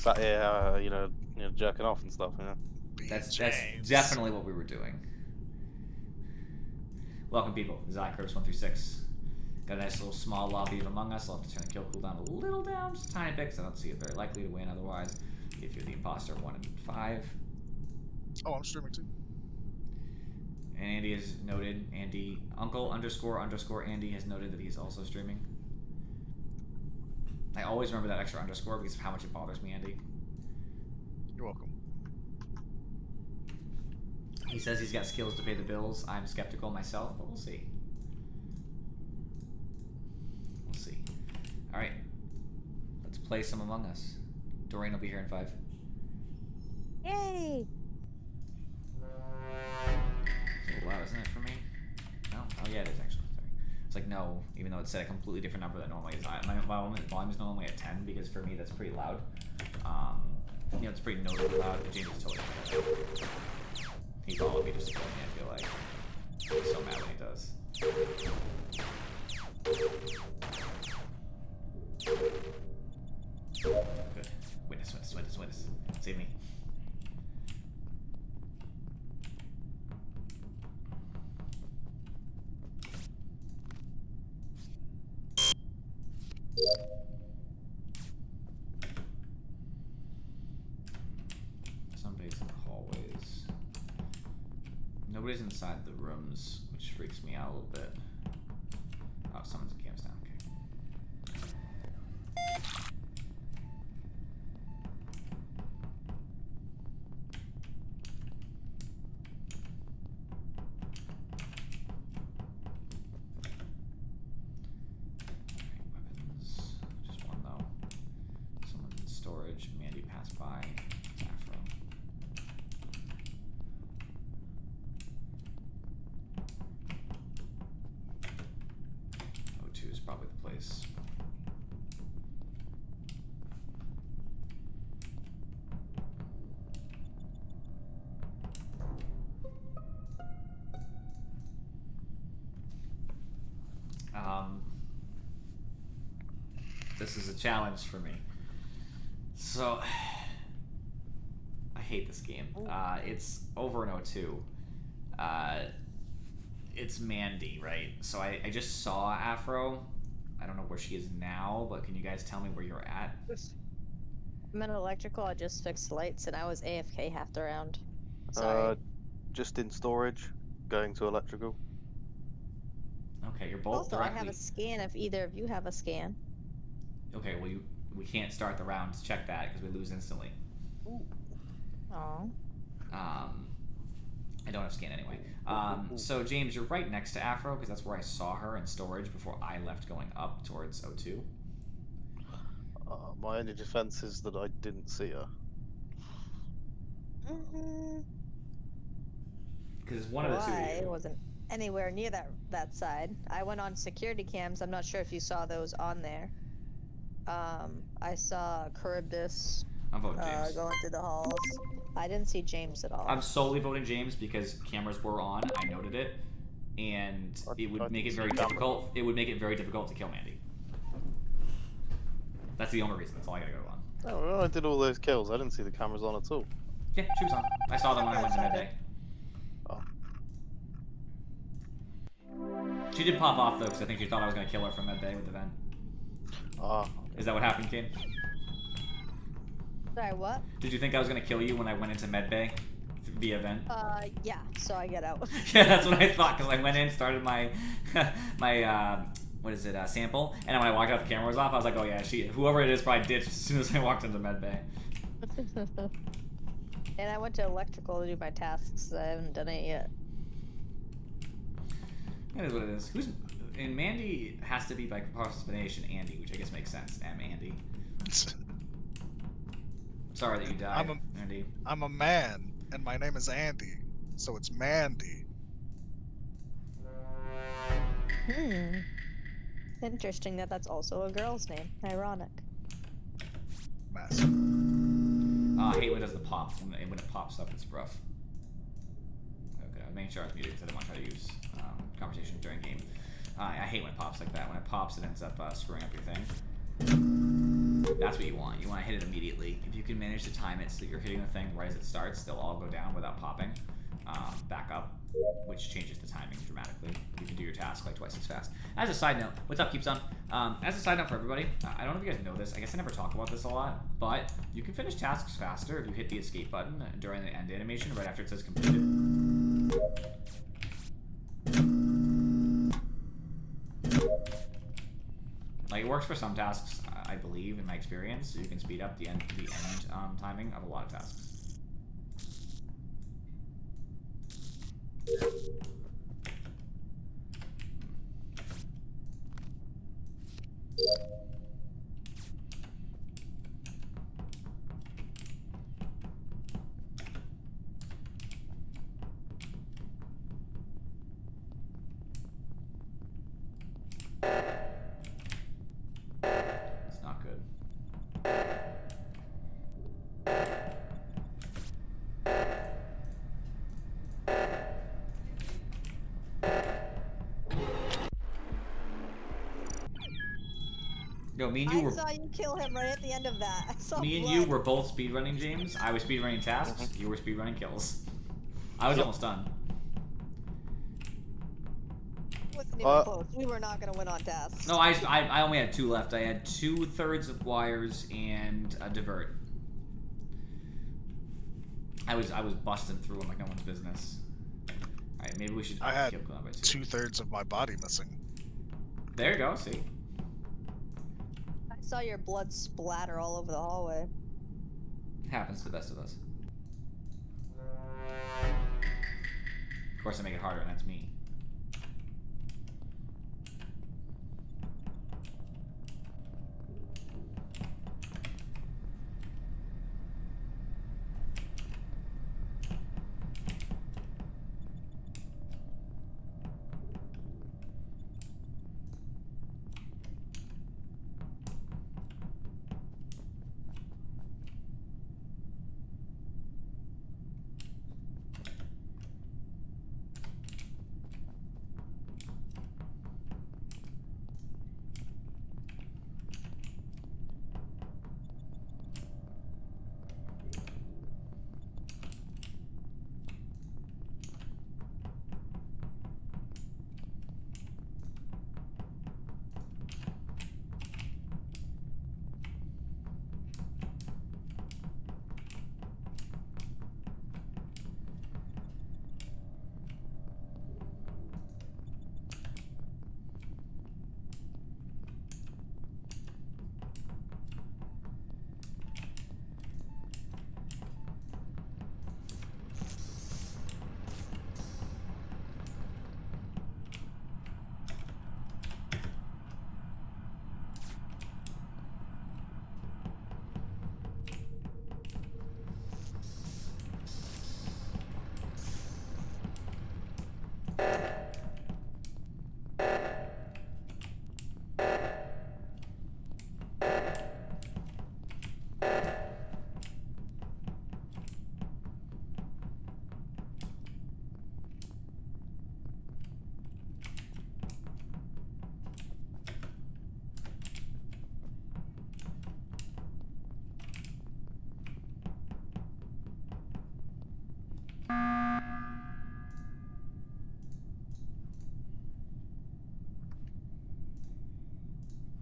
sat here, jerking off and stuff. That's definitely what we were doing. Welcome, people. This is iCurtis136. Got a nice little small lobby of Among Us. I'll have to turn the kill cooldown a little down, just a tiny bit, because I don't see it very likely to win otherwise. If you're the imposter, 1 in 5. Oh, I'm streaming too. And Andy has noted, Andy, uncle__Andy has noted that he's also streaming. I always remember that extra underscore because of how much it bothers me, Andy. You're welcome. He says he's got skills to pay the bills. I'm skeptical myself, but we'll see. We'll see. Alright. Let's play some Among Us. Doreen will be here in 5. Yay! It's a little loud, isn't it, for me? No? Oh, yeah, it is, actually. Sorry. It's like, no, even though it's set a completely different number than normally is. My volume is normally at 10, because for me that's pretty loud. It's pretty notably loud, but James is totally fine. He's all of me just to kill me, I feel like. He's so mad when he does. Good. Witness. Save me. Somebody's in the hallways. Nobody's inside the rooms, which freaks me out a little bit. Oh, someone's in camps down. Okay. Weapons. Just one though. Someone's in storage. Mandy passed by. Afro. O2 is probably the place. This is a challenge for me. So, I hate this game. It's over in O2. It's Mandy, right? So I just saw Afro. I don't know where she is now, but can you guys tell me where you're at? I'm in electrical. I just fixed lights, and I was AFK half the round. Sorry. Just in storage, going to electrical. Okay, you're both Also, directly. I have a scan if either of you have a scan. Okay, well we can't start the round to check that because we lose instantly. Oh. I don't have scan anyway. So James, you're right next to Afro because that's where I saw her in storage before I left going up towards O2. My only defense is that I didn't see her. Because one of the two. I wasn't anywhere near that side. I went on security cams. I'm not sure if you saw those on there. I saw Charybdis I'm voting James. going through the halls. I didn't see James at all. I'm solely voting James because cameras were on. I noted it, and it would make it very difficult. It would make it very difficult to kill Mandy. That's the only reason. That's all I gotta go on. No, when I did all those kills, I didn't see the cameras on at all. Yeah, she was on. I saw them when I went to midday. Oh. She did pop off though, because I think she thought I was gonna kill her from midday with the vent. Is that what happened, Kane? Sorry, what? Did you think I was gonna kill you when I went into medbay via vent? Yeah. So I get out. Yeah, that's what I thought, because I went in, started my sample, and when I walked out, the camera was off. I was like, oh yeah, whoever it is probably ditched as soon as I walked into medbay. And I went to electrical to do my tasks. I haven't done it yet. That is what it is. And Mandy has to be by cross-explanation Andy, which I guess makes sense. Andy. Sorry that you died, Andy. I'm a man, and my name is Andy, so it's Mandy. Interesting that that's also a girl's name. Ironic. Massive. I hate when it does the pop. When it pops up, it's rough. Okay, I was making sure I was muted because I didn't want to try to use conversation during game. I hate when it pops like that. When it pops, it ends up screwing up your thing. That's what you want. You want to hit it immediately. If you can manage to time it so that you're hitting the thing right as it starts, they'll all go down without popping. Back up, which changes the timing dramatically. You can do your task like twice as fast. As a side note, what's up, Keeps On? As a side note for everybody, I don't know if you guys know this. I guess I never talk about this a lot, but you can finish tasks faster if you hit the escape button during the end animation right after it says completed. Like, it works for some tasks, I believe, in my experience. So you can speed up the end timing of a lot of tasks. It's not good. Yo, me and you I were saw you kill him right at the end of that. I saw me and blood. you were both speedrunning, James. I was speedrunning tasks. You were speedrunning kills. I was almost done. Wasn't even close. We were not gonna win on tasks. No, I only had 2 left. I had 2/3 of wires and a divert. I was busting through them like no one's business. All right, maybe we should. I had keep going by 2. 2/3 of my body missing. There you go. See. I saw your blood splatter all over the hallway. Happens to the best of us. Of course, I make it harder, and that's me.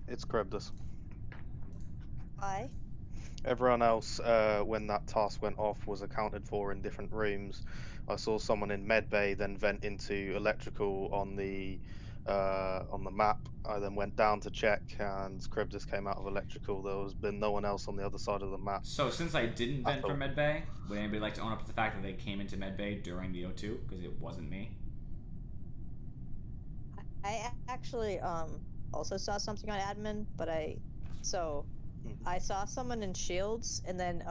It's Krebs. Why? Everyone else, when that task went off, was accounted for in different rooms. I saw someone in medbay, then vent into electrical on the map. I then went down to check, and Krebs came out of electrical. There was been no one else on the other side of the map. So since I didn't vent thought- from medbay, would anybody like to own up to the fact that they came into medbay during the O2? Because it wasn't me. I actually also saw something on admin, but I saw someone in shields, and then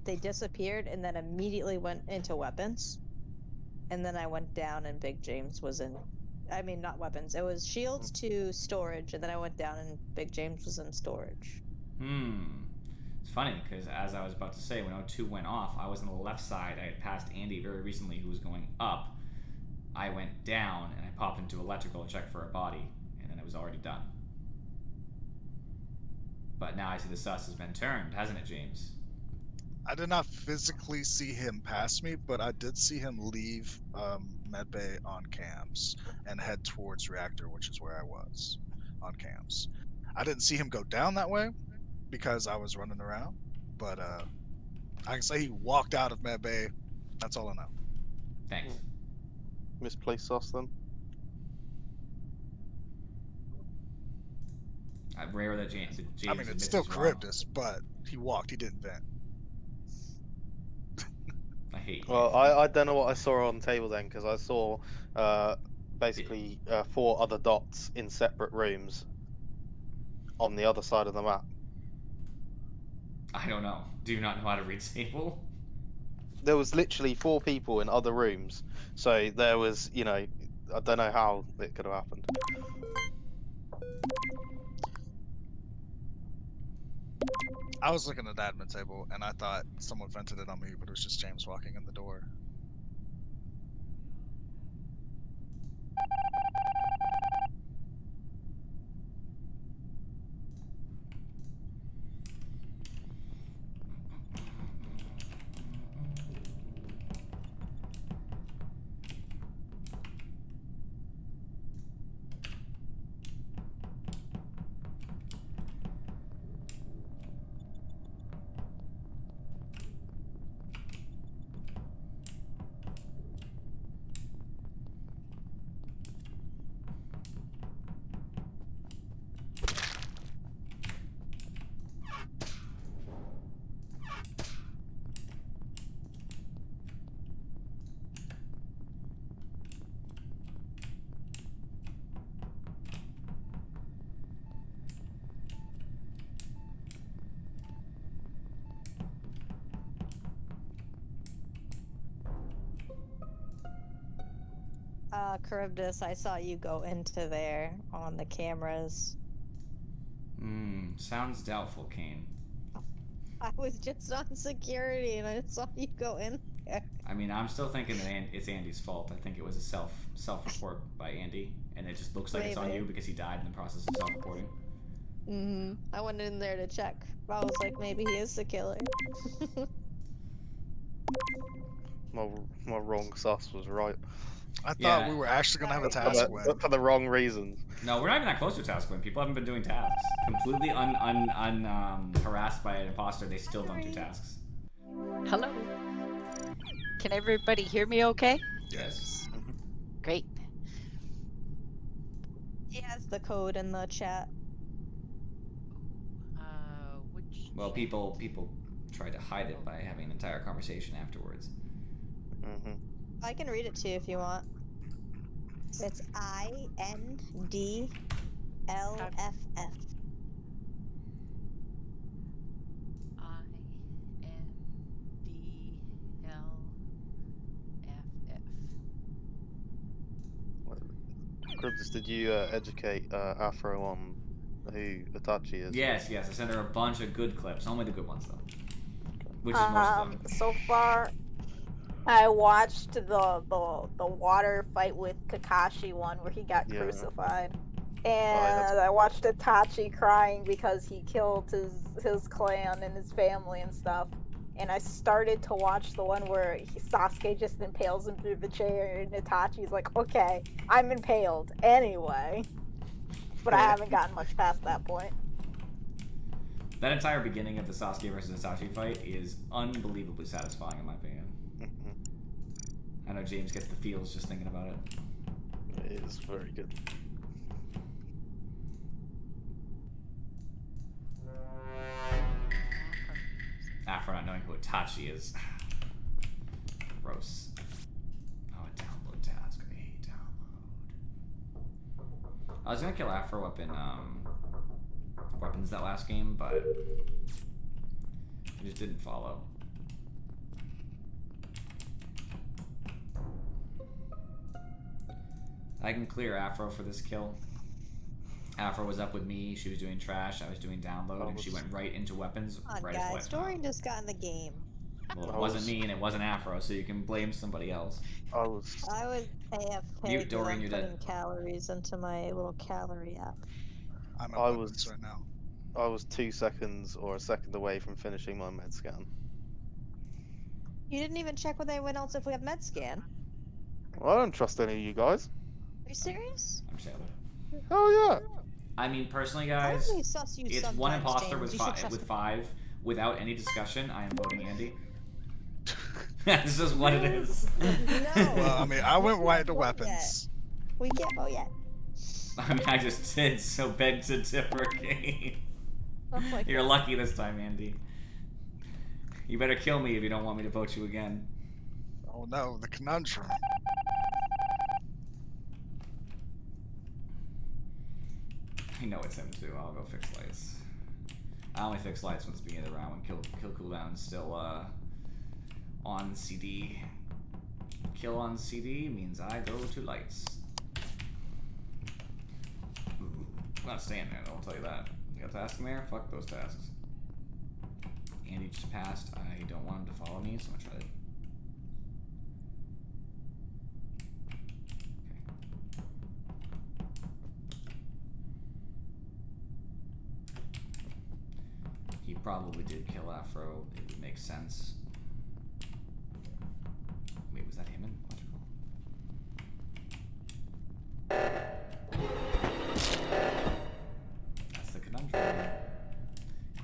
they disappeared, and then immediately went into weapons, and then I went down, and Big James was in. I mean, not weapons. It was shields to storage, and then I went down, and Big James was in storage. It's funny because as I was about to say, when O2 went off, I was on the left side. I had passed Andy very recently, who was going up. I went down and I popped into electrical to check for a body, and then it was already done. But now I see the sus has been turned, hasn't it, James? I did not physically see him pass me, but I did see him leave medbay on cams and head towards reactor, which is where I was on cams. I didn't see him go down that way because I was running around, but I can say he walked out of medbay. That's all I know. Thanks. Misplaced sus then. Rare that James. I mean, it's still Charybdis, but he walked. He didn't vent. I hate you. Well, I don't know what I saw on the table then, because I saw basically 4 other dots in separate rooms on the other side of the map. I don't know. Do you not know how to read table? There was literally 4 people in other rooms, so there was, you know, I don't know how it could have happened. I was looking at the admin table and I thought someone vented it on me, but it was just James walking in the door. Charybdis, I saw you go into there on the cameras. Sounds doubtful, Kane. I was just on security and I saw you go in there. I mean, I'm still thinking that it's Andy's fault. I think it was a self-report by Andy, and it just looks like it's on Maybe. you because he died in the process of self-reporting. I went in there to check. I was like, maybe he is the killer. My wrong sus was right. I thought Yeah. we were actually gonna have a For task win. for the wrong reasons. No, we're not even that close to a task win. People haven't been doing tasks. Completely harassed by an imposter, they still don't do tasks. Hello. Can everybody hear me okay? Yes. Great. He has the code in the chat. Which Well, people tried to hide it by having an entire conversation afterwards. I can read it to you if you want. It's INDLFF. Cryptus, did you educate Afro on who Itachi is? Yes, I sent her a bunch of good clips. Only the good ones, though. Which is most of them. So far, I watched the water fight with Kakashi one where he got Yeah. crucified, that's- and I watched Itachi crying because he killed his clan and his family and stuff. And I started to watch the one where Sasuke just impales him through the chair, and Itachi's like, "Okay, I'm impaled anyway." But I haven't gotten much past that point. That entire beginning of the Sasuke versus Itachi fight is unbelievably satisfying, in my opinion. I know James gets the feels just thinking about it. It is very good. Afro not knowing who Itachi is. Gross. Oh, a download task. I hate download. I was gonna kill Afro up in weapons that last game, but it just didn't follow. I can clear Afro for this kill. Afro was up with me, she was doing trash, I was doing download, and she went right into weapons Come on, right before I guys. found. Dorian just got in the game. Well, it wasn't me and it wasn't Afro, so you can blame somebody else. I was AFK. Mute, 'cause Dorian, I'm you're putting dead. calories into my little calorie app. I'm at I weapons was- right now. I was 2 seconds or a second away from finishing my med scan. You didn't even check with anyone else if we have med scan. Well, I don't trust any of you guys. Are you serious? I'm Shadow. Oh yeah. I mean, personally, I guys, only sus you it's sometimes, one imposter James. with You should five. trust With me. 5, without any discussion, I am voting Andy. That's just what it is. No. Well, I mean, I went We right can't to vote weapons. We can't vote yet. I mean, I just did, so beg to differ, Kane. Oh my You're God. lucky this time, Andy. You better kill me if you don't want me to vote you again. Oh no, the conundrum. I know it's him too. I'll go fix lights. I only fix lights when it's beginning of the round when kill cooldown is still on CD. Kill on CD means I go to lights. Ooh, I'm not staying there though, I'll tell you that. You got tasks in there? Fuck those tasks. Andy just passed. I don't want him to follow me, so I'm gonna try to. He probably did kill Afro. It would make sense. Wait, was that him in electrical? That's the conundrum.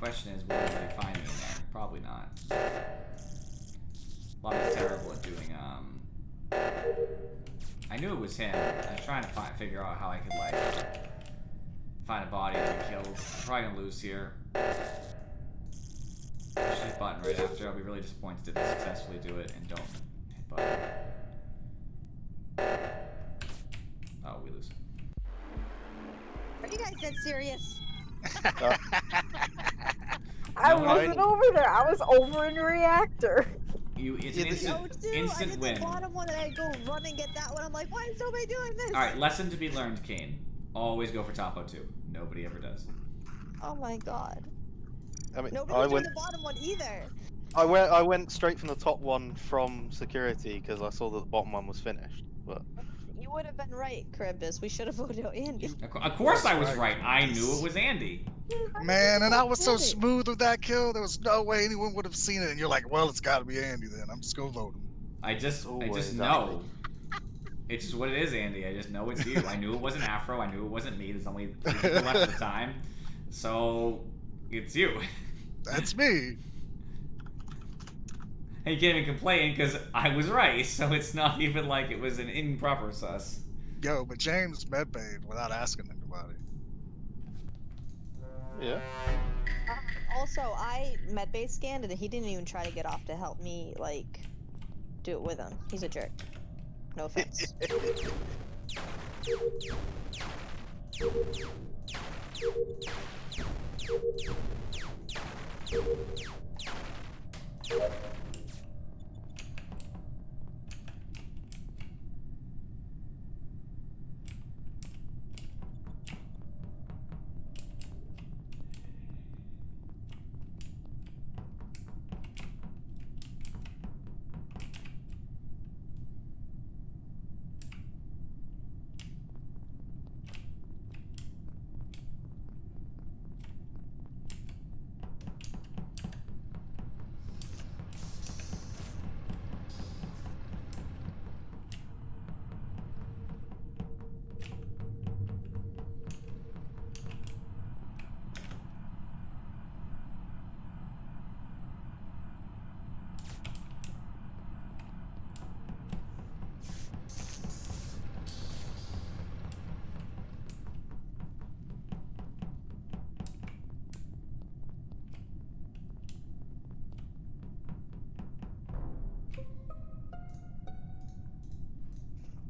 Question is, will anybody find me in there? Probably not. Bobby's terrible at doing, I knew it was him. I was trying to figure out how I could, like, find a body to be killed. I'm probably gonna lose here. Push hit button right after. I'll be really disappointed if I successfully do it and don't hit button. Oh, we lose. Are you guys dead serious? I No, wasn't over there. I was over in the reactor. It's an Yeah, No, dude, instant I did win. the bottom one and I go run and get that one. I'm like, why is nobody doing this? Alright, lesson to be learned, Kane. Always go for Topo 2. Nobody ever does. Oh my God. I mean, Nobody's doing the bottom one either. I went straight from the top one from security because I saw that the bottom one was finished. But You would have been right, Cribbus. We should have voted out Andy. Of course I was That's right. right. I knew it was Andy. Man, and I was so Right. smooth with that kill. There was no way anyone would have seen it. And you're like, well, it's got to be Andy then. I'm just gonna vote him. I just Always know. It's just what it is, Andy. I just know it's you. I knew it wasn't Afro. I knew it wasn't me. There's only 3 people left at the time. So, it's you. That's me. And you can't even complain because I was right. So it's not even like it was an improper sus. Yo, but James medbayed without asking anybody. yeah. Also, I medbay scanned and he didn't even try to get off to help me, like, do it with him. He's a jerk. No offense.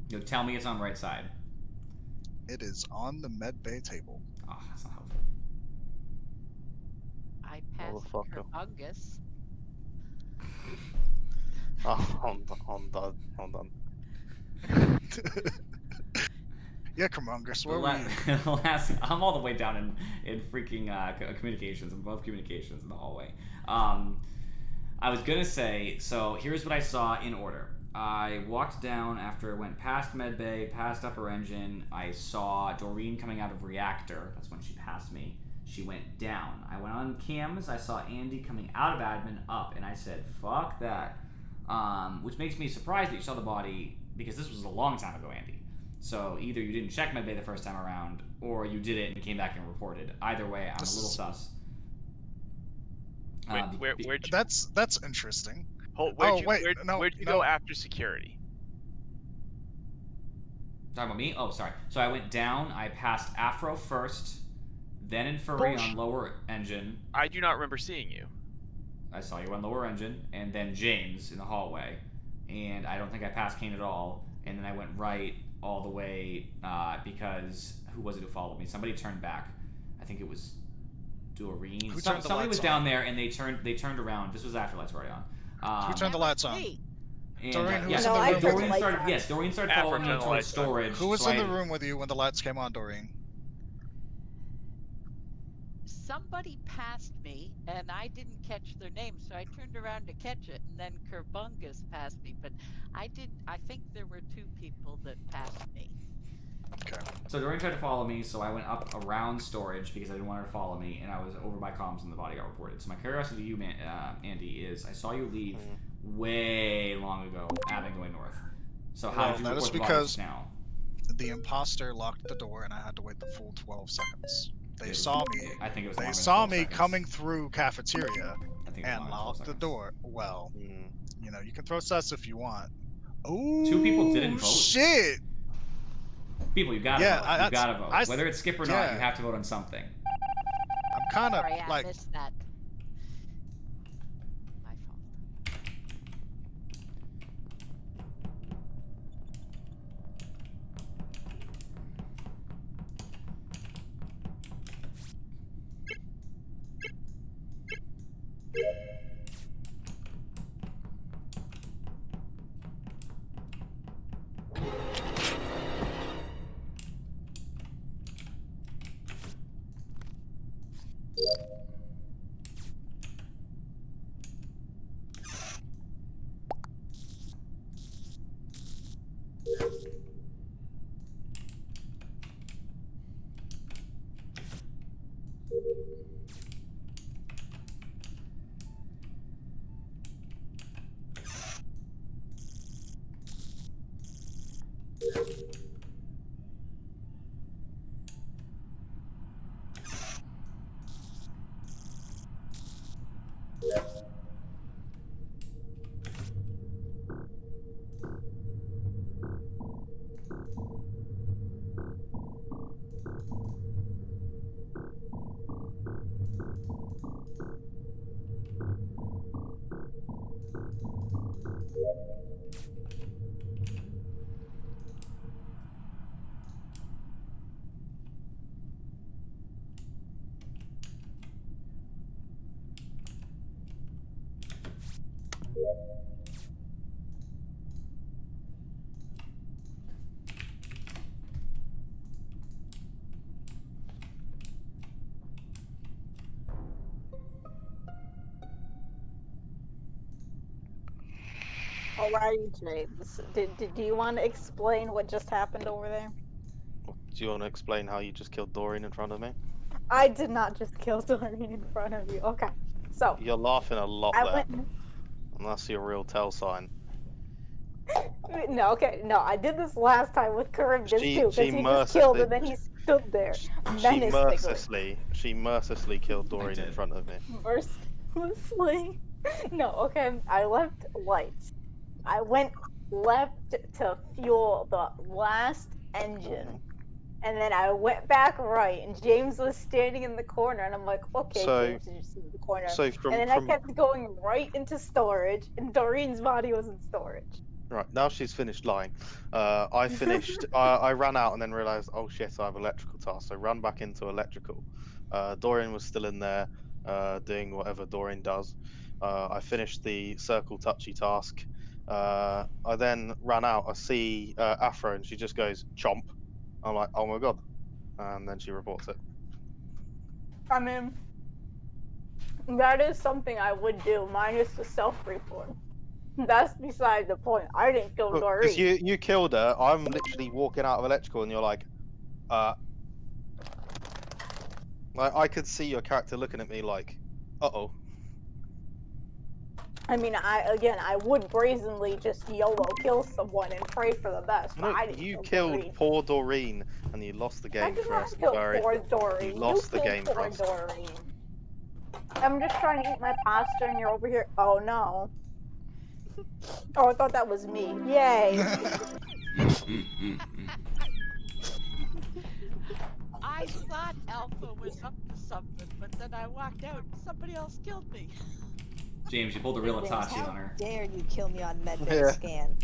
Yo, tell me it's on right side. It is on the medbay table. Oh, that's not helpful. I passed Motherfucker. Kerfungus. Oh, I'm done. Yeah, Comungus, The where were you? last, I'm all the way down in freaking communications. I'm above communications in the hallway. I was gonna say, so here's what I saw in order. I walked down after I went past medbay, past upper engine. I saw Doreen coming out of reactor. That's when she passed me. She went down. I went on cams. I saw Andy coming out of admin up, and I said, "Fuck that," which makes me surprised that you saw the body because this was a long time ago, Andy. So either you didn't check medbay the first time around, or you did it and came back and reported. Either way, I'm a little sus. Where'd you, That's interesting. where'd you no. go after security? Talking about me? Oh, sorry. So I went down. I passed Afro first, then Infuri on lower engine. I do not remember seeing you. I saw you on lower engine, and then James in the hallway. And I don't think I passed Kane at all. And then I went right all the way because who was it who followed me? Somebody turned back. I think it was Doreen. Somebody was down there, and they turned around. This was after lights were already on. Who turned the lights on? And, Doreen, who yeah, was in the room? Doreen started. Yes, Doreen started following me towards storage. Who was so in the room with you when the lights came on, Doreen? Somebody passed me, and I didn't catch their name, so I turned around to catch it, and then Kerbungus passed me. But I think there were 2 people that passed me. Okay. So Doreen tried to follow me, so I went up around storage because I didn't want her to follow me, and I was over by comms when the body got reported. So my curiosity to you, Andy, is I saw you leave way long ago, Abin going north. So how did you report the bodies now? The imposter locked the door, and I had to wait the full 12 seconds. They saw me. I think it was. They longer than saw 12 me seconds. coming through cafeteria I think it was and longer than 12 locked the seconds. door. Well, you know, you can throw sus if you want. Oh, 2 people didn't vote. Shit! People, you gotta vote. You gotta vote. Whether it's skip or not, you have to vote on something. I'm kind of Sorry, I like. missed that. My fault. Alrighty, James. Do you want to explain what just happened over there? Do you want to explain how you just killed Doreen in front of me? I did not just kill Doreen in front of you. Okay, so You're laughing a lot I there, went. and that's your real tell sign. No, okay, no, I did this last time with Charybdis She- too, because she he just killed mercilessly- and then he stood there She mercilessly killed Doreen in did. front of me. mercilessly. No, okay, I left lights. I went left to fuel the last engine. And then I went back right, and James was standing in the corner, and I'm like, okay, So- James is just in the corner. So from and then I kept going right into storage, and Doreen's body was in storage. right now she's finished lying. I finished. I ran out and then realized, oh shit, I have electrical tasks. So ran back into electrical. Doreen was still in there, doing whatever Doreen does. I finished the circle touchy task. I then ran out. I see Afro, and she just goes chomp. I'm like, oh my god, and then she reports it. I mean, that is something I would do, minus the self-report. That's beside the point. I didn't kill Doreen. Because you killed her. I'm literally walking out of electrical, and you're like, Like I could see your character looking at me like, uh-oh. I mean, I would brazenly just YOLO kill someone and pray for the best, but No, I didn't you kill killed Doreen. poor Doreen and you lost the I game did for not us. kill Very. poor Doreen. You lost the killed game for poor us. Doreen. I'm just trying to eat my pasta and you're over here. Oh no. Oh, I thought that was me. Yay. I thought Alpha was up to something, but then I walked out and somebody else killed me. James, you pulled a real James, Itachi how on her. dare you kill me on medbay Yeah. scan?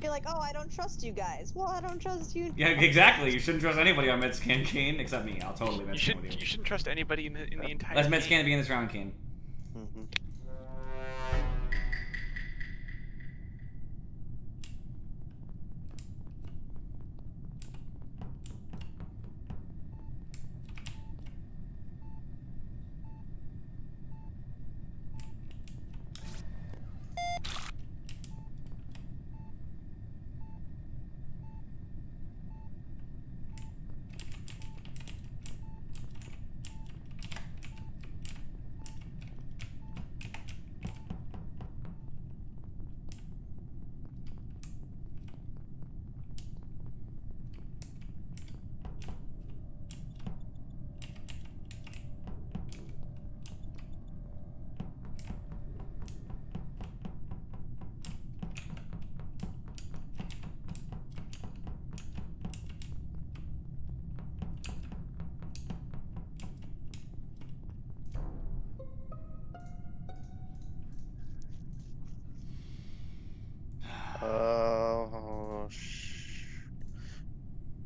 Be like, oh, I don't trust you guys. Well, I don't trust you. Yeah, exactly. You shouldn't trust anybody on Medscan, Kane, except me. I'll totally You Medscan with you. shouldn't trust anybody in the entire. Let's game. Medscan begin this round, Kane. Mhm.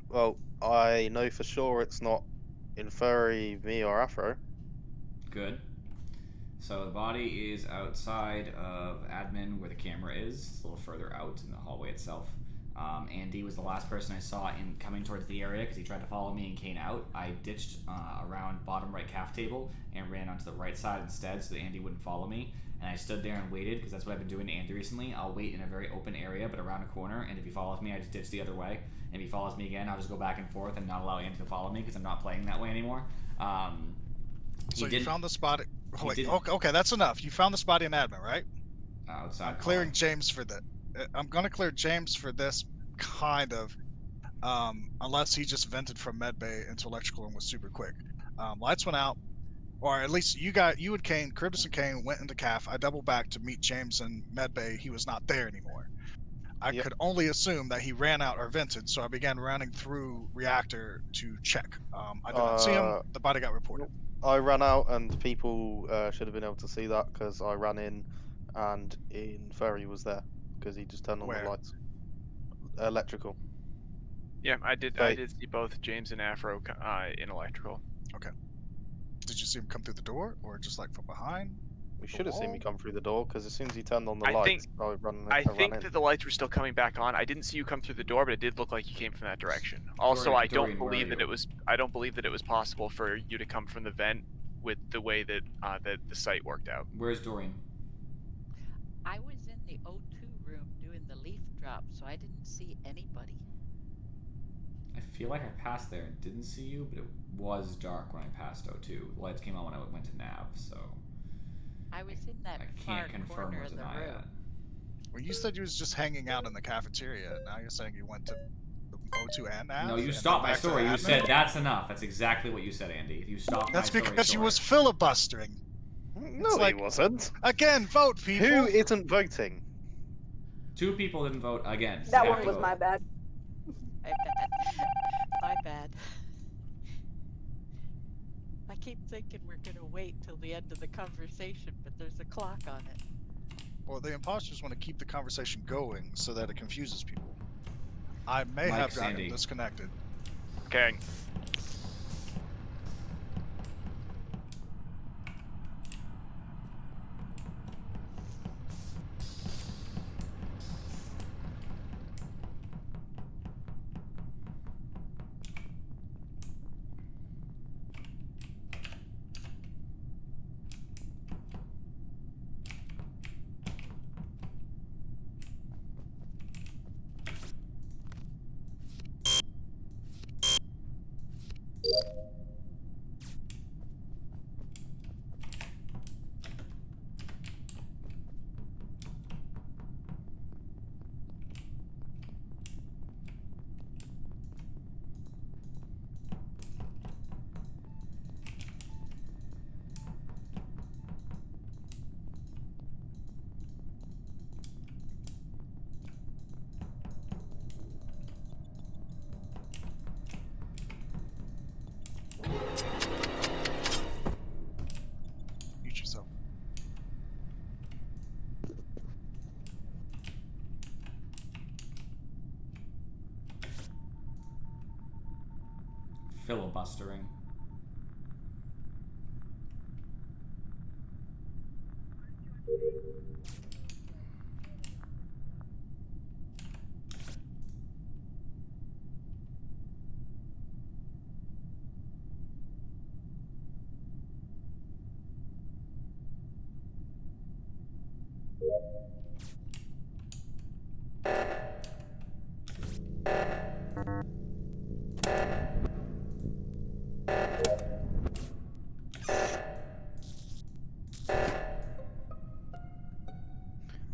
Well, I know for sure it's not Inferi, me, or Afro. Good. So the body is outside of admin where the camera is. It's a little further out in the hallway itself. Andy was the last person I saw in coming towards the area because he tried to follow me and Kane out. I ditched around bottom right calf table and ran onto the right side instead so that Andy wouldn't follow me. And I stood there and waited because that's what I've been doing to Andy recently. I'll wait in a very open area but around a corner, and if he follows me, I just ditch the other way. And if he follows me again, I'll just go back and forth and not allow Andy to follow me because I'm not playing that way anymore. So you didn't- found the spot. he Wait, didn't- okay, that's enough. You found the spot in admin, right? Outside. I'm clearing hallway. James for that. I'm gonna clear James for this kind of, unless he just vented from medbay into electrical and was super quick. Lights went out, or at least you and Kane, Cribus and Kane went into calf. I doubled back to meet James in medbay. He was not there anymore. I Yep. could only assume that he ran out or vented, so I began running through reactor to check. I did not see him. The body got reported. I ran out, and people should have been able to see that because I ran in, and Inferi was there because he just turned on Where? the lights. Electrical. Yeah, I did. Right. I did see both James and Afro in electrical. Did you see him come through the door, or just like from behind? We should have seen me wall? come through the door because as soon as he turned on the I think- lights, I ran I in. think that the lights were still coming back on. I didn't see you come through the door, but it did look like you came from that direction. Also, Dorian, I don't Dorian, where believe are that you? it was. I don't believe that it was possible for you to come from the vent with the way that that the site worked out. Where's Doreen? I was in the O2 room doing the leaf drop, so I didn't see anybody. I feel like I passed there and didn't see you, but it was dark when I passed O2. The lights came on when I went to Nav, so I was in that I far can't confirm corner or of the deny room. that. Well, you said you was just hanging out in the cafeteria. Now you're saying you went to the O2 and Nav? No, you and stopped then my back to story. You admin? said that's enough. That's exactly what you said, Andy. You stopped That's my story. because you was filibustering. No, It's like- he wasn't. Again, vote, people. Who isn't voting? 2 people didn't vote again. That You have one to was vote. my bad. My bad. My bad. I keep thinking we're gonna wait till the end of the conversation, but there's a clock on it. Well, the imposters want to keep the conversation going so that it confuses people. I may Mike, have gotten Sandy. disconnected. Okay. Filibustering.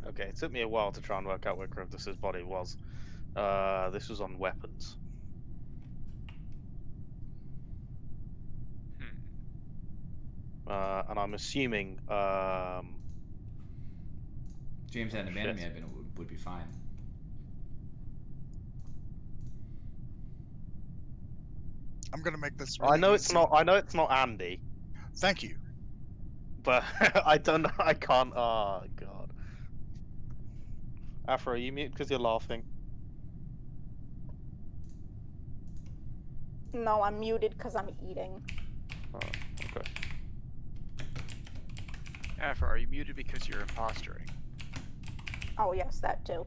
Okay, it took me a while to try and work out where Kryptus's body was. This was on weapons. And I'm assuming James had Oh, abandoned me, shit. I've been would be fine. I'm gonna make this. I Really know it's easy. not. I know it's not Andy, Thank you. but I don't know. I can't. Oh god. Afro, are you mute because you're laughing? No, I'm muted because I'm eating. Oh, okay. Afro, are you muted because you're impostoring? Oh yes, that too.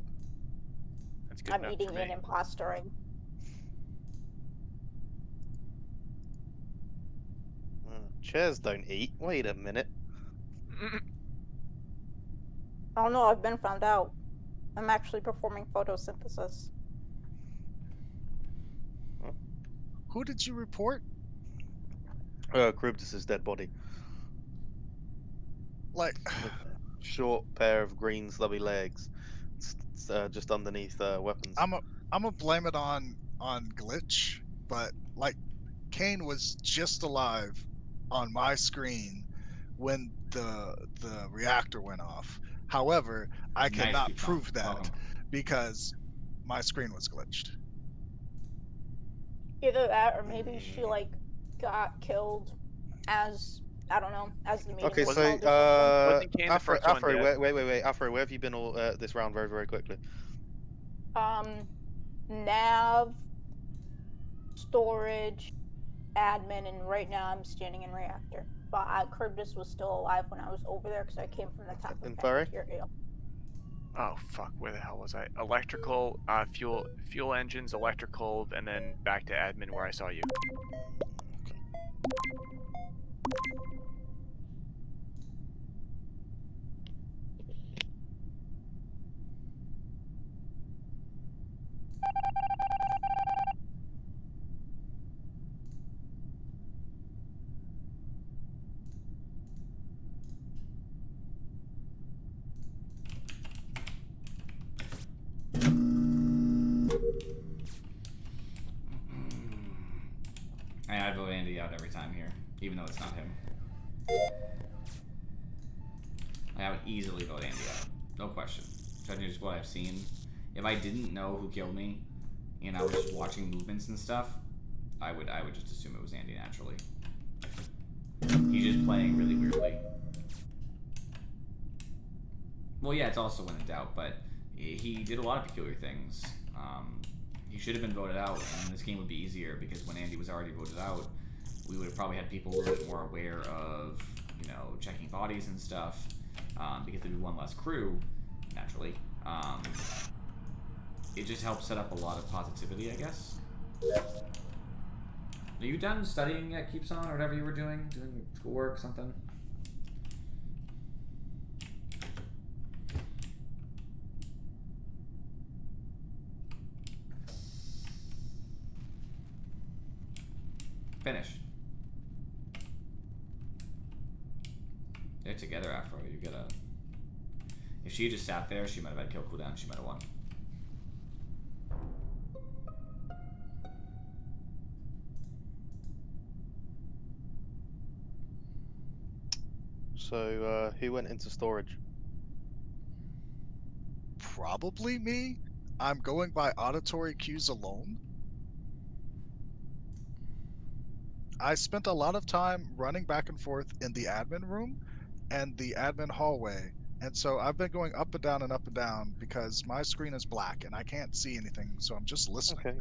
That's good I'm enough eating for me. and impostoring. Chairs don't eat. Wait a minute. Oh no, I've been found out. I'm actually performing photosynthesis. Who did you report? Kryptus's dead body. Like, Short pair of green stubby legs. It's, just underneath weapons. I'm gonna blame it on glitch, but like, Kane was just alive on my screen when the reactor went off. However, I Nice, cannot Keep prove that Welcome. because my screen was glitched. Either that, or maybe she like got killed as I don't know, as the meeting Okay, was so held or something. Wasn't Kane the Afro, first one Afro, dead? wait, Afro, where have you been all this round? Very, very quickly. Nav, storage, admin, and right now I'm standing in reactor. But Kryptus was still alive when I was over there because I came from the top of Inferi? cafeteria. Oh fuck, where the hell was I? Electrical, fuel engines, electrical, and then back to admin where I saw you. And I'd vote Andy out every time here, even though it's not him. I would easily vote Andy out, no question. Judging just what I've seen, if I didn't know who killed me, and I was just watching movements and stuff, I would just assume it was Andy naturally. He's just playing really weirdly. Well, yeah, it's also when in doubt, but he did a lot of peculiar things. He should have been voted out, and this game would be easier because when Andy was already voted out, we would have probably had people a little bit more aware of, you know, checking bodies and stuff, because there'd be one less crew, naturally. It just helps set up a lot of positivity, I guess. Are you done studying at Keepson or whatever you were doing schoolwork, something? Finish. They're together, Afro. You get a. If she just sat there, she might have had kill cooldown. She might have won. So, who went into storage? Probably me. I'm going by auditory cues alone. I spent a lot of time running back and forth in the admin room and the admin hallway. And so I've been going up and down because my screen is black and I can't see anything. So I'm just listening. Okay,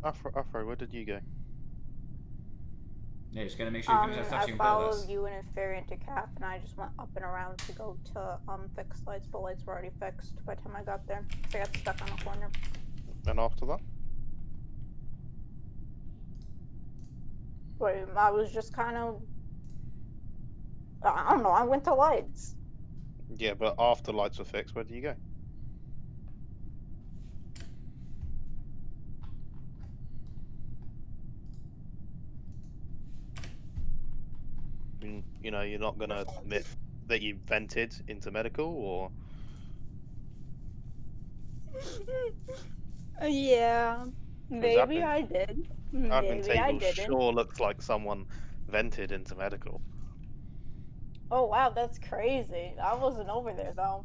Afro, where did you go? Yeah, you just gotta make sure you finish that stuff so you I can play with followed us. you and Inferior into Cap, and I just went up and around to go to fix lights, but lights were already fixed by the time I got there. So I got stuck on the corner. And after that? But I was just kind of, I don't know. I went to lights. Yeah, but after lights were fixed, where do you go? You know, you're not gonna admit that you vented into medical, or Yeah, maybe admin- I did. admin Maybe I table didn't. sure looks like someone vented into medical. Oh wow, that's crazy. I wasn't over there though.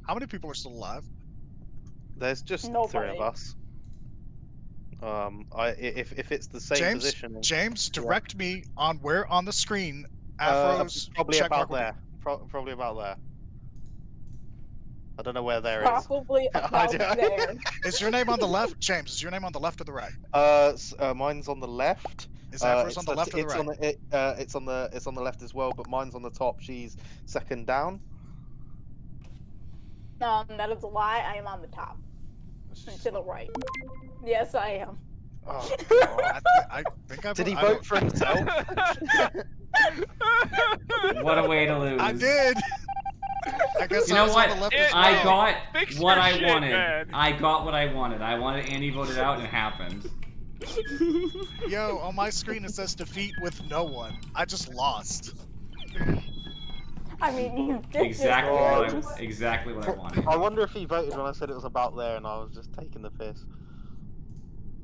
How many people are still alive? There's just 3 Nobody. of us. If it's the same James, position, James, direct me on where on the screen uh, Afro's probably check about mark will be. there. Probably about there. I don't know where there is. Probably I about don't- there. Is your name on the left, James? Is your name on the left or the right? Mine's on the left. Is Afro's on the left or the it's right? it's on the left as well, but mine's on the top. She's second down. That is a lie. I am on the top and to the right. Yes, I am. Oh, I think I did he I vote don't- for himself? What a way to lose. I did. I guess You I know was what? on the left as I well. got Fix what your I shit, wanted. man. I got what I wanted. I wanted Andy voted out, and it happened. Yo, on my screen it says defeat with no one. I just lost. I mean, you did Exactly just what lose. exactly what I wanted. I wonder if he voted when I said it was about there, and I was just taking the piss.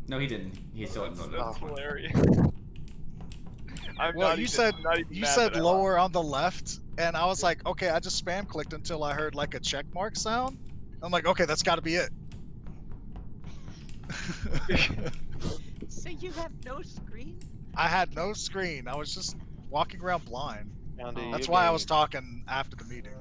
No, he didn't. He still didn't vote. That's Oh. hilarious. I'm Well, not you even, said I'm not even you mad said that I lower on the left, and I was like, okay, I just spam clicked until I heard like a check mark sound. I'm like, okay, that's got to be it. So you have no screen? I had no screen. I was just walking around blind. Andy, That's you're why I getting- was talking after the meeting.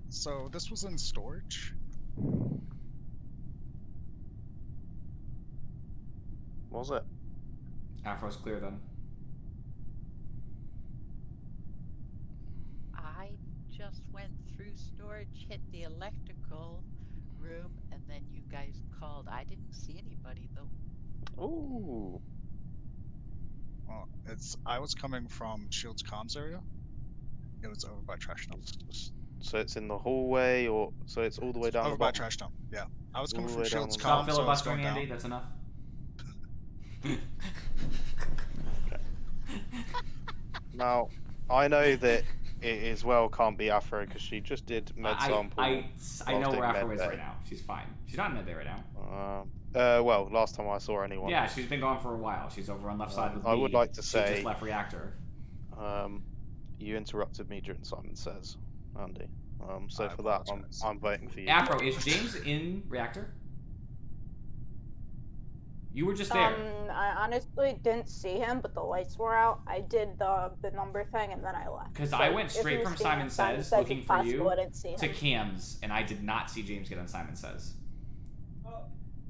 So this was in storage. Was it? Afro's clear then. I just went through storage, hit the electrical room, and then you guys called. I didn't see anybody though. Ooh. Well, I was coming from Shield's comms area. It was over by trash dump. So it's in the hallway, or so it's all the way down Over the by bottom. trash dump. Yeah, I was All coming the from way down Shield's the Stop comms. So I was filibustering, going Andy. down. That's enough. Now, I know that it as well can't be Afro because she just did med sample. I know whilst where doing Afro med is bay. right now. She's fine. She's not in med bay right now. Well, last time I saw anyone. Yeah, she's been gone for a while. She's over on left side with I would me. like to She say- just left reactor. You interrupted me during Simon Says, Andy. So I for that, apologize. I'm voting for you. Afro, is James in reactor? You were just there. I honestly didn't see him, but the lights were out. I did the number thing and then I left. 'Cause So I went if he straight was from being Simon on Says, it's looking for possible you, I didn't see to him. Cam's, and I did not see James get on Simon Says.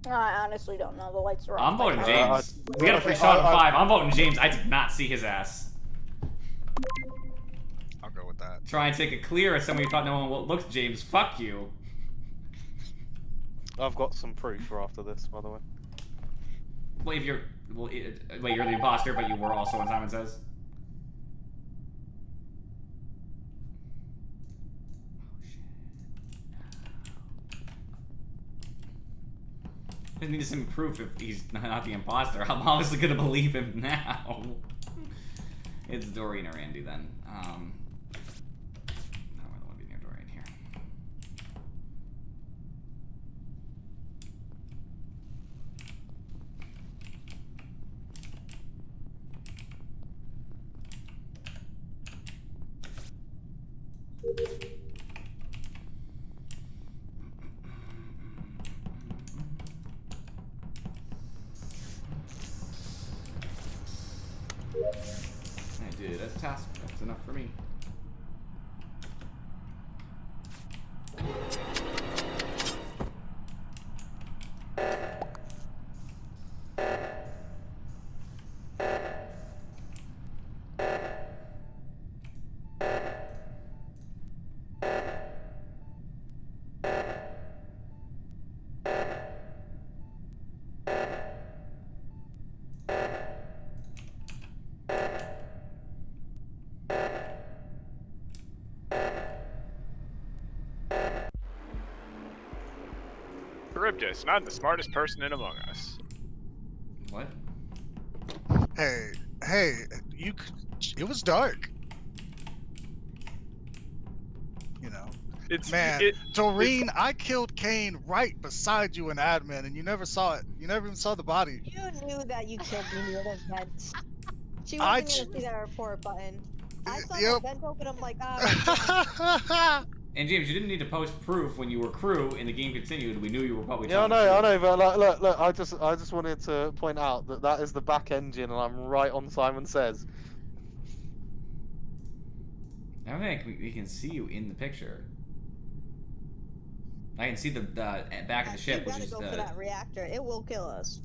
I honestly don't know. The lights were off. I'm by voting now. James. We got a free shot on 5. I'm voting James. I did not see his ass. I'll go with that. Try and take it clear as somebody who thought no one looked James. Fuck you. I've got some proof for after this, by the way. Well, if you're wait, you're the imposter, but you were also on Simon Says. Doesn't need to send proof if he's not the imposter. I'm obviously gonna believe him now. It's Doreen or Andy then. I don't really want to be near Doreen here. I did a task. That's enough for me. Charybdis, not the smartest person in Among Us. What? Hey, it was dark. You know, It's man, it, Doreen, I killed Kane right beside you in admin, and you never saw it. You never even saw the body. You knew that you killed me near the vent. She I wasn't gonna see that report button. I saw Yep. the vent open. I'm like, ah. And James, you didn't need to post proof when you were crew and the game continued. We knew you were probably. Yeah, I telling the know, truth. but look, I just wanted to point out that that is the back engine, and I'm right on Simon Says. I don't think we can see you in the picture. I can see the back of the ship, You which gotta is go for the. that reactor. It will kill us.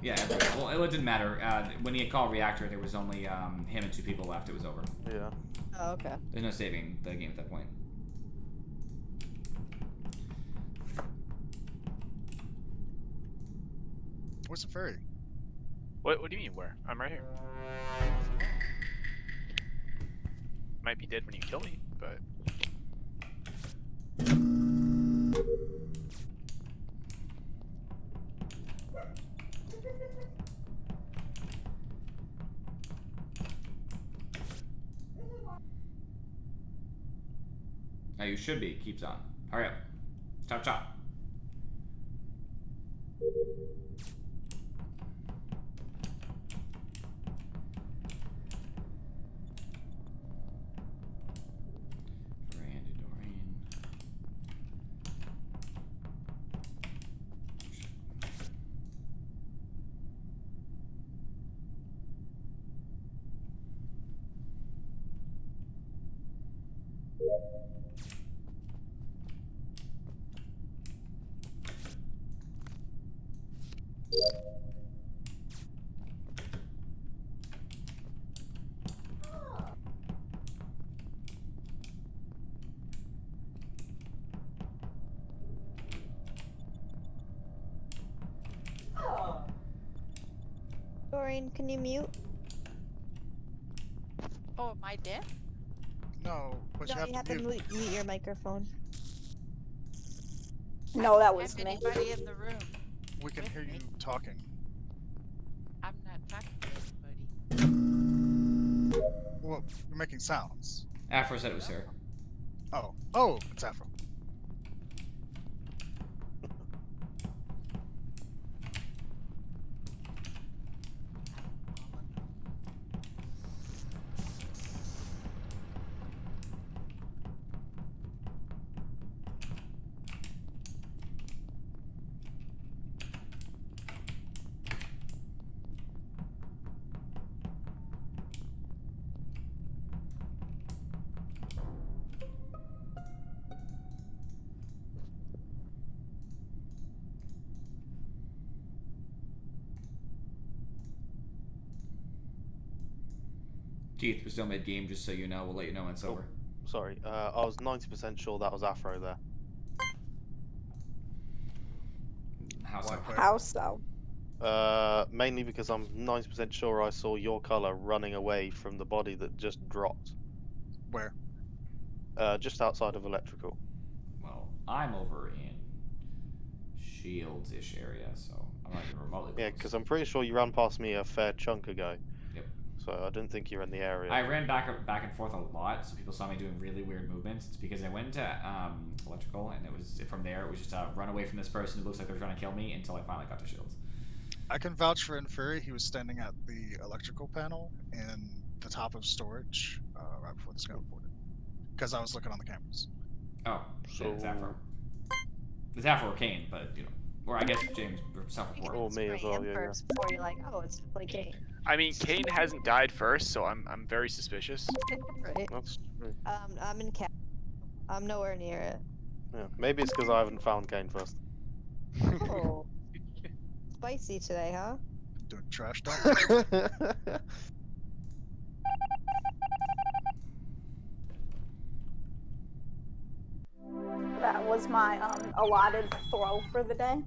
Yeah, well, it didn't matter. When he had called reactor, there was only him and 2 people left. It was over. Yeah. Oh, okay. There's no saving the game at that point. Where's the fairy? what do you mean where? I'm right here. Might be dead when you kill me, but Oh, you should be. Keeps on. Hurry up. Chop chop. Randy Doreen. Doreen, can you mute? Oh, am I dead? No, but No, you have to mute. mute your microphone. No, that Have was me. anybody in the room? We can hear you talking. I'm not talking to anybody. Well, you're making sounds. Afro said it was her. Oh, it's Afro. Keith, we're still mid-game, just so you know. We'll let you know when it's over. Sorry, I was 90% sure that was Afro there. How so? Why- How so? Mainly because I'm 90% sure I saw your color running away from the body that just dropped. Where? Just outside of electrical. Well, I'm over in Shields-ish area, so I'm not even remotely Yeah, close. because I'm pretty sure you ran past me a fair chunk ago. Yep. So I didn't think you're in the area. I ran back and forth a lot, so people saw me doing really weird movements. It's because I went to electrical, and it was from there. It was just run away from this person who looks like they're trying to kill me until I finally got to Shields. I can vouch for Inferi. He was standing at the electrical panel in the top of storage right before the scout reported. Because I was looking on the cameras. Oh, shit, it's Afro. It's Afro or Kane, but or I guess James self-report. Or me as well, yeah. First before you're like, oh, it's like Kane. I mean, Kane hasn't died first, so I'm very suspicious. Right. That's true. I'm in cap. I'm nowhere near it. Yeah. Maybe it's because I haven't found Kane first. Oh. Spicy today, huh? Doing trash dump. That was my allotted throw for the day.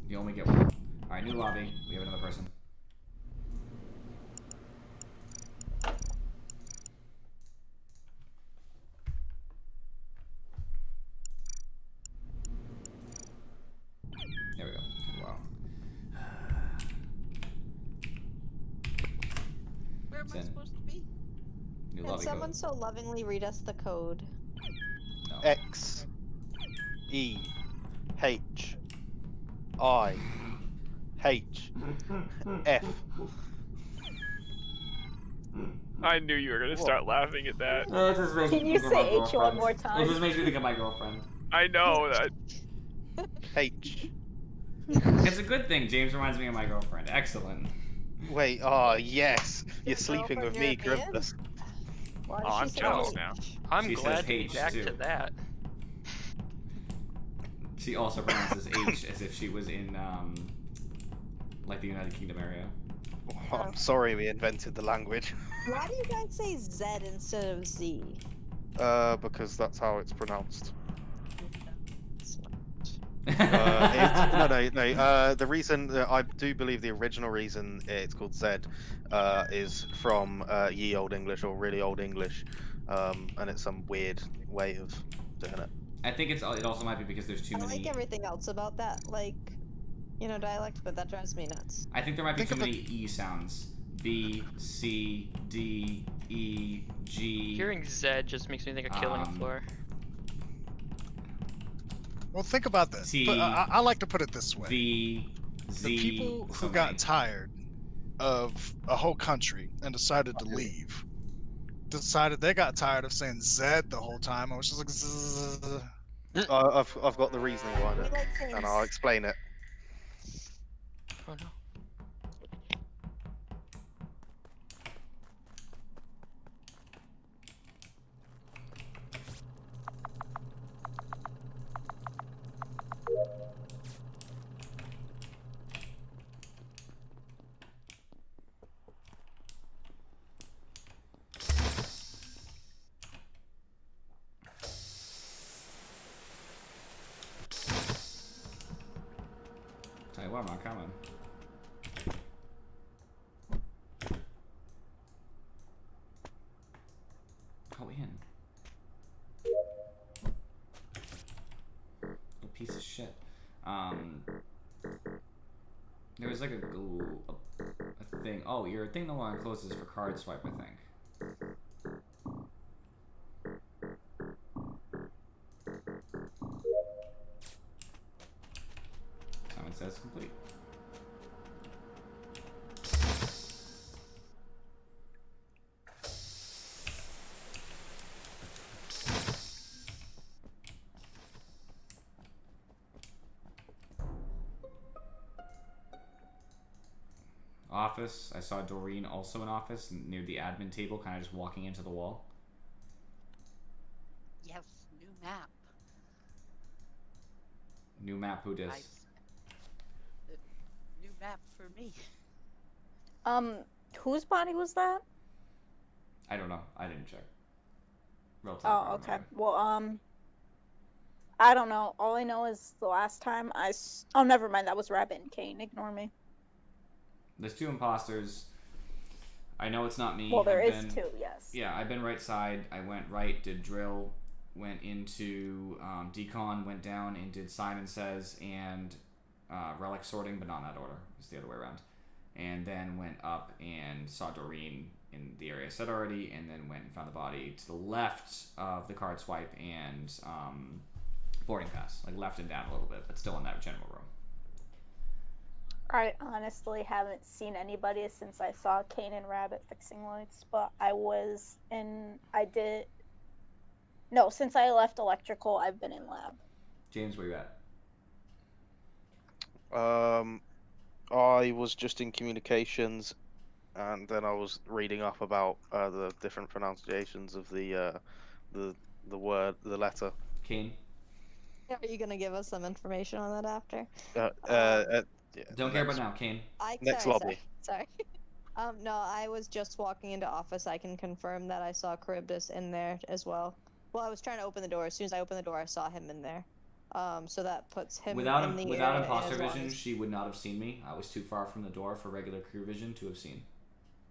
You only get one. Alright, new lobby. We have another person. There we go. Wow. Where am I Send. supposed to be? New Can lobby someone code. so lovingly read us the code? No. X E H I H F. I knew you were gonna start laughing at that. It just makes Can me you think of my say H one girlfriend. more It time? just makes me think of my girlfriend. I know that. H. It's a good thing. James reminds me of my girlfriend. Excellent. Wait, oh yes, you're Your sleeping with girlfriend me, European? Grimbus. Why Oh, I'm does she say jealous H? now. I'm She says glad to be H, back too. to that. She also pronounces H as if she was in like the United Kingdom area. Oh, I'm sorry we invented the language. Why do you guys say Z instead of Z? Because that's how it's pronounced. It's not. No. The reason I do believe the original reason it's called Z is from Ye Old English or really Old English, and it's some weird way of doing it. I think it also might be because there's too I many. like everything else about that, dialect, but that drives me nuts. I think there might be Think too of many E sounds. B, C, D, E, G. Hearing Zed just makes me think of Killing Floor. Well, think about this. T, But I like to put it this way. V, Z. The people so who got many. tired of a whole country and decided to leave decided they got tired of saying Z the whole time. I was just like, Zzz. I've got the reasoning behind We it, like saying and I'll explain it. Oh no. Tell you what, I'm not coming. Go in. Little piece of shit. There was like a thing. Oh, your thing no longer closes for card swipe, I think. Simon says complete. Office. I saw Doreen also in office near the admin table, kind of just walking into the wall. Yes, new map. New map. Who dis? New map for me. Whose body was that? I don't know. I didn't check. Oh, okay. Well, I don't know. All I know is the last time oh, never mind. That was Rabbit and Kane. Ignore me. There's two imposters. I know it's not me. Well, there I've is been- two, yes. Yeah, I've been right side. I went right, did drill, went into decon, went down and did Simon Says, and relic sorting, but not in that order. It's the other way around. And then went up and saw Doreen in the area I said already, and then went and found the body to the left of the card swipe and boarding pass, like left and down a little bit, but still in that general room. I honestly haven't seen anybody since I saw Kane and Rabbit fixing lights, but since I left electrical, I've been in lab. James, where you at? I was just in communications, and then I was reading up about the different pronunciations of the word, the letter. Kane? Are you gonna give us some information on that after? Yeah, Don't care about now, Kane. Next sorry, lobby. Sorry. No, I was just walking into office. I can confirm that I saw Charybdis in there as well. Well, I was trying to open the door. As soon as I opened the door, I saw him in there. So that puts him without in the without area, imposter as long vision, as- she would not have seen me. I was too far from the door for regular crew vision to have seen.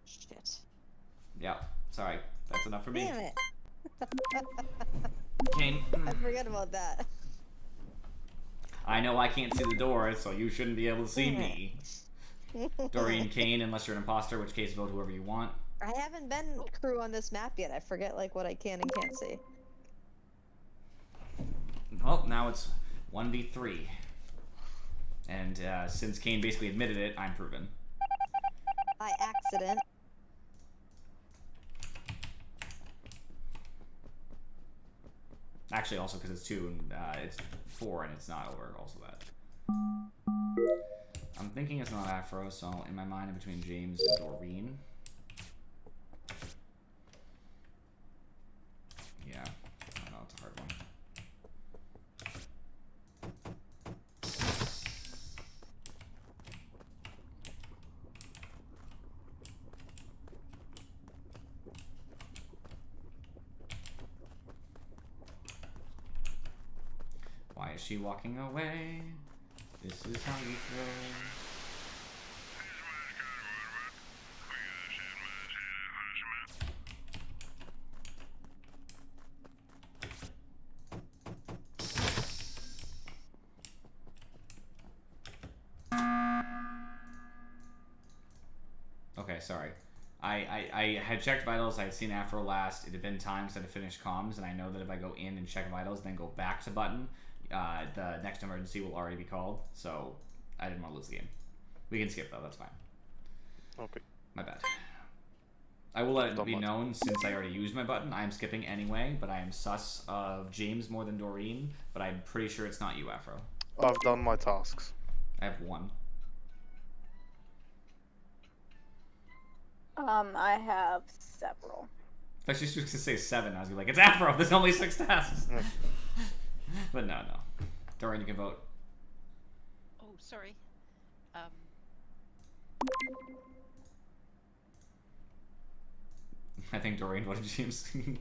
Shit. Yeah, sorry. That's enough for me. Damn it. Kane. I forget about that. I know I can't see the door, so you shouldn't be able to see me. Doreen, Kane, unless you're an imposter, in which case vote whoever you want. I haven't been crew on this map yet. I forget like what I can and can't see. Well, now it's 1v3. And since Kane basically admitted it, I'm proven. By accident. Actually, also because it's 2 and it's 4 and it's not over, also that. I'm thinking it's not Afro, so in my mind, in between James and Doreen. Yeah, I know, it's a hard one. Why is she walking away? This is how you throw. Okay, sorry. I had checked vitals, I had seen Afro last, it had been time since I had finished comms, and I know that if I go in and check vitals, then go back to button, the next emergency will already be called, so I didn't want to lose the game. We can skip though, that's fine. Okay. My bad. I will let it be known, since I already used my button, I am skipping anyway, but I am sus of James more than Doreen, but I'm pretty sure it's not you, Afro. I've done my tasks. I have 1. I have several. If I was just going to say 7, I was gonna be like, it's Afro, there's only 6 tasks. But no. Doreen, you can vote. Oh, sorry. I think Doreen voted James. Okay,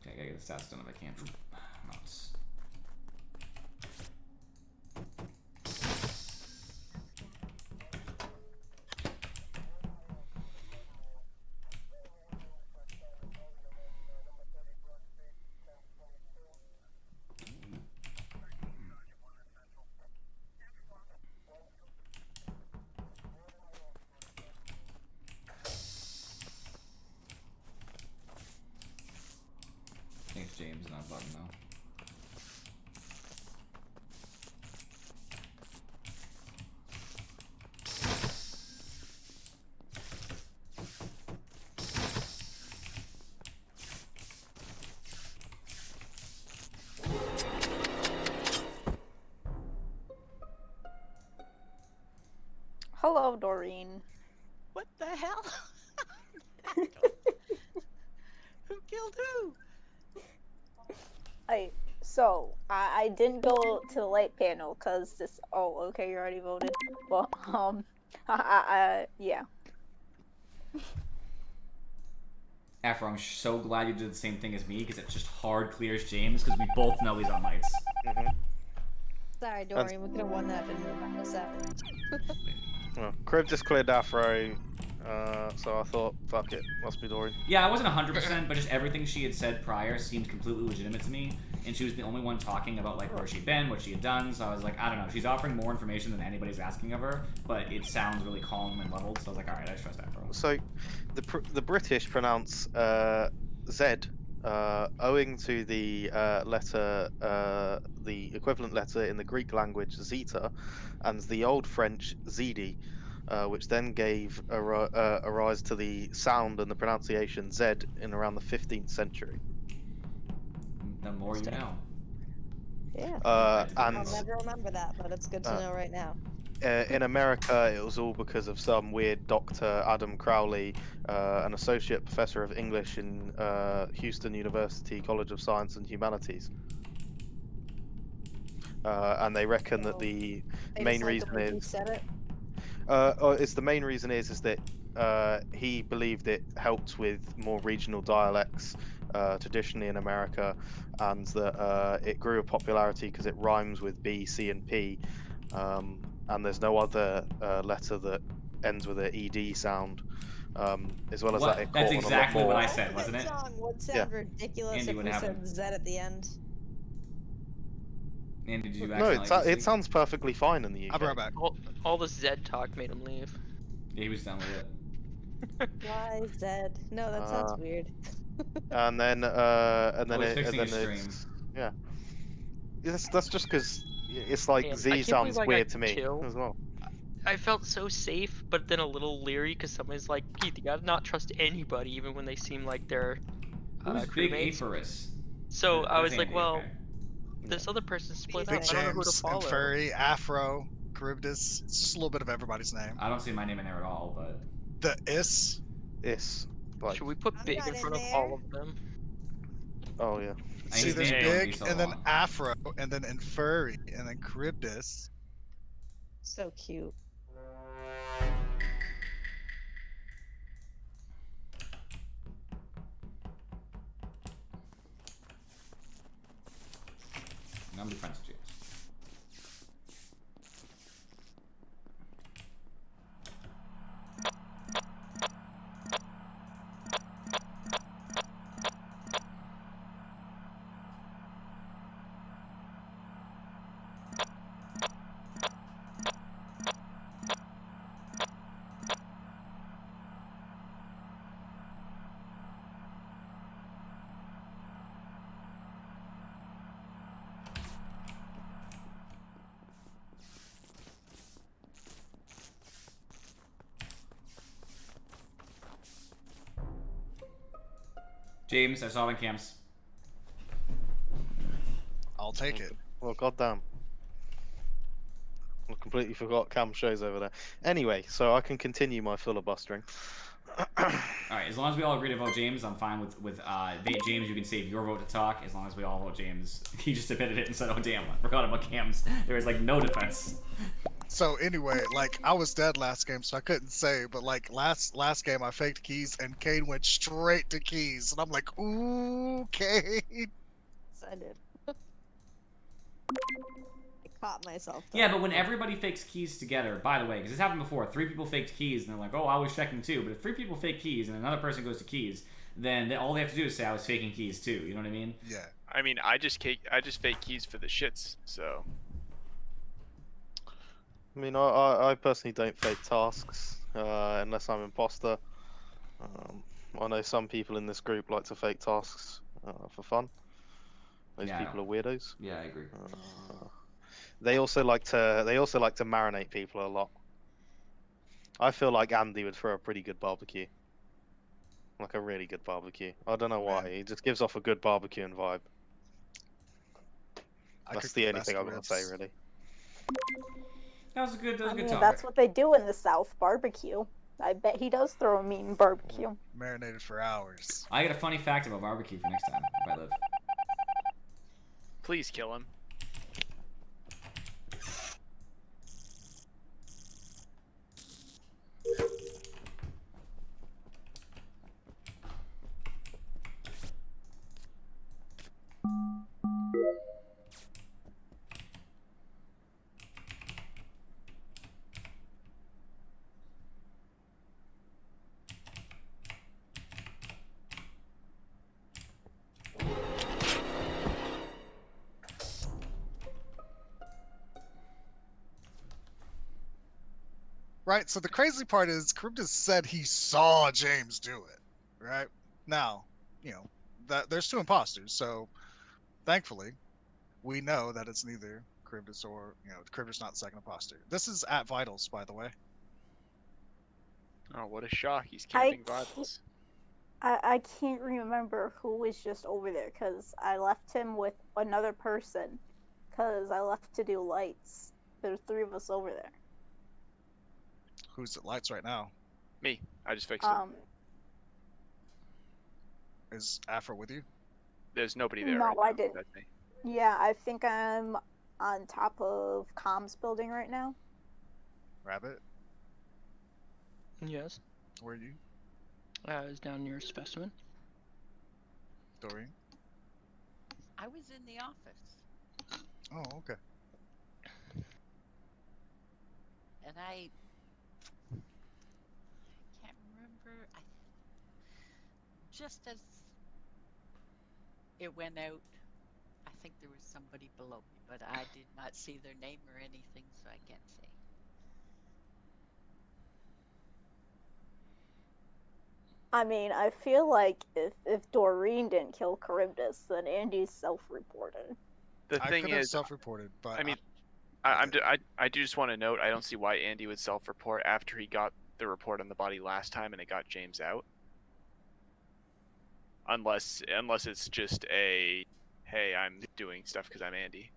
I gotta get the stats done if I can. Mouse. Thanks, James, not button though. Hello, Doreen. What the hell? Who killed who? I didn't go to the light panel because this. Oh, okay, you already voted. Well, yeah. Afro, I'm so glad you did the same thing as me because it just hard clears James because we both know he's on lights. Sorry, Doreen. We could have won that if it moved back to 7. Well, Crib just cleared Afro. So I thought, fuck it, must be Doreen. Yeah, I wasn't 100%, but just everything she had said prior seemed completely legitimate to me, and she was the only one talking about like where she'd been, what she had done. So I was like, I don't know, she's offering more information than anybody's asking of her, but it sounds really calm and leveled. So I was like, all right, I trust that girl. So, the British pronounce Z, owing to the letter, the equivalent letter in the Greek language zeta, and the Old French zd, which then gave a rise to the sound and the pronunciation Z in around the 15th century. The more you know. Yeah. And I'll never remember that, but it's good to know right now. in America, it was all because of some weird Dr. Adam Crowley, an associate professor of English in Houston University College of Science and Humanities. And they reckon that the They main just like reason the way you is, said it. it's the main reason is that he believed it helped with more regional dialects traditionally in America, and that it grew in popularity because it rhymes with B, C, and P. And there's no other letter that ends with an ED sound. As well as that, it That's caught on a lot exactly what more. I said, wasn't it? That song would sound ridiculous Andy, if what we happened? said Z at the end. And did you No, accidentally it sounds perfectly fine in the UK. I'll be right back. All the Zed talk made him leave. Yeah, he was done with it. Why Z? No, that sounds weird. And then he's fixing his stream. Yeah. That's just because it's like Man, I Z can't sounds believe I got weird to me killed. as well. I felt so safe, but then a little leery because somebody's like, Keith, you gotta not trust anybody, even when they seem like they're Who's Big crewmates. Aphorus? So I was like, Andy, well, okay. this other person's split Big up. I don't know who to James follow. and Furry, Afro, Charybdis. It's just a little bit of everybody's name. I don't see my name in there at all, but The Is. Like, Should we put I'm Big not in in front of there. all of them? oh yeah. See, his there's name wouldn't be Big, so and then long. Afro, and then Furry, and then Charybdis. So cute. I'm gonna be friends with James. James, I saw him in camps. I'll take it. Well, goddamn. I completely forgot Cam shows over there. Anyway, so I can continue my filibustering. Alright, as long as we all agree to vote James, I'm fine with James, you can save your vote to talk, as long as we all vote James. He just admitted it and said, oh damn, I forgot about Cam's. There was like no defense. So anyway, like I was dead last game, so I couldn't say. But like last game, I faked Keys, and Kane went straight to Keys, and I'm like, ooh, Kane. Yes, I did. I caught myself. Though. Yeah, but when everybody fakes keys together, by the way, because this happened before, 3 people faked keys, and they're like, oh, I was checking too. But if 3 people fake keys and another person goes to keys, then all they have to do is say I was faking keys too. You know what I mean? Yeah. I mean, I just fake keys for the shits. So. I mean, I personally don't fake tasks unless I'm imposter. I know some people in this group like to fake tasks for fun. Those people are weirdos. Yeah, I agree. They also like to marinate people a lot. I feel like Andy would throw a pretty good barbecue, like a really good barbecue. I don't know why. He just gives off a good barbecuing vibe. That's the only thing I've got to say, really. That was a good I mean, topic. that's what they do in the South, barbecue. I bet he does throw a mean barbecue. Marinated for hours. I got a funny fact about barbecue for next time if I live. Please kill him. right? So the crazy part is Charybdis said he saw James do it, right? Now, that there's 2 imposters, so thankfully, we know that it's neither Charybdis or, Charybdis not the second imposter. This is at Vitals, by the way. Oh, what a shock! He's I camping Vitals. I can't remember who was just over there because I left him with another person because I left to do lights. There's 3 of us over there. Who's at lights right now? Me. I just fixed it. Is Afro with you? There's nobody there. No, right I now. didn't. That's me. Yeah, I think I'm on top of comms building right now. Rabbit, Yes. where are you? I was down near specimen. Doreen? I was in the office, Oh, okay. and I can't remember. Just as it went out, I think there was somebody below me, but I did not see their name or anything, so I can't say. I mean, I feel like if Doreen didn't kill Charybdis, then Andy's self-reported. The I thing could have is, self-reported, but I mean, I do just want to note, I don't see why Andy would self-report after he got the report on the body last time and it got James out. Unless it's just a, hey, I'm doing stuff because I'm Andy.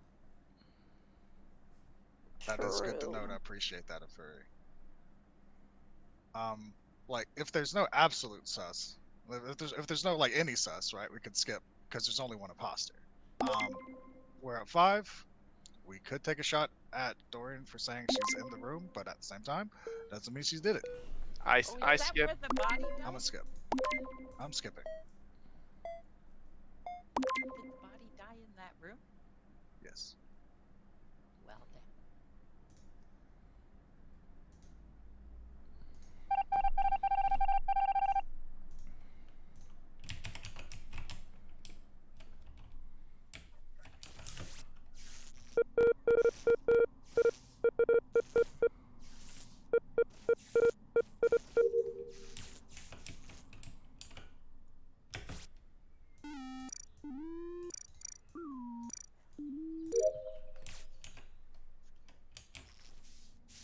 that is good to True. note. I appreciate that, Afuri. Like, if there's no absolute sus, if there's no, like, any sus, right, we could skip, because there's only 1 imposter. We're at 5. We could take a shot at Doreen for saying she's in the room, but at the same time, doesn't mean she did it. I Is that skip. where the body I'm died? gonna skip. I'm skipping. Did the body die in that room? Yes. Well then.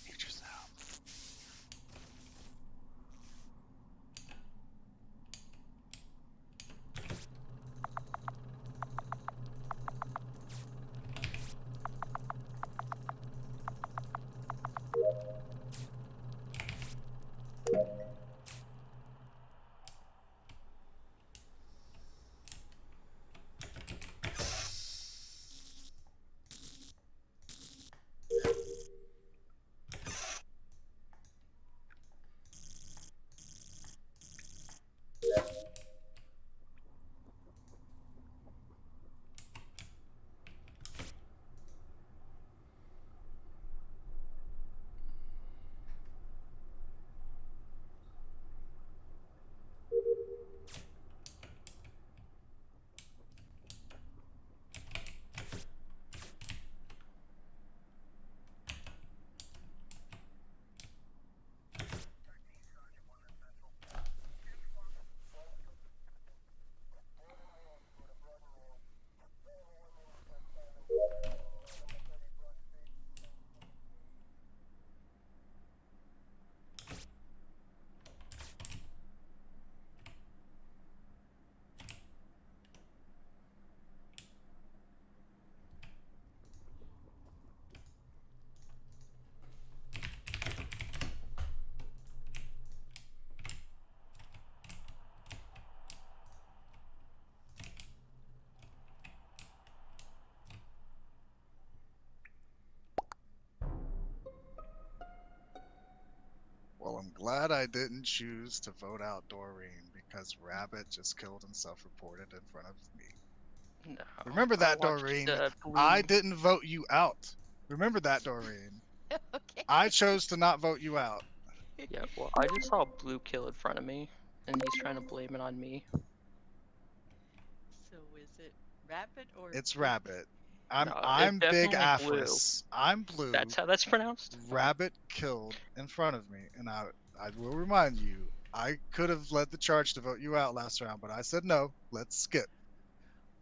Future sound. Well, I'm glad I didn't choose to vote out Doreen because Rabbit just killed and self-reported in front of me. No. Remember that, I watched, Doreen. Blue- I didn't vote you out. Remember that, Doreen. Okay. I chose to not vote you out. Yeah, well, I just saw Blue kill in front of me, and he's trying to blame it on me. So is it Rabbit or It's Blue? Rabbit. I'm big definitely blue. Aphris. I'm blue. That's how that's pronounced? Rabbit killed in front of me, and I will remind you, I could have led the charge to vote you out last round, but I said no. Let's skip.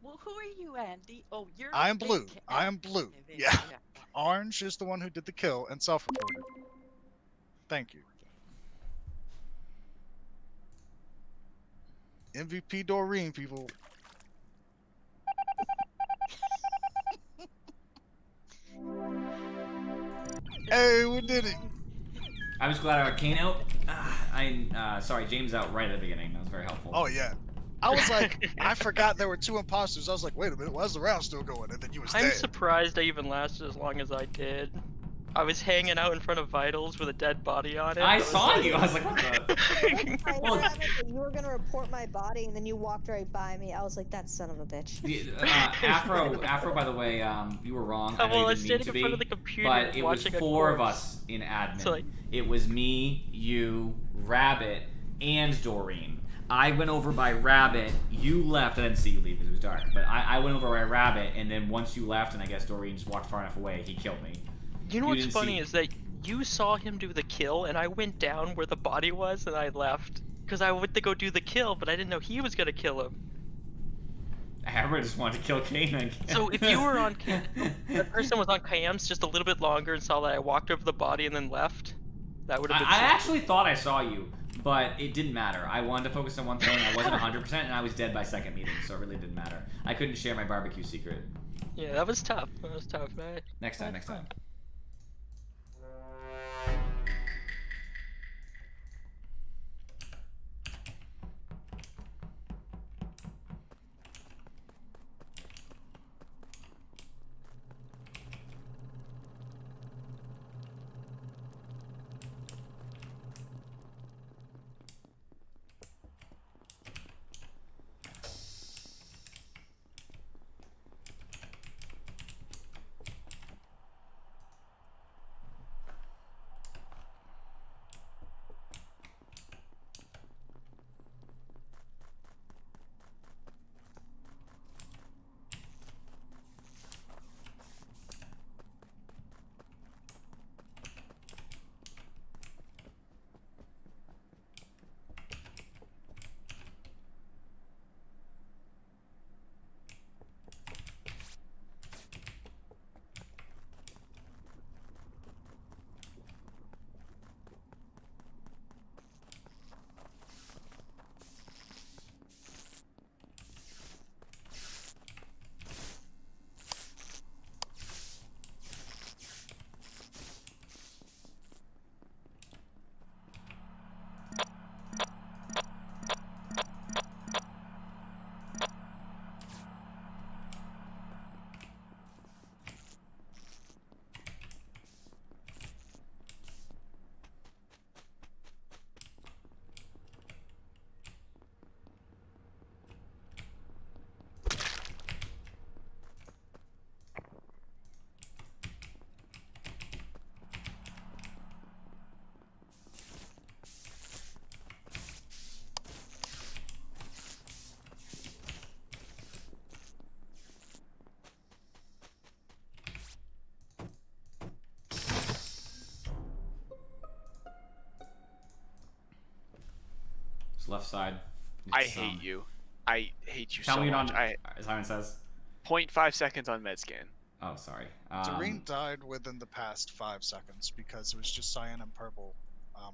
Well, who are you, Andy? Oh, you're. I am big blue. I F. am blue. Okay, there Yeah. you go. Orange is the one who did the kill and self-reported. Thank you. MVP Doreen, people. Hey, we did it. I was glad I got Kane out. Sorry, James out right at the beginning. That was very helpful. Oh yeah. I was like, I forgot there were 2 imposters. I was like, wait a minute, why is the round still going? And then you was I'm dead. surprised I even lasted as long as I did. I was hanging out in front of Vitals with a dead body on it. I saw you. I was like, what the? I know that you were gonna report my body, and then you walked right by me. I was like, that son of a bitch. Afro, by the way, you were wrong. I know well, I you was didn't mean standing to in front of be, the computer but it was watching a 4 of corpse. us in admin. So, like- It was me, you, Rabbit, and Doreen. I went over by Rabbit. You left. I didn't see you leave because it was dark. But I went over by Rabbit, and then once you left, and I guess Doreen just walked far enough away, he killed me. You know You what's didn't funny see- is that you saw him do the kill, and I went down where the body was, and I left. Because I went to go do the kill, but I didn't know he was gonna kill him. Everybody just wanted to kill Kane. So if you were on the person was on cams just a little bit longer and saw that I walked over the body and then left, that would have been I sick. actually thought I saw you, but it didn't matter. I wanted to focus on one thing. I wasn't 100%, and I was dead by second meeting, so it really didn't matter. I couldn't share my barbecue secret. Yeah, that was tough. That was tough, man. Next time, next time. Left side. I hate you. I hate you Tell so me much. Simon says. 0.5 seconds on med scan. Oh, sorry. Doreen died within the past 5 seconds because it was just cyan and purple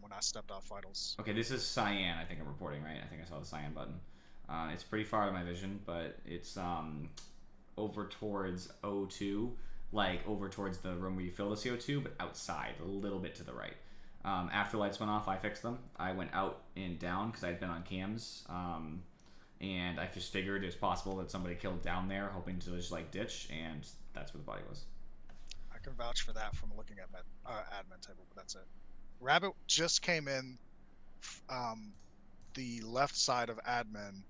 when I stepped off vitals. Okay, this is cyan. I think I'm reporting right. I think I saw the cyan button. It's pretty far out of my vision, but it's over towards O2, like over towards the room where you fill the CO2, but outside, a little bit to the right. After lights went off, I fixed them. I went out and down because I had been on cams, and I just figured it was possible that somebody killed down there, hoping to just like ditch, and that's where the body was. I can vouch for that from looking at admin table, but that's it. Rabbit just came in the left side of admin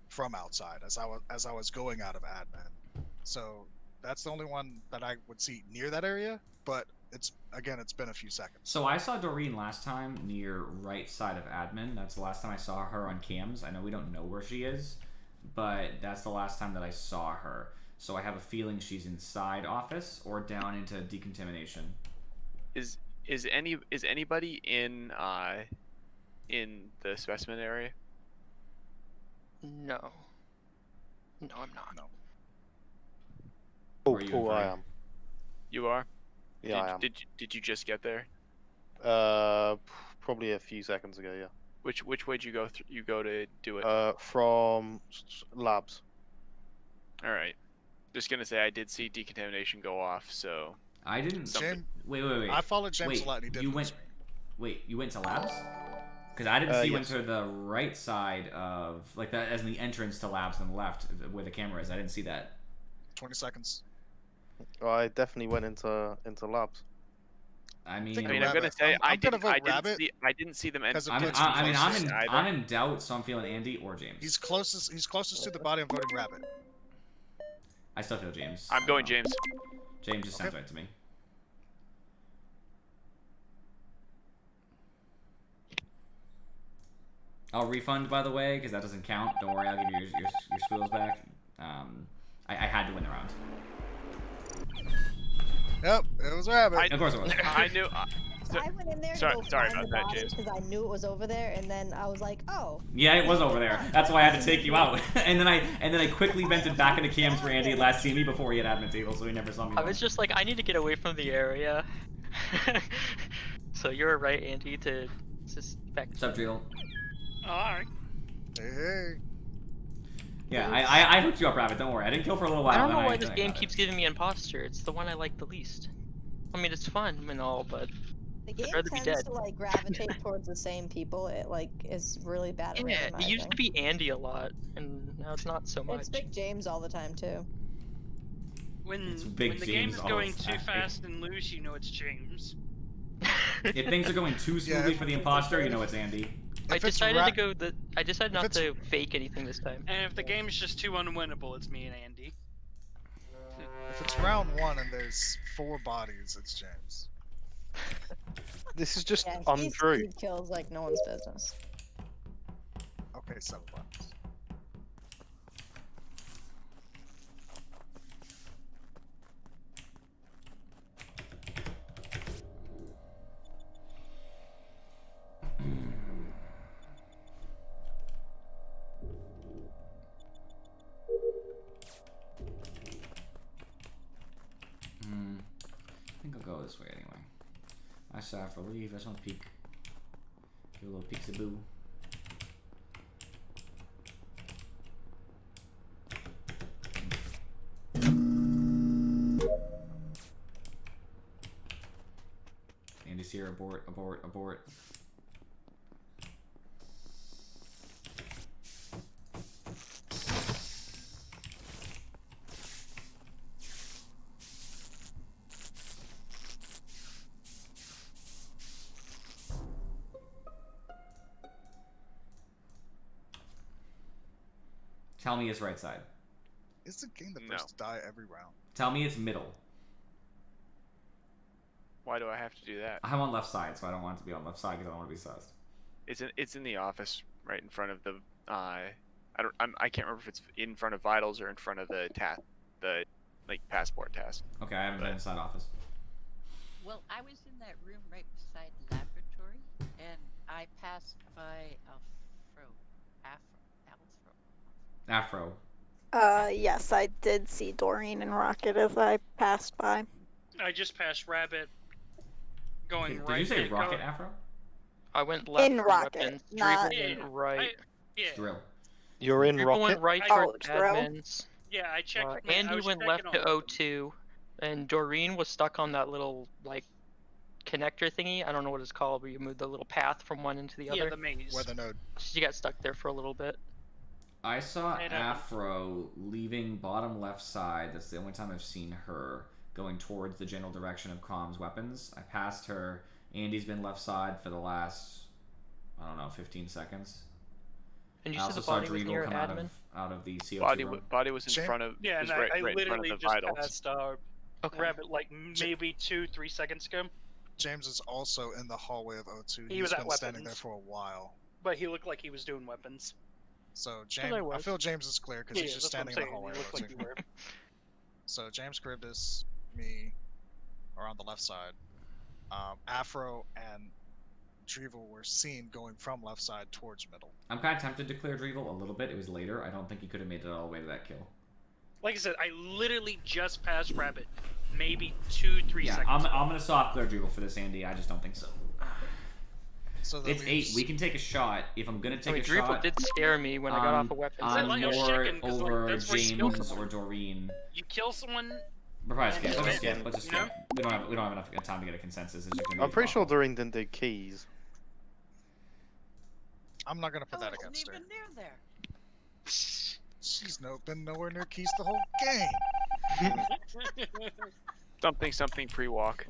from outside as I was going out of admin. So that's the only one that I would see near that area, but it's been a few seconds. So I saw Doreen last time near right side of admin. That's the last time I saw her on cams. I know we don't know where she is, but that's the last time that I saw her. So I have a feeling she's inside office or down into decontamination. Is anybody in the specimen area? No. No, I'm not. No. Or are you Oh, I inferring? am. You are? Yeah, I am. Did you just get there? Probably a few seconds ago. Yeah. Which way did you go? You go to do it. From labs. All right. Just gonna say I did see decontamination go off. So I didn't. James, Wait. I followed James Wait, a lot, and he didn't. you went. Wait, you went to labs? Because I didn't see you went Yes. to the right side of like that, as in the entrance to labs on the left where the camera is. I didn't see that. 20 seconds. I definitely went into labs. I mean, Think I mean, Rabbit. I'm gonna say I'm gonna vote Rabbit I didn't see them. because it I'm puts in, me I'm in doubt, so I'm feeling Andy or James. He's closest to the body. I'm voting Rabbit. I still feel James. I'm I going don't know. James. James just sounds Okay. right to me. I'll refund, by the way, because that doesn't count. Don't worry, I'll give you your squills back. I had to win the round. Yep, it was Rabbit. Of course it was. I knew. So I went in there to Sorry- go sorry find about the that, body James. because I knew it was over there, and then I was like, oh. Yeah, it was over there. That's why I had to take you out. and then I quickly vented back into cams where Andy had last seen me before he had admin table, so he never saw me. I was just like, I need to get away from the area. So you're right, Andy, to suspect. What's up, Drill? Alright. Hey. Yeah, I hooked you up, Rabbit. Don't worry. I didn't kill for a little while. I don't know then why this then game got it. keeps giving me imposter. It's the one I like the least. I mean, it's fun and all, but The game rather be tends dead. to like gravitate towards the same people. It like is really bad at yeah, it used to randomizing. be Andy a lot, and now it's not so much. It's Big James all the time too. When, It's Big when the James game is going always too acting. fast and loose, you know it's James. If things are going too smoothly for the imposter, you know it's Andy. I If it's decided ra- to go the. I decided not it's- to fake anything this time. And if the game is just too unwinnable, it's me and Andy. If it's round 1 and there's 4 bodies, it's James. This is just Yeah, he untrue. kills like no one's business. Okay, 7 bodies. I think I'll go this way anyway. I saw for leave. I just want to peek. Give a little peek-a-boo. Andy's here. Abort. Abort. Abort. Tell me it's right side. Is the game the No. first to die every round? Tell me it's middle. Why do I have to do that? I'm on left side, so I don't want it to be on left side because I don't want to be sussed. It's in the office, right in front of the. I can't remember if it's in front of vitals or in front of the passport task. Okay, I haven't been inside office. Well, I was in that room right beside laboratory, and I passed by Afro. Yes, I did see Doreen and Rocket as I passed by. I just passed Rabbit going Did right. you say go- Rocket Afro? I went left In for Rocket, weapons. not- Drivel went right. Yeah, Drill. You're in Drivel Rocket. went right I- for Oh, Drill? admins. yeah, I checked. I Andy was went checking left all to of them. O2, and Doreen was stuck on that little like connector thingy. I don't know what it's called, where you move the little path from one into the Yeah, other. the maze. Where the node. She got stuck there for a little bit. I saw I don't know. Afro leaving bottom left side. That's the only time I've seen her going towards the general direction of comms weapons. I passed her. Andy's been left side for the last, I don't know, 15 seconds. And you I said also the saw body was Drivel near come admin. out of the CO2 Body room. body was in Jam- front of. Yeah, was and right I in front of literally the just vitals. passed Okay. Rabbit like maybe 2-3 seconds ago, James is also in the hallway of O2. He He's was at been standing there weapons. for a while. but he looked like he was doing weapons. So I James, I was. feel James is clear because Yeah, he's just that's what I'm standing in the saying, hallway he of looked like O2. you were. So James Charybdis, me, are on the left side. Afro and Drevel were seen going from left side towards middle. I'm kind of tempted to clear Drevel a little bit. It was later. I don't think he could have made it all the way to that kill. Like I said, I literally just passed Rabbit, maybe 2-3 Yeah, seconds. I'm gonna soft clear Drevel for this, Andy. I just don't think so. So that It's 8. leaves- We can take a shot. If I'm gonna I take mean, a Drevel shot, did scare me when I got off a weapon. I'm Like, I was more checking, 'cause, like, over that's where you kill James or someone. Doreen. You kill someone. We're probably skip. And Let's just skip. skip, Let's just you know? skip. We don't have enough time to get a consensus. It's just gonna be I'm pretty sure awful. Doreen didn't do keys. I'm not gonna I put that wasn't against her. even near there. She's been nowhere near keys the whole game. Something pre-walk.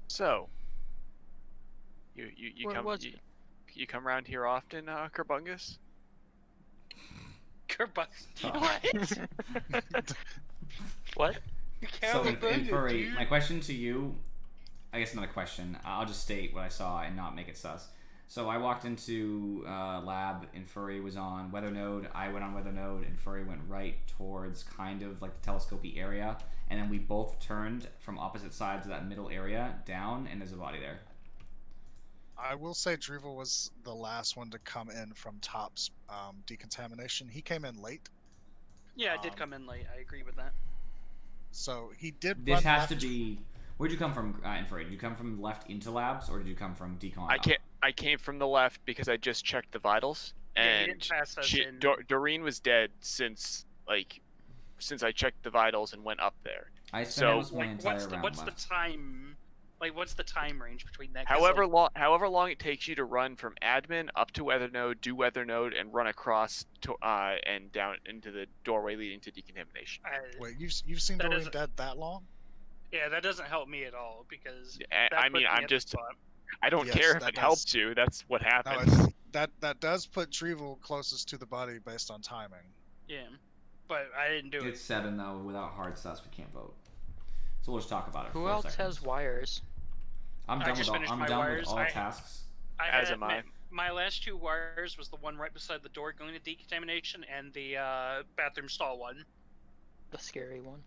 So, you Where come was you come around here often, Kerbungus? Kerbungus. What? What? So, Cowabunga, Furry, dude. my question to you, I guess not a question. I'll just state what I saw and not make it sus. So I walked into lab and Furry was on weather node. I went on weather node and Furry went right towards kind of like the telescopy area. And then we both turned from opposite sides of that middle area down, and there's a body there. I will say Drevel was the last one to come in from Top's decontamination. He came in late, Yeah, I did come in late. I agree with that. so he did. This run has left. to be. Where'd you come from, Infrared? Did you come from left into labs, or did you come from decon? I came from the left because I just checked the vitals, Yeah, he and didn't pass us in. Doreen was dead since I checked the vitals and went up there. I spent So, almost my entire round what's left. the time? Like, what's the time range between that? 'Cause, However like, however long it takes you to run from admin up to weather node, do weather node, and run across to and down into the doorway leading to decontamination. Wait, you've seen That Doreen isn't- dead that long? yeah, that doesn't help me at all because. I that mean, puts me I'm at the just. spot. I don't Yes, care if that it does. helps you. That's what No, happened. that does put Drevel closest to the body based on timing. Yeah, but I didn't do it. It's 7 though. Without hard sus, we can't vote. So we'll just talk about it. Who for else 4 seconds. has wires? I'm I done with just all. finished I'm my done with wires. all tasks. I As had am I. My last 2 wires was the one right beside the door going to decontamination and the bathroom stall one. The scary one.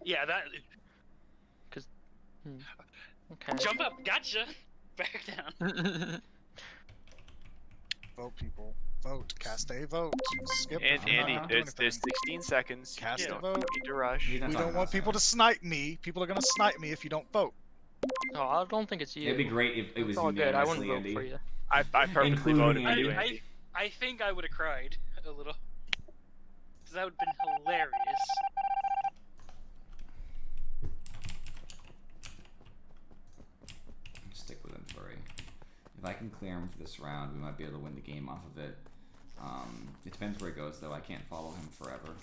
Yeah, that. Okay. Jump up, gotcha. Back down. Vote, people. Vote. Cast a vote. Skip. And I'm not Andy, doing there's anything. 16 seconds. Cast You a don't vote. need to rush. He's not We talking don't about want people to that. snipe me. People are gonna snipe me if you don't vote. No, I don't think it's you. It'd be great if it was It's all good. I wouldn't unanimously vote Andy. for you. I perfectly Including voted for Andy. you, Andy. I think I would have cried a little. Because that would have been hilarious. Stick with him, Furry. If I can clear him for this round, we might be able to win the game off of it. It depends where it goes, though. I can't follow him forever.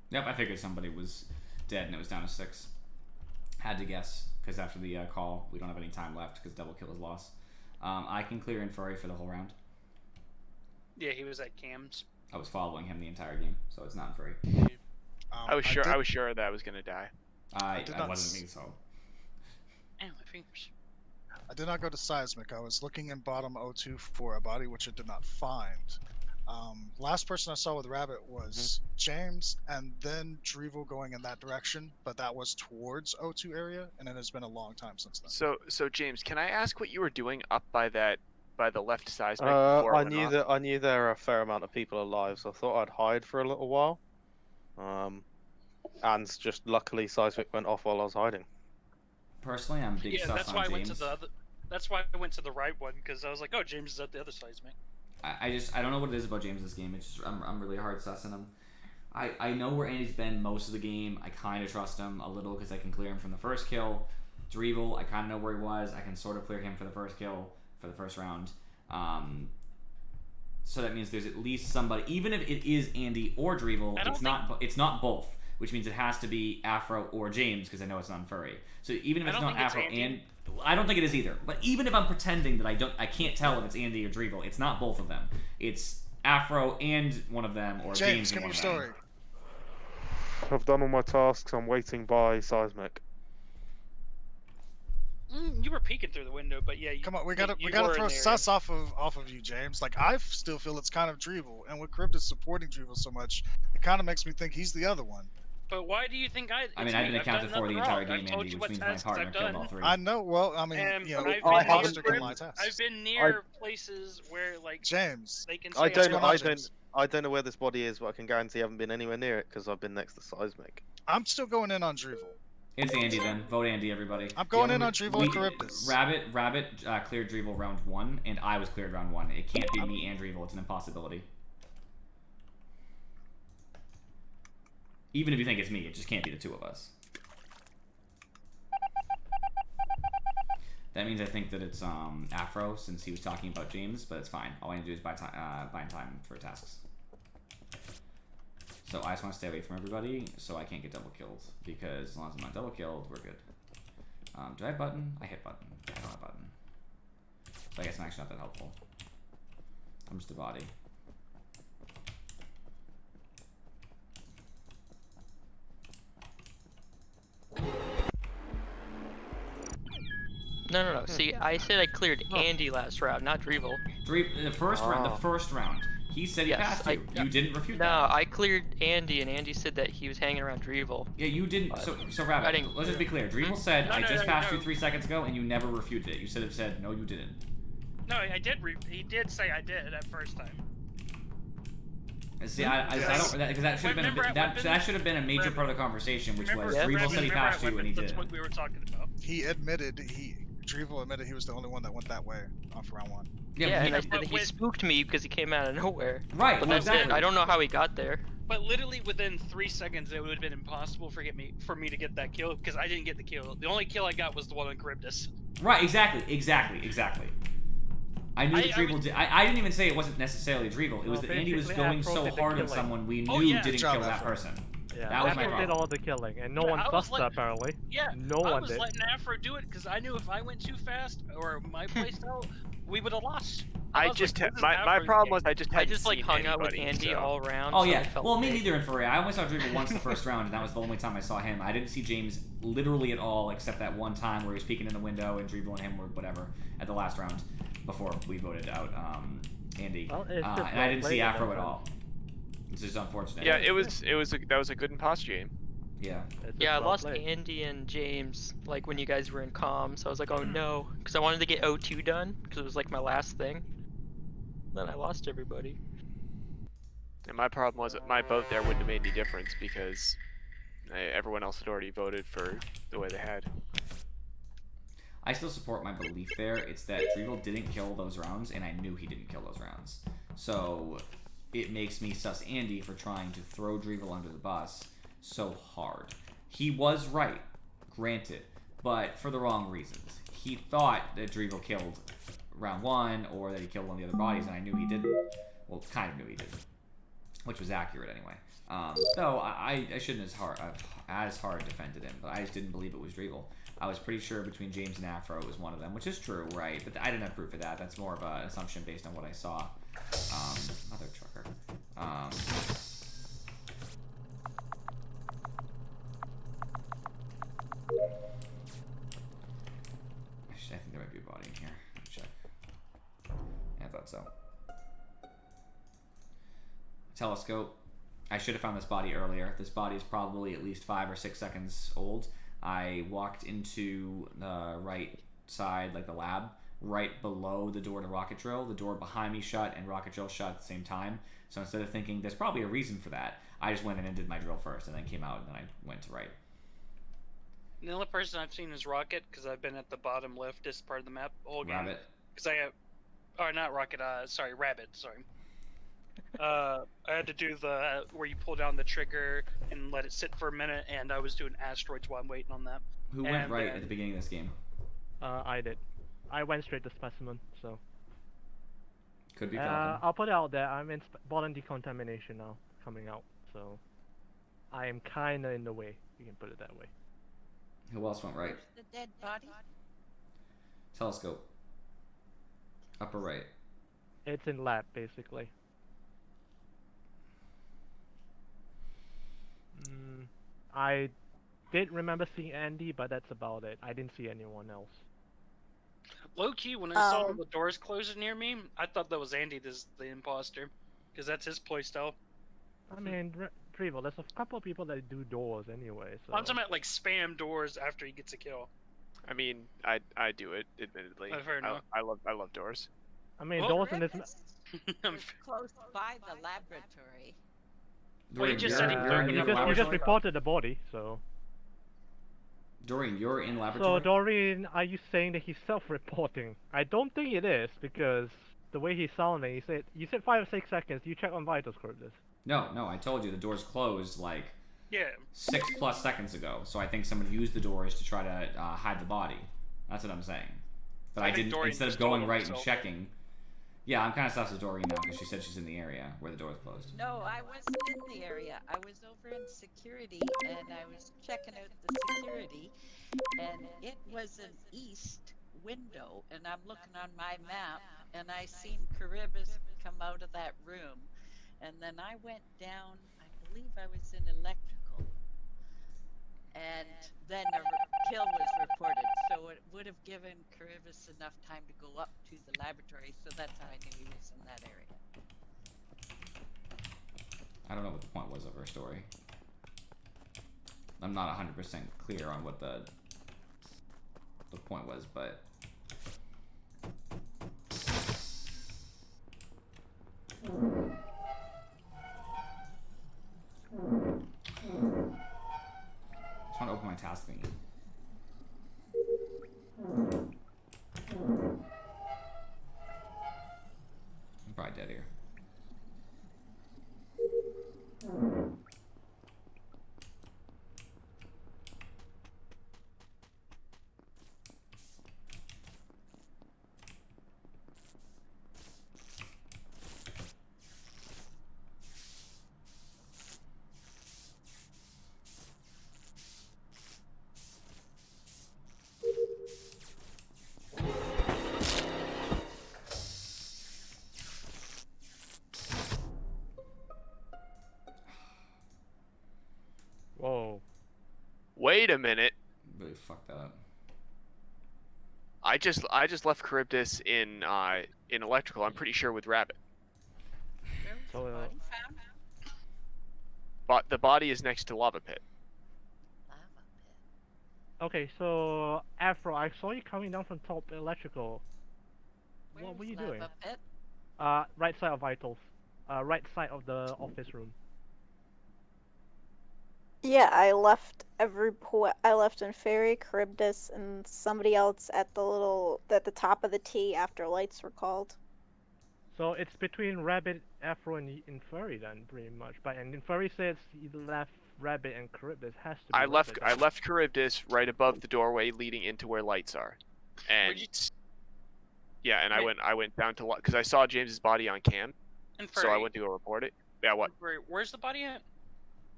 Yep, I figured somebody was dead and it was down to 6. Had to guess, because after the call, we don't have any time left because double kill is lost. I can clear Inferi for the whole round. Yeah, he was at Cam's. I was following him the entire game, so it's not Inferi. I was sure that I was gonna die. I wasn't me, so. Ow, my fingers. I did not go to Seismic. I was looking in bottom O2 for a body, which I did not find. Last person I saw with Rabbit was James, and then Drevel going in that direction, but that was towards O2 area, and it has been a long time since then. So James, can I ask what you were doing up by the left seismic? I knew there are a fair amount of people alive, so I thought I'd hide for a little while. And just luckily seismic went off while I was hiding. Personally, I'm big stuff that's on why James. I went to the other. That's why I went to the right one, because I was like, oh, James is at the other seismic. I don't know what it is about James this game. It's just I'm really hard sussing him. I know where Andy's been most of the game. I kind of trust him a little because I can clear him from the first kill. Drevel, I kind of know where he was. I can sort of clear him for the first kill for the first round. So that means there's at least somebody, even if it is Andy or Drevel, it's not both, which means it has to be Afro or James because I know it's not Furry. So even if it's not Afro and I don't think it is either. But even if I'm pretending that I can't tell if it's Andy or Drevel, it's not both of them. It's Afro and one of them, or James and one of them. James, give me your story. I've done all my tasks. I'm waiting by seismic. You were peeking through the window, but yeah. Come on, we gotta throw sus off of you, James. Like I still feel it's kind of Drevel, and with Crypt is supporting Drevel so much, it kind of makes me think he's the other one. But why do you think I mean, I've been accounted for the entire game, Andy, which means my partner killed all 3. I know. Well, I mean, I've been near places where, like, James. They can say I don't know where this body is, but I can guarantee I haven't been anywhere near it because I've been next to seismic. I'm still going in on Drevel. It's Andy then. Vote Andy, everybody. I'm going in on Drevel and Charybdis. Rabbit cleared Drevel round 1, and I was cleared round 1. It can't be me and Drevel. It's an impossibility. Even if you think it's me, it just can't be the two of us. That means I think that it's Afro, since he was talking about James, but it's fine. All I need to do is buy time for tasks. So I just want to stay away from everybody, so I can't get double killed. Because as long as I'm not double killed, we're good. Do I have button? I hit button. I don't have button. So I guess I'm actually not that helpful. I'm just a body. No. See, I said I cleared Andy last round, not Drevel. The first round. He said he passed you. You didn't refute that. No, I cleared Andy, and Andy said that he was hanging around Drevel. Yeah, you didn't. So Rabbit, let's just be clear. Drevel said, I just passed you 3 seconds ago, and you never refuted it. You said, no, you didn't. No, I did. He did say I did at first time. See, I don't, because that should have been a major part of the conversation, which was Drevel said he passed you, and he didn't. That's what we were talking about. Drevel admitted he was the only one that went that way off round 1. Yeah, and I said that he spooked me because he came out of nowhere. Right, but that's it. I don't know how he got there. But literally within 3 seconds, it would have been impossible for me to get that kill because I didn't get the kill. The only kill I got was the one on Charybdis. Right, exactly. I knew that Drevel did. I didn't even say it wasn't necessarily Drevel. It was that Andy was going so hard on someone we knew didn't kill that person. Yeah, that was my problem. did all the killing, and no one fussed apparently. Yeah, no one did. I was letting Afro do it because I knew if I went too fast or my playstyle, we would have lost. My problem was I just like hung out with Andy all around. Oh yeah, well me neither in Furry. I only saw Drevel once the first round, and that was the only time I saw him. I didn't see James literally at all, except that one time where he was peeking in the window and Drevel and him were whatever at the last round before we voted out Andy. Well, and I didn't see Afro at all. It's just unfortunate. Yeah, that was a good imposter game. Yeah. Yeah, I lost Andy and James like when you guys were in comms. So I was like, oh no, because I wanted to get O2 done because it was like my last thing. Then I lost everybody. And my problem was that my vote there wouldn't have made any difference because everyone else had already voted for the way they had. I still support my belief there. It's that Drevel didn't kill those rounds, and I knew he didn't kill those rounds. So it makes me sus Andy for trying to throw Drevel under the bus so hard. He was right, granted, but for the wrong reasons. He thought that Drevel killed round 1, or that he killed one of the other bodies, and I knew he didn't. Well, kind of knew he didn't, which was accurate anyway. Though I shouldn't as hard defended him, but I just didn't believe it was Drevel. I was pretty sure between James and Afro it was one of them, which is true, right? But I didn't have proof of that. That's more of an assumption based on what I saw. Mother trucker. I think there might be a body in here. Let me check. Yeah, I thought so. Telescope. I should have found this body earlier. This body is probably at least 5 or 6 seconds old. I walked into the right side, like the lab, right below the door to Rocket Drill. The door behind me shut and Rocket Drill shut at the same time. So instead of thinking there's probably a reason for that, I just went in and did my drill first and then came out and then I went to right. The only person I've seen is Rocket, because I've been at the bottom leftist part of the map the whole game. Rabbit. Because I have, or not Rocket, sorry, Rabbit, sorry. I had to do the where you pull down the trigger and let it sit for a minute, and I was doing asteroids while I'm waiting on that. Who went right at the beginning of this game? I did. I went straight to specimen, so. Could be Falcon. I'll put it out there. I'm in bottom decontamination now, coming out, so I am kinda in the way. You can put it that way. Who else went right? The dead body? Telescope. Upper right. It's in lab, basically. I did remember seeing Andy, but that's about it. I didn't see anyone else. Low key, when I saw the doors closing near me, I thought that was Andy, the imposter, because that's his playstyle. I mean, Drevel, there's a couple of people that do doors anyway. So. I'm talking about like spam doors after he gets a kill. I mean, I do it, admittedly. Fair enough. I love doors. I mean, Well, doors in this. It's close by the laboratory. Well, you just said you just reported the body, so. Doreen, you're in laboratory? So, Doreen, are you saying that he's self-reporting? I don't think it is, because the way he's sounding, you said 5 or 6 seconds, you check on vitals, Curtis. No, I told you the doors closed like 6+ seconds ago. So I think somebody used the doors to try to hide the body. That's what I'm saying. But I didn't, instead of going right and checking. Yeah, I'm kind of sus with Doreen now because she said she's in the area where the door's closed. No, I wasn't in the area. I was over in security and I was checking out the security, and it was an east window, and I'm looking on my map and I seen Charybdis come out of that room, and then I went down. I believe I was in electrical, and then a kill was reported, so it would have given Charybdis enough time to go up to the laboratory, so that's how I knew he was in that area. I don't know what the point was of her story. I'm not 100% clear on what the point was, but... I just want to open my task thingy. I'm probably dead here. Whoa. Wait a minute. Really fucked that up. I just left Charybdis in electrical. I'm pretty sure with Rabbit. Where was the body found? But the body is next to Lava Pit. Lava pit. Okay, so Afro, I saw you coming down from top electrical. What were Where's you doing? Lava pit? Right side of vitals. Right side of the office room. Yeah, I left I left Inferi, Charybdis, and somebody else at the top of the T after lights were called. So it's between Rabbit, Afro, and Inferi then, pretty much. But and Inferi says he left Rabbit and Charybdis. Has to be I Rabbit. left Charybdis right above the doorway leading into where lights are, and yeah, and I went down to because I saw James's body on cam, so I went to go report it. Yeah, what? Where's the body at?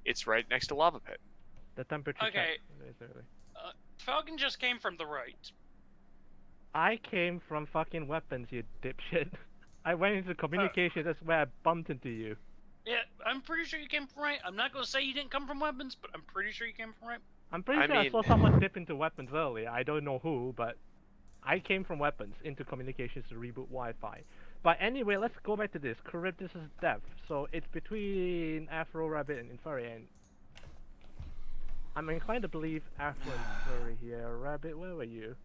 It's right next to lava pit. The temperature Okay. check. Basically. Falcon just came from the right. I came from fucking weapons, you dipshit. I went into communication. That's where I bumped into you. Yeah, I'm pretty sure you came from right. I'm not gonna say you didn't come from weapons, but I'm pretty sure you came from right. I'm pretty sure I saw someone dip into weapons earlier. I don't know who, but I came from weapons into communications to reboot Wi-Fi. But anyway, let's go back to this. Charybdis' death. So it's between Afro, Rabbit, and Inferi. And I'm inclined to believe Afro and Inferi here. Rabbit, where were you?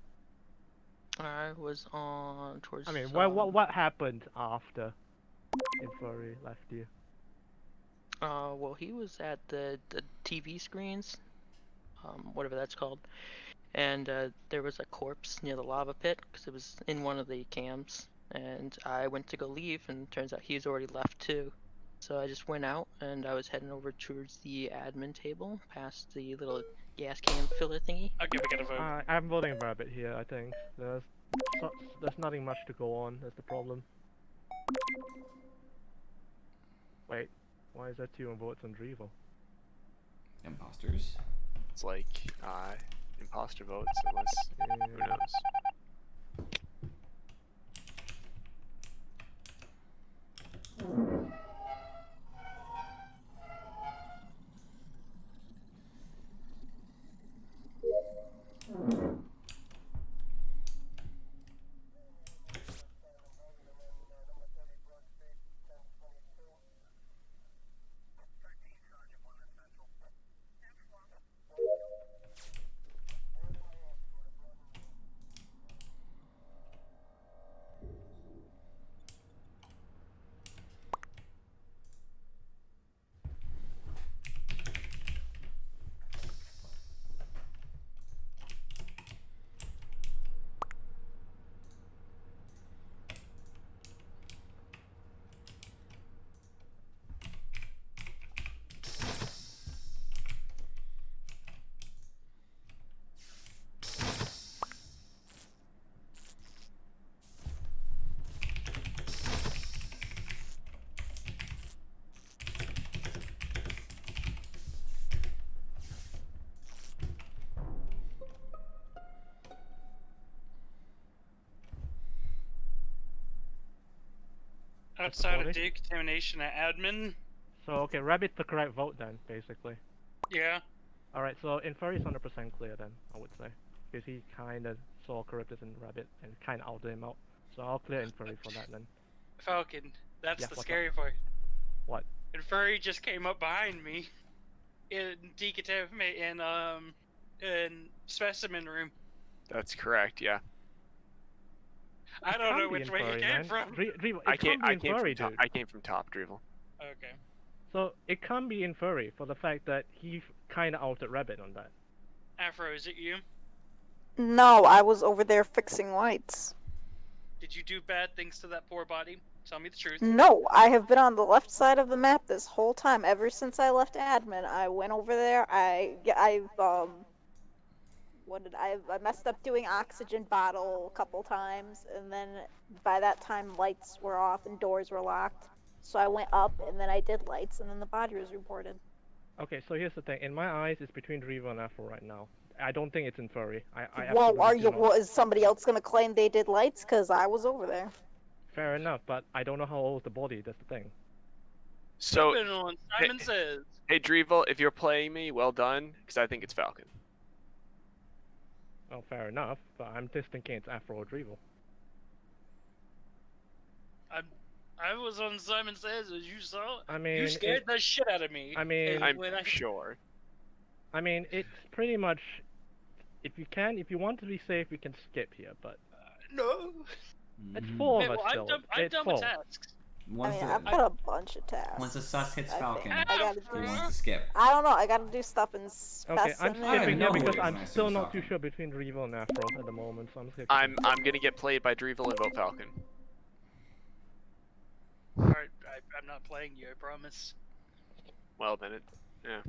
I was on towards. I mean, what happened after Inferi left you? Well, he was at the TV screens, whatever that's called, and there was a corpse near the lava pit because it was in one of the cams. And I went to go leave, and turns out he's already left too. So I just went out, and I was heading over towards the admin table, past the little gas can filler thingy. Okay, we gotta vote. I'm voting Rabbit here. I think there's nothing much to go on. That's the problem. Wait, why is there 2 votes on Drivel? Imposters. It's like imposter votes, unless who knows. Outside body? of decontamination at admin. So okay, Rabbit's the correct vote then, basically. Yeah. Alright, so Inferi's 100% clear then, I would say. Because he kinda saw Charybdis and Rabbit and kinda outed him out. So I'll clear Inferi for that then. Falcon, that's Yeah, the what's scary up? part. What? And Furry just came up behind me in in specimen room. That's correct. Yeah. I don't know which way he came from. I came from top, Drivel. Okay. So it can't be Inferi for the fact that he kinda outed Rabbit on that. Afro, is it you? No, I was over there fixing lights. Did you do bad things to that poor body? Tell me the truth. No, I have been on the left side of the map this whole time. Ever since I left admin, I went over there. I messed up doing oxygen bottle a couple times, and then by that time lights were off and doors were locked. So I went up and then I did lights, and then the body was reported. Okay, so here's the thing. In my eyes, it's between Drivel and Afro right now. I don't think it's Inferi. Well, is somebody else gonna claim they did lights? Cause I was over there. Fair enough, but I don't know how old is the body. That's the thing. So, Simon says. Hey Drivel, if you're playing me, well done, because I think it's Falcon. Oh, fair enough, but I'm just thinking it's Afro or Drivel. I was on Simon Says, as you saw. I mean, you scared the shit out of me. I mean, I'm sure. I mean, it's pretty much. If you want to be safe, we can skip here, but. No. It's 4 of Hey, us well, still. I'm done with full. tasks. Once I've got a bunch of tasks. once the sus hits I Falcon, think. I gotta he do. wants to skip. I don't know. I gotta do stuff in Okay, specimen. I'm skipping know here who because it is I'm when I still see not too Falcon. sure between Drivel and Afro at the moment, so I'm skipping. I'm gonna get played by Drivel and vote Falcon. Alright, I'm not playing you, I promise. Well then, yeah.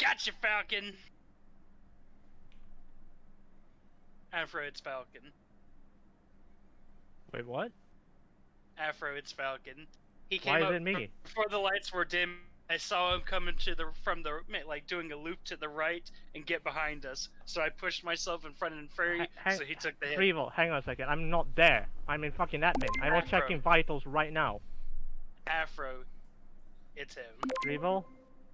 Gotcha, Falcon. Afro, it's Falcon. Wait, what? Afro, it's Falcon. He came Why is up it me? before the lights were dim. I saw him coming from the like doing a loop to the right and get behind us. So I pushed myself in front of Furry, so he took the hit. Revo, hang on a second. I'm not there. I'm in fucking admin. I was Afro. checking vitals right now. Afro, it's him. Revo,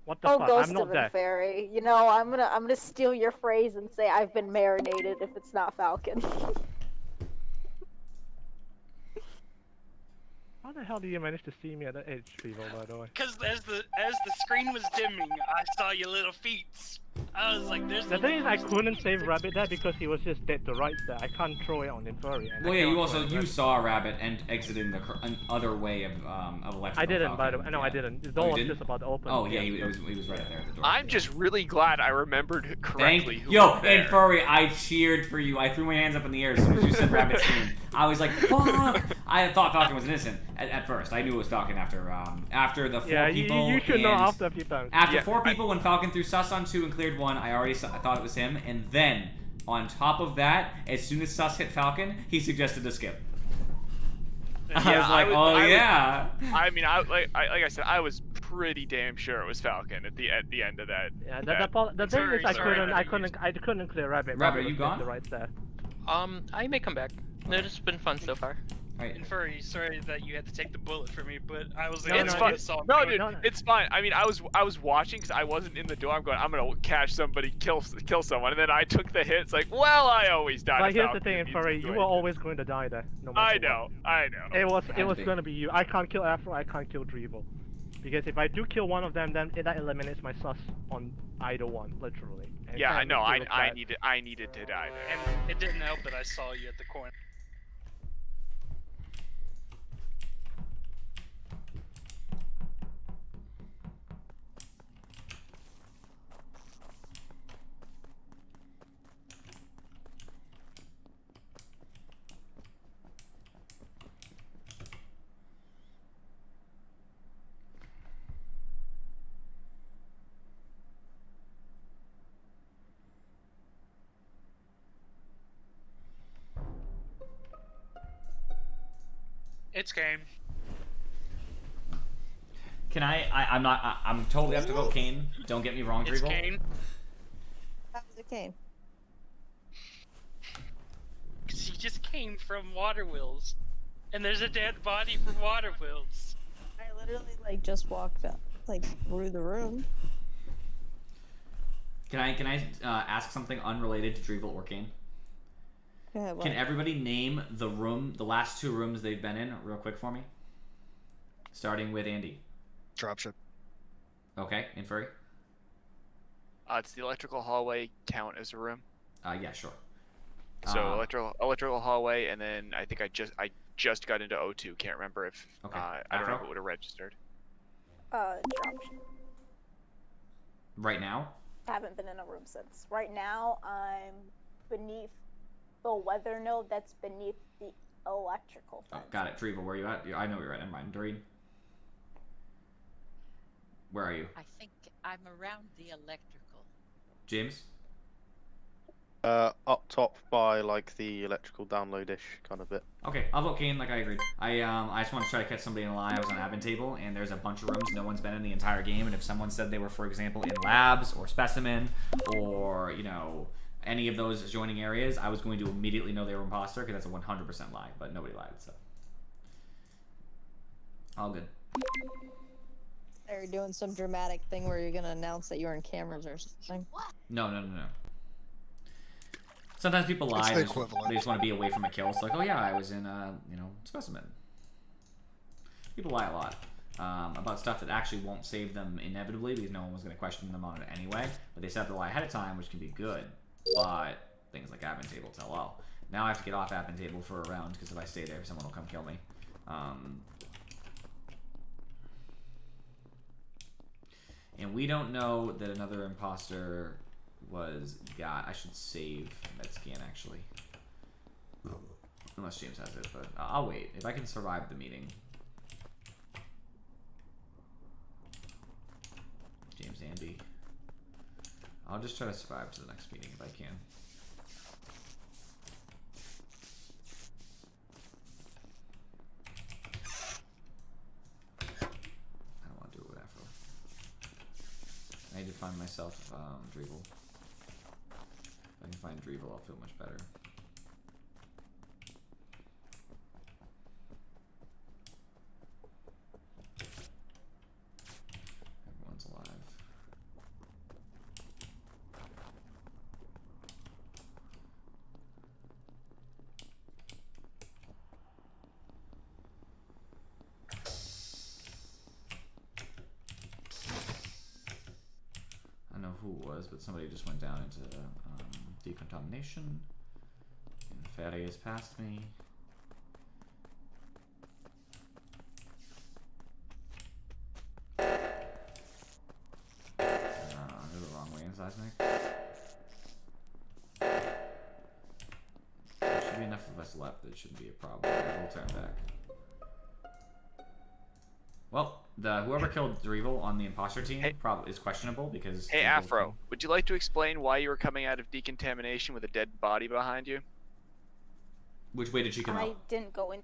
what the Oh, fuck? Ghost I'm not of there. Fairy. You know, I'm gonna steal your phrase and say I've been marinated if it's not Falcon. How the hell did you manage to see me at that edge, Revo, by the way? Cause as the screen was dimming, I saw your little feet. I was like, "There's." The thing is, I couldn't save Rabbit there because he was just dead to rights there. I can't throw it on Inferi. Well, yeah, you saw a rabbit and exiting the other way of electrical. I didn't, by the Falcon. way. No, yeah. I didn't. The Oh, door you was didn't? just about to open. Oh yeah, he was right there at the door. I'm just really glad I remembered correctly. Who Yo, was there. and Furry, I cheered for you. I threw my hands up in the air as soon as you said rabbit scream. I was like, fuck! I thought Falcon was innocent at first. I knew it was Falcon after the four Yeah, people. you should know and after a few times. After four people, when Falcon threw sus on 2 and cleared 1, I thought it was him. And then, on top of that, as soon as sus hit Falcon, he suggested a skip. I was like, yeah. I mean, like I said, I was pretty damn sure it was Falcon at the end of that. Yeah, the thing is, I couldn't clear Rabbit. Rabbit, are you was gone? dead to rights there. I may come back. No, it's been fun so far. Right. And Furry, sorry that you had to take the bullet from me, but I was the No, only It's no, one fine. that saw him. No, do it. dude, it's fine. I mean, I was watching because I wasn't in the door. I'm going, I'm gonna catch somebody, kill someone, and then I took the hit. It's like, well, I always die. But to here's the Falcon thing, in these Furry, you were situations. always going to die there. No matter I what. know. It was Had to be. gonna be you. I can't kill Afro, I can't kill Drevo. Because if I do kill one of them, then that eliminates my sus on either one, literally. And it Yeah, I kinda know. makes me I look bad. needed to die there. And it didn't help that I saw you at the corner. It's game. Can I'm totally up to vote Kane. Don't get me wrong, It's Drevo. Kane. That was a cane. Cause he just came from Water Wheels, and there's a dead body from Water Wheels. I literally just walked up through the room. Can I ask something unrelated to Drevo or Kane? Go ahead, what? Can everybody name the last 2 rooms they've been in, real quick for me? Starting with Andy. Dropship. Okay, and Furry? It's the electrical hallway count as a room. Yeah, sure. So electrical hallway, and then I think I just got into O2. Can't remember if Okay. I don't know Afro? if it would have registered. Dropship. Right now? Haven't been in a room since. Right now, I'm beneath the weather node that's beneath the electrical Oh, fence. got it. Drevo, where are you at? I know where you're at. Never mind. Doreen? Where are you? I think I'm around the electrical. James? Up top by the electrical download-ish kind of bit. Okay, I'll vote Kane like I agreed. I just want to try to catch somebody in a lie. I was on admin table, and there's a bunch of rooms no one's been in the entire game, and if someone said they were, for example, in labs or specimen or, any of those adjoining areas, I was going to immediately know they were imposter because that's a 100% lie, but nobody lied, so. All good. Are you doing some dramatic thing where you're gonna announce that you're in cameras or something? No. Sometimes people lie. It's the They just, equivalent. they just want to be away from a kill. It's like, oh yeah, I was in specimen. People lie a lot about stuff that actually won't save them inevitably because no one was going to question them on it anyway. But they set the lie ahead of time, which can be good. But things like admin table tell all. Now I have to get off admin table for a round because if I stay there, someone will come kill me. And we don't know that another imposter was got. I should save that scan actually. Unless James has it, but I'll wait. If I can survive the meeting. James Andy. I'll just try to survive to the next meeting if I can. I don't want to do it with Afro. I need to find myself Drevel. If I can find Drevel, I'll feel much better. Everyone's alive. I don't know who it was, but somebody just went down into decontamination. And Fatty has passed me. You're the wrong way in Seismic. There should be enough of us left that it shouldn't be a problem. We'll turn back. Well, whoever killed Drevel on the imposter team is questionable because. Hey Afro, would you like to explain why you were coming out of decontamination with a dead body behind you? Which way did she come out? I didn't go in.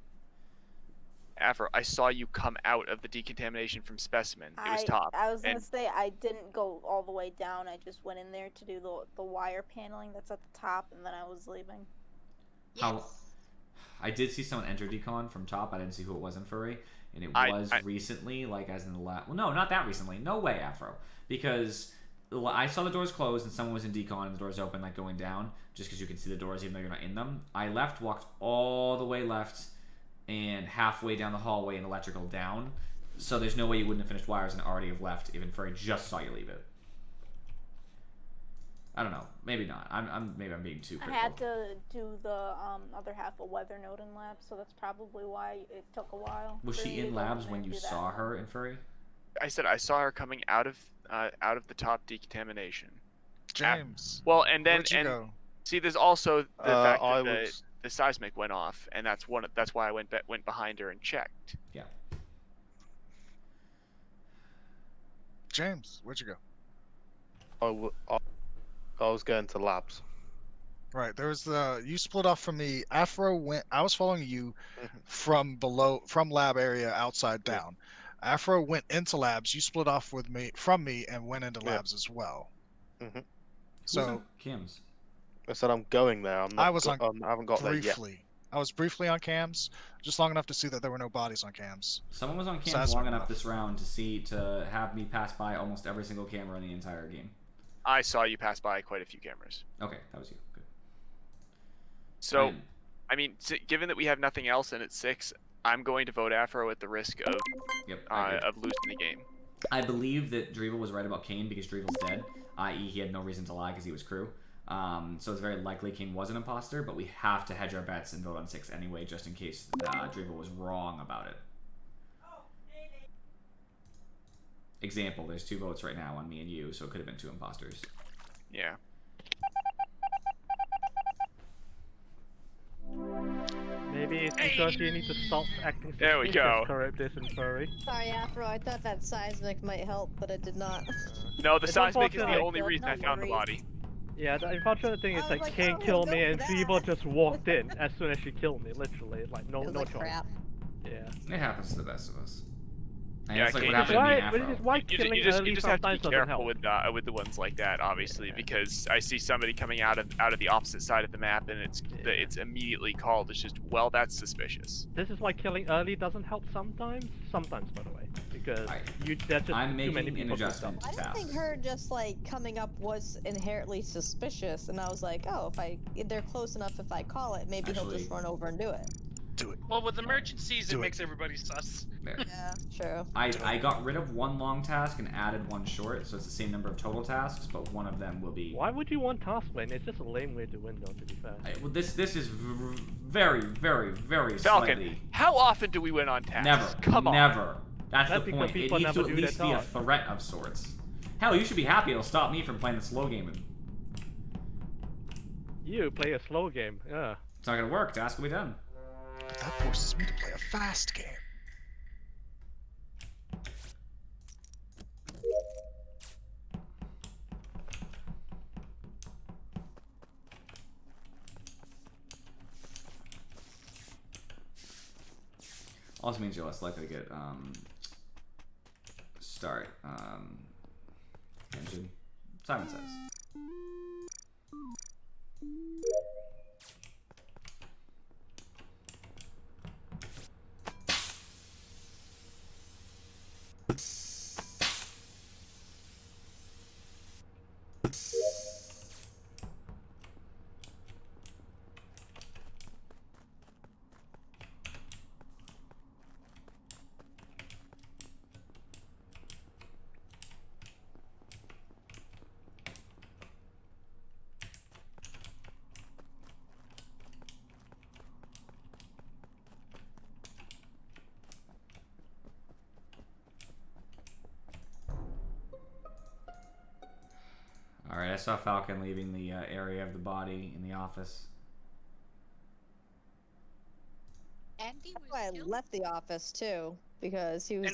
Afro, I saw you come out of the decontamination from Specimen. It was top. I was gonna say I didn't go all the way down. I just went in there to do the wire paneling that's at the top, and then I was leaving. How? I did see someone enter decon from top. I didn't see who it was in Furry, and it was recently, like as in the last. Well, no, not that recently. No way, Afro, because I saw the doors closed and someone was in decon and the doors open, like going down, just because you can see the doors even though you're not in them. I left, walked all the way left, and halfway down the hallway and electrical down. So there's no way you wouldn't have finished wires and already have left. Even Furry just saw you leave it. I don't know. Maybe not. Maybe I'm being too critical. I had to do the other half of weather node in labs, so that's probably why it took a while. Was she in labs when you saw her in Furry? I said I saw her coming out of the top decontamination. James. Well, and then Where'd you go? see, there's also the fact that the seismic went off, and that's why I went behind her and checked. Yeah. James, where'd you I go? was going to labs. Right, there was you split off from me. Afro went. I was following you from lab area outside down. Afro went into labs. You split off from me and went into labs as well. Mm-hmm. So Cams. I said I'm going there. I haven't got there yet. Briefly. I was briefly on cams, just long enough to see that there were no bodies on cams. Someone was on cams long enough this round to have me pass by almost every single camera in the entire game. I saw you pass by quite a few cameras. Okay, that was you. Good. So, I mean, given that we have nothing else and it's 6, I'm going to vote Afro at the risk of losing the game. I believe that Drevel was right about Kane because Drevel's dead, i.e. he had no reason to lie because he was crew. So it's very likely Kane was an imposter, but we have to hedge our bets and vote on 6 anyway, just in case Drevel was wrong about it. Example, there's 2 votes right now on me and you, so it could have been 2 imposters. Yeah. Maybe it's because you need to stop acting suspicious. There we go. Correct this in Furry. Sorry, Afro. I thought that seismic might help, but it did not. No, the It's seismic is the unfortunate. only reason I found the body. Yeah, the unfortunate thing is I was like like, Kane oh, killed go me for and that. Drevel just walked in as soon as she killed me, literally. Like no It was no like choice. crap. It Yeah. happens to the best of us. And Yeah, it's like Kane, what happened to me and Afro. Which is why You killing just early have to sometimes be doesn't careful help. with the ones like that, obviously, because I see somebody coming out of the opposite side of the map, and it's immediately called. It's just, well, that's suspicious. This is why killing early doesn't help sometimes. Sometimes, by the way, because that's just I'm too many making people an to adjustment stop. to I don't think tasks. her just like coming up was inherently suspicious, and I was like, oh, if they're close enough, if I call it, maybe he'll just run over and do it. Do it. Well, with emergencies, Do it it. makes everybody sus. There. Yeah, true. I got rid of 1 long task and added 1 short, so it's the same number of total tasks, but one of them will be. Why would you want task win? It's just a lame way to win, though. To be fair. Well, this is very, very, very Falcon, slightly. how often do we win on tasks? Never. Come on. Never. That's That's the because point. It people needs to never at do their least be a task. threat of sorts. Hell, you should be happy it'll stop me from playing the slow game. You play a slow game. Yeah. It's not gonna work. Task will be done. But that forces me to play a fast game. Also means you're less likely to get start engine. Simon says. Alright, I saw Falcon leaving the area of the body in the office. Andy was I killed. left the office too because he was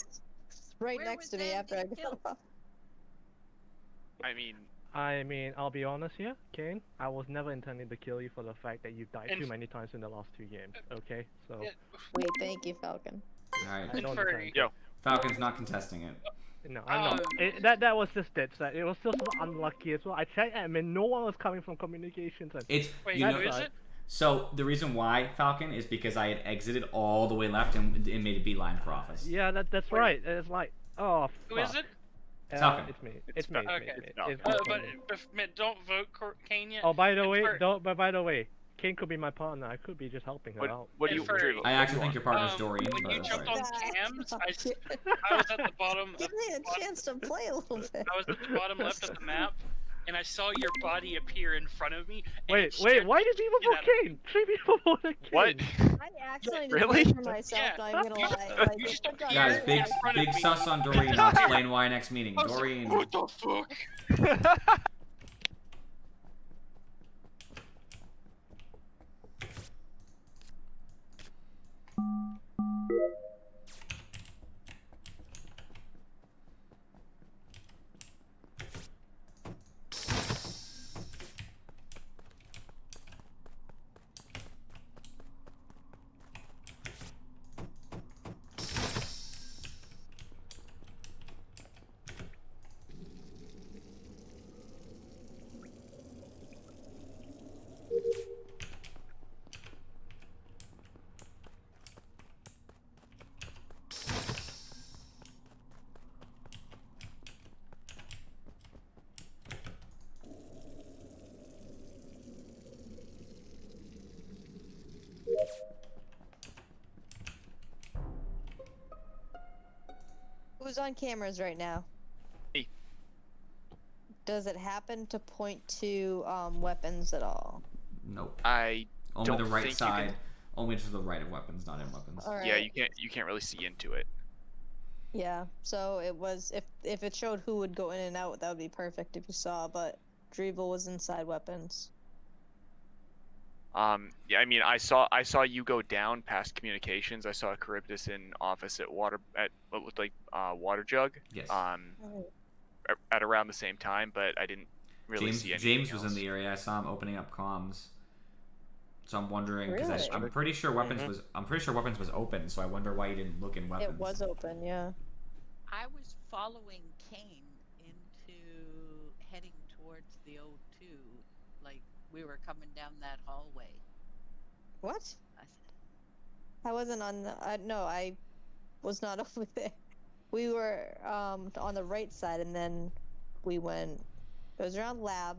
right Where next was to me after I Andy got killed? off. I mean, I'll be honest here, Kane. I was never intending to kill you for the fact that you died And too many times in the last 2 games. Okay, so Yeah, Wait, thank you, Falcon. Alright, I and don't Furry. intend. yo, Falcon's not contesting it. No, I'm not. That was just it. So it was just unlucky as well. I checked. I mean, no one was coming from communications. And It's Wait, you who know. is it? So the reason why Falcon is because I had exited all the way left and made a beeline for office. yeah, that's Wait. right. It's like, oh, Who is fuck. it? Falcon. It's me. It's It's me. It's me. Okay. It's Falcon. it's But me. don't vote Kane yet. Oh, by the and way, Fur- by the way, Kane could be my partner. I could be just helping her out. what do And you? Furry. Drew, I what actually do think you your partner's Um, Dorian, when but you that's jumped right. on cams, I was at the bottom. Give me a chance to play a little bit. I was at the bottom left of the map, and I saw your body appear in front of me. And Wait, it scared why the did people shit vote out of me. Kane? 3 people voted Kane. What? I accidentally Really? did for myself. Yeah. Not even gonna You lie. just- Like, you just don't I Guys, care. big in front of big me. sus on Dorian. I'll explain why next meeting. I was like, Dorian. what the fuck? Who's on cameras right now? Me. Does it happen to point to weapons at all? Nope. I Only don't the right think you side. can- Only to the right of weapons, not in weapons. All right. Yeah, you can't really see into it. Yeah. So it was if it showed who would go in and out, that would be perfect if you saw. But Drevel was inside weapons. Yeah, I mean, I saw you go down past communications. I saw Charybdis in office at what looked like Water Jug. Yes. At around the same time, but I didn't really James see anything James was in else. the area. I saw him opening up comms. So I'm wondering because Really? I'm pretty sure weapons was open. So I wonder why you didn't look in weapons. It was open, yeah. I was following Kane into heading towards the O2, like we were coming down that hallway. What? I said, I wasn't on the. No, I was not over there. We were on the right side, and then we went. It was around lab.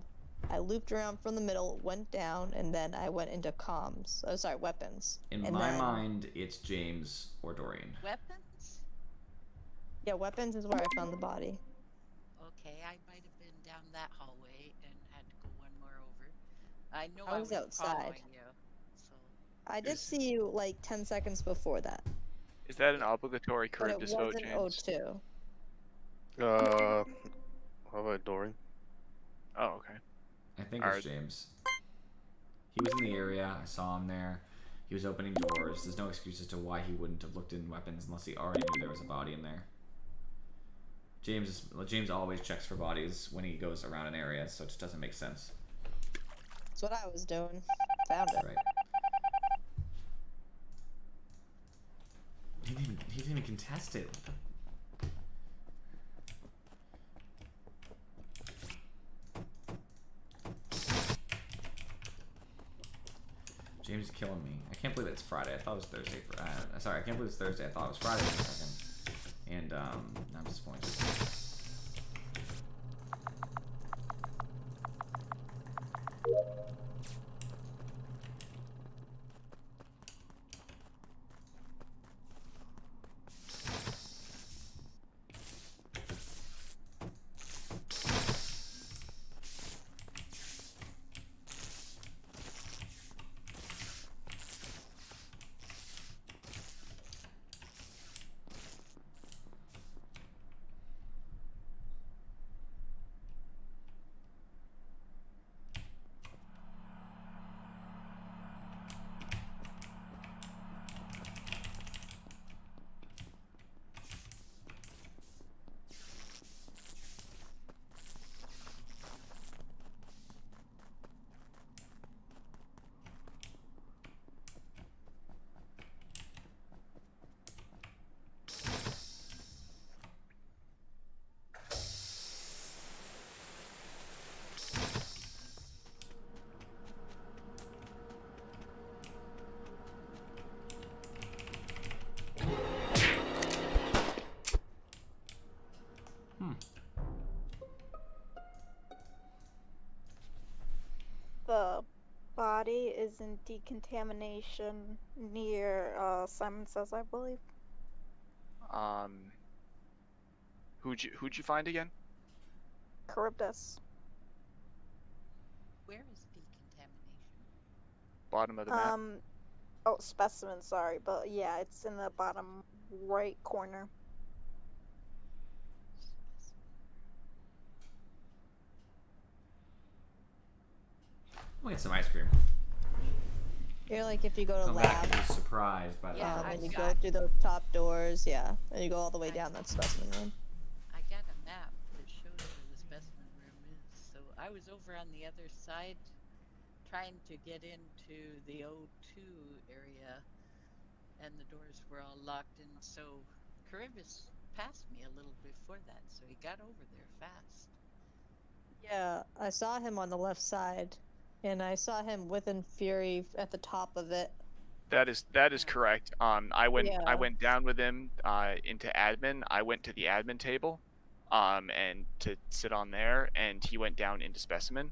I looped around from the middle, went down, and then I went into comms. Oh, sorry, weapons. In and my then, mind, it's James or Dorian. weapons? Yeah, weapons is where I found the body. Okay, I might have been down that hallway and had to go one more over. I know I I was was outside. following you, so I did Yes. see you like 10 seconds before that, Is that an obligatory but it Charybdis vote, wasn't James? O2. How about Dorian? Oh, okay. I think Alright. it's James. He was in the area. I saw him there. He was opening doors. There's no excuse as to why he wouldn't have looked in weapons unless he already knew there was a body in there. James always checks for bodies when he goes around an area, so it just doesn't make sense. That's what I was doing. Found it. Right. He didn't even contest it. What the... James is killing me. I can't believe it's Friday. I thought it was Thursday. Sorry, I can't believe it's Thursday. I thought it was Friday for a second. And I'm disappointed. The body is in decontamination near Simon Says, I believe. Who'd you find again? Charybdis. Where is decontamination? Bottom of the map. Oh, specimen, sorry, but yeah, it's in the bottom right corner. We'll get some ice cream. You're like if you go to Come back lab, and be surprised by the Yeah, and you I've go got- through the top doors, yeah, and you go all the way down that specimen room. I got a map that shows where the specimen room is. So I was over on the other side trying to get into the O2 area, and the doors were all locked. And so Charybdis passed me a little before that, so he got over there fast. Yeah, I saw him on the left side, and I saw him with Fury at the top of it. That is correct. I Yeah. went down with him into admin. I went to the admin table, and to sit on there, and he went down into specimen.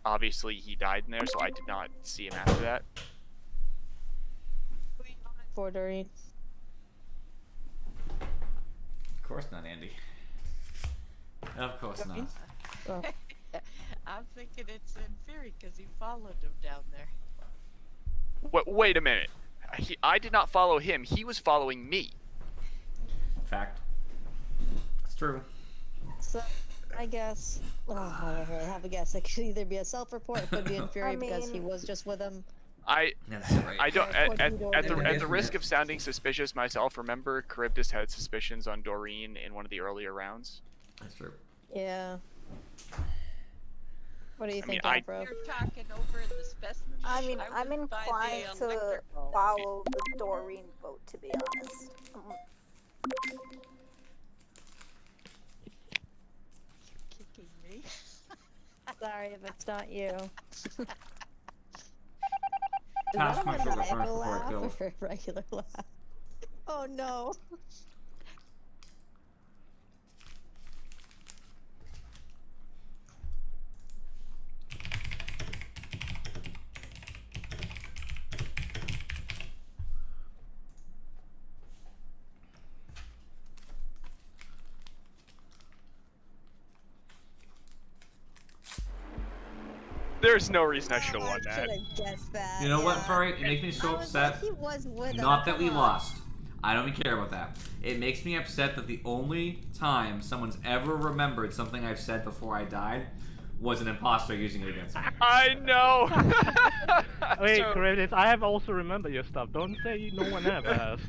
Obviously he died in there, so I did not see him after that. For Doreen. Of course not, Andy. Of course not. Oh. I'm thinking it's in Fury because he followed him down there. Wait a minute. I did not follow him. He was following me. Fact. It's true. So, I guess. Oh, I don't really have a guess. It could either be a self-report, it could be in Fury because he was just with him. That's right. I don't. Yeah, At the risk of sounding suspicious myself, remember Charybdis had suspicions on Doreen in one of the earlier rounds. That's true. Yeah. What do you think, I- Afro? You're talking over in the specimen. I mean, I I'm was by the inclined to electrical. follow the Doreen vote, to be honest. Kicking me. Sorry if it's not you. Is Pass that a my sugar first maniacal before I laugh kill or a regular laugh? Oh no. There's no reason I should have Oh, won I that. should have guessed that. You know what, yeah. Furry? It makes me so I was like, upset. he was with him, Not that we come on. lost. I don't even care about that. It makes me upset that the only time someone's ever remembered something I've said before I died was an imposter using it against me. I know. Wait, So- Charybdis, I have also remembered your stuff. Don't say no one ever has.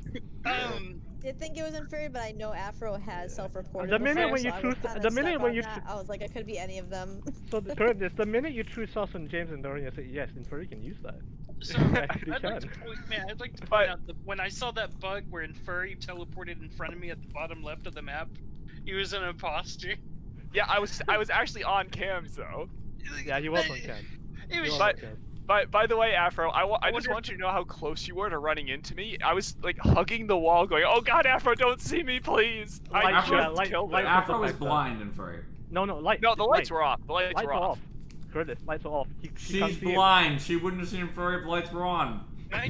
I think it was in Fury, but I know Afro has self-reported. The minute before, when you so I choose- was kinda the minute stuck when on you that. I was like, it could be any of them. So, Charybdis, the minute you choose us on James and Dorian, I say, yes, in Fury can use that. So Actually I'd like to can. point, man, I'd like to point out that when I saw that bug where Furry teleported in front of me at the bottom left of the map, he was an imposter. Yeah, I was actually on cams though. Yeah, he was on cam. It was But By the way, Afro, I just wonder want you to know how close you were to running into me. I was like hugging the wall, going, "Oh God, Afro, don't see me, please." I Afro- just killed him. Afro was affect that. blind and furry. No, light. No, the lights were off. The lights were are off. Curtis, lights are off. She can't She's see him. blind. She wouldn't have seen him furry if the lights were on. my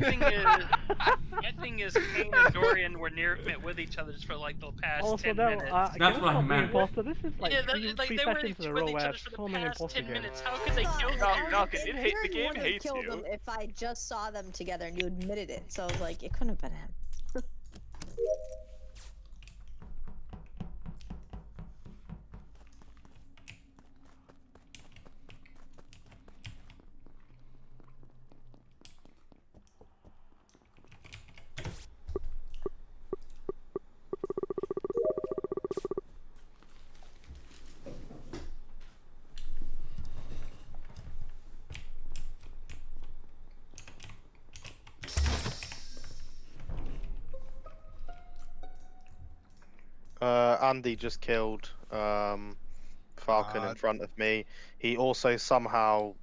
thing is Kane and Dorian were near with each other for like the past Also, 10 though, minutes. That's given what I from the meant. imposter, this is like Yeah, three they were sessions in a with row each where other for the so many past imposter 10 games. minutes. How could they kill No, you? no, the game would have hates killed you. him if I just saw them together and you admitted it. So I was like, it couldn't have been him. Andy just killed Falcon in front of me. He also somehow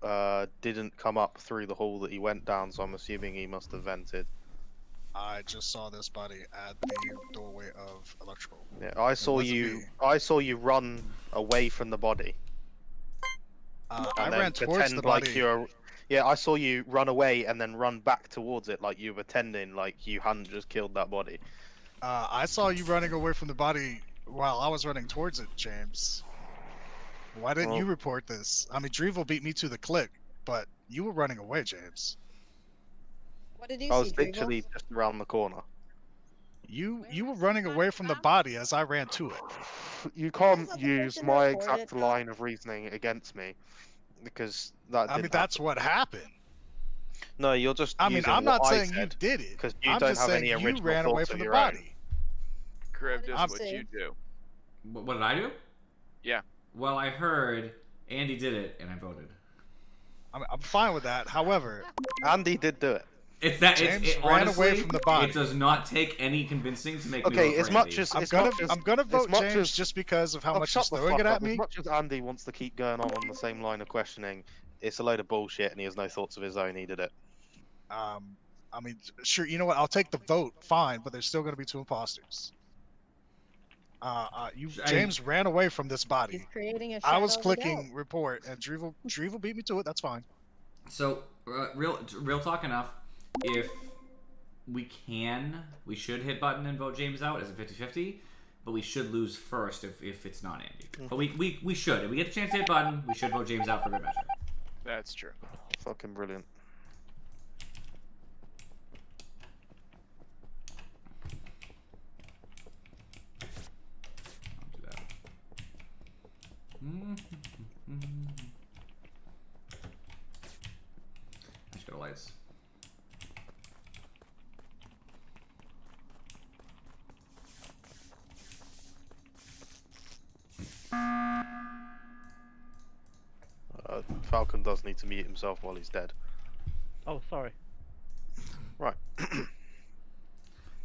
didn't come up through the hall that he went down, so I'm assuming he must have vented. I just saw this body at the doorway of electrical. Yeah, I saw wasn't you. me. I saw you run away from the body. I and then ran towards pretend the like body. you're. Yeah, I saw you run away and then run back towards it, like you were pretending like you hadn't just killed that body. I saw you running away from the body while I was running towards it, James. Why didn't Well- you report this? I mean, Drevel beat me to the click, but you were running away, James. What did you I see, was Drevel? literally just around the corner. You Where were was running the away body from the from? body as I ran to it. You can't Doesn't the use person my report exact it, though? line of reasoning against me, because that. I mean, didn't that's happen. what happened. No, you're just. I mean, using I'm what not I saying you said, did it. because you I'm don't just have saying any you original ran away thoughts from of the your own. body. Kriv did does you what say? you do. What did I do? Yeah. Well, I heard Andy did it, and I voted. I'm fine with that. However, Andy did do it. It's that James it, ran honestly, away from the body. It does not take any convincing to make me Okay, vote as for much Andy. as I'm as gonna much as, I'm gonna as vote much James as, just because of how oh, much shut he's the throwing fuck it up. at me. As much as Andy wants to keep going on the same line of questioning, it's a load of bullshit, and he has no thoughts of his own. He did it. I mean, sure, you know what? I'll take the vote, fine, but there's still going to be two imposters. James ran away from this body. He's creating a I was shadow of a doubt. clicking report, and Drevel beat me to it. That's fine. So, real talk enough. If we should hit button and vote James out as a 50-50, but we should lose first if it's not Andy. But we should. If we get the chance to hit button, we should vote James out for good measure. That's true. Fucking brilliant. I'll do that. I should go to lights. Falcon does need to mute himself while he's dead. Oh, sorry. Right.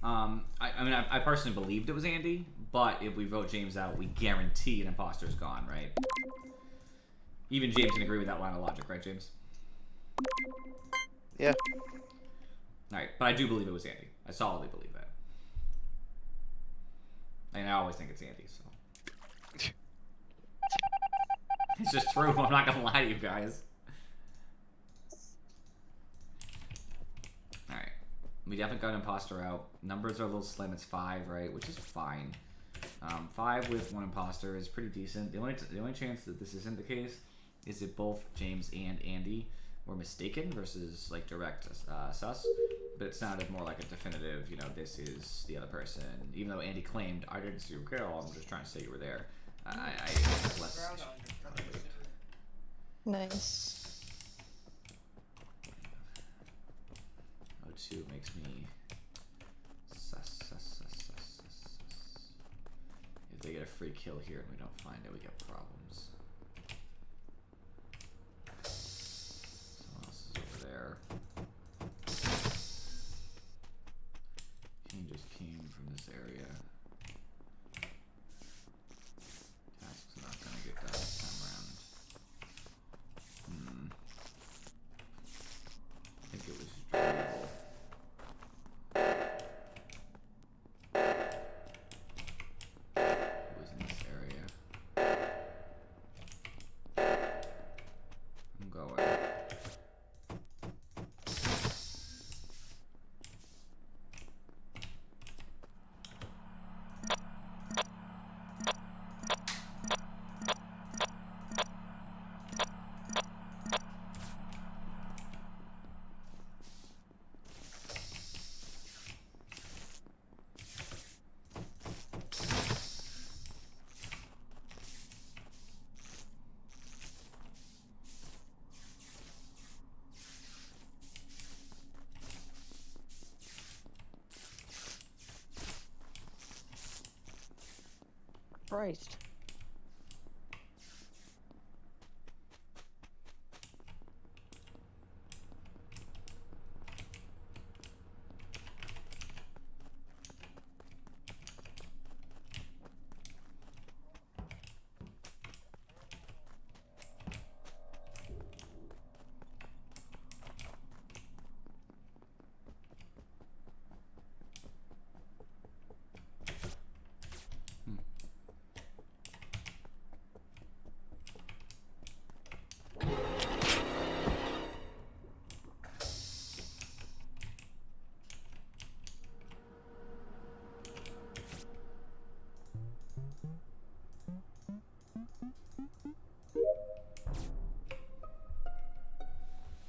I personally believed it was Andy, but if we vote James out, we guarantee an imposter's gone, right? Even James can agree with that line of logic, right, James? Yeah. Alright, but I do believe it was Andy. I solidly believe that. And I always think it's Andy, so. It's just true, I'm not gonna lie to you guys. Alright. We definitely got an imposter out. Numbers are a little slim, it's 5, right? Which is fine. 5 with 1 imposter is pretty decent. The only chance that this isn't the case is that both James and Andy were mistaken versus like direct sus. But it sounded more like a definitive, you know, this is the other person. Even though Andy claimed, I didn't see you kill, I'm just trying to say you were there. I less. Nice. 02 makes me sus. If they get a free kill here and we don't find it, we get problems. Someone else is over there. Christ.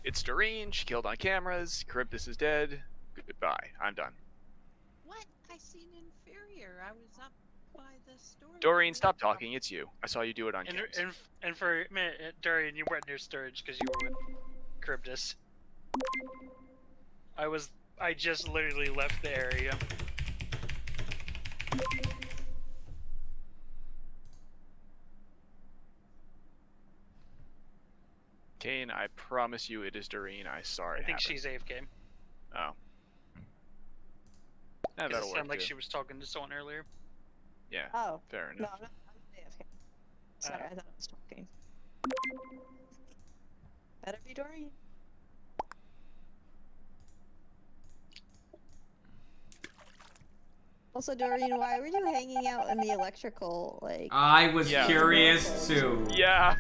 It's Doreen. She killed on cameras. Charybdis is dead. Goodbye. I'm done. What? I seen Inferior. I was up by the storage. Doreen, stop talking. It's you. I saw you do it on cams. And for a minute, Durian, you weren't near storage because you were with Charybdis. I just literally left the area. Kane, I promise you it is Doreen. I saw it I think happen. she's AFK. Oh. It That'll work sounded like too. she was talking to someone earlier. Yeah. Oh. Fair No, enough. I'm AFK. Sorry, I thought I was talking. Better be Doreen. Also, Doreen, why were you hanging out in the electrical, like... I was Yeah. curious too. Yeah.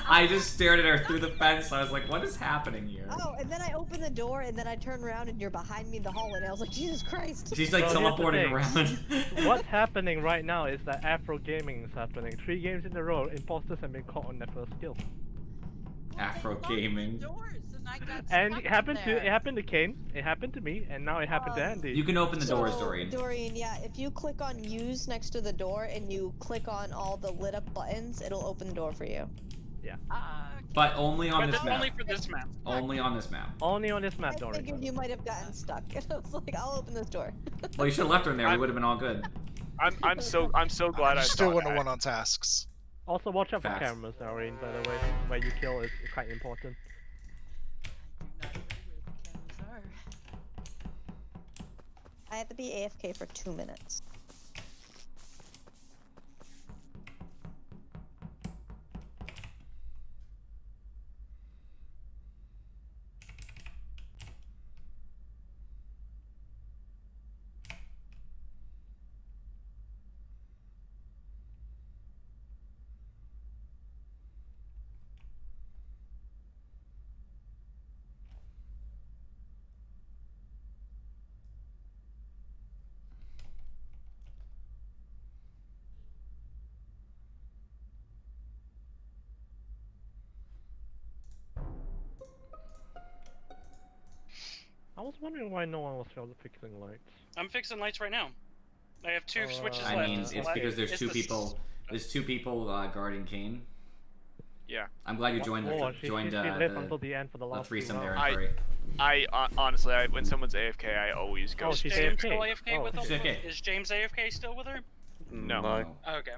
I just stared at her through the fence. I was like, what is happening here? Oh, and then I opened the door, and then I turned around, and you're behind me in the hallway, and I was like, Jesus Christ! She's like So here's the teleporting thing. around. What's happening right now is that Afro Gaming is happening. 3 games in a row, imposters have been caught on their first kill. Afro Gaming. Doors and I got And stuck it happened in to there. Kane, it happened to me, and now it happened to Andy. You can open the doors, So, Doreen. Doreen, yeah, if you click on use next to the door, and you click on all the lit up buttons, it'll open the door for you. But only on But this map. only for this map. Only on this map. Only on this map, I Doreen. figured you might have gotten stuck, and I was like, I'll open this door. Well, you should have left her in there. We would have been all good. I'm so glad I still saw wouldn't have that. won on tasks. Also, watch out for Facts. cameras, Doreen, by the way. Where you kill is quite important. I do not know where the cameras are. I have to be AFK for 2 minutes. I was wondering why no one was fixing lights. I'm fixing lights right now. I have 2 switches I left. mean, It's it's the because there's it's two the people. There's 2 people guarding Kane. Yeah. I'm glad you joined She lived until the end for the last threesome 2 there, rounds. Furry. Honestly, when someone's AFK, I always go. Oh, she's James AFK. still AFK with Oh, her? she's AFK. Is James AFK still with her? No. No. Okay.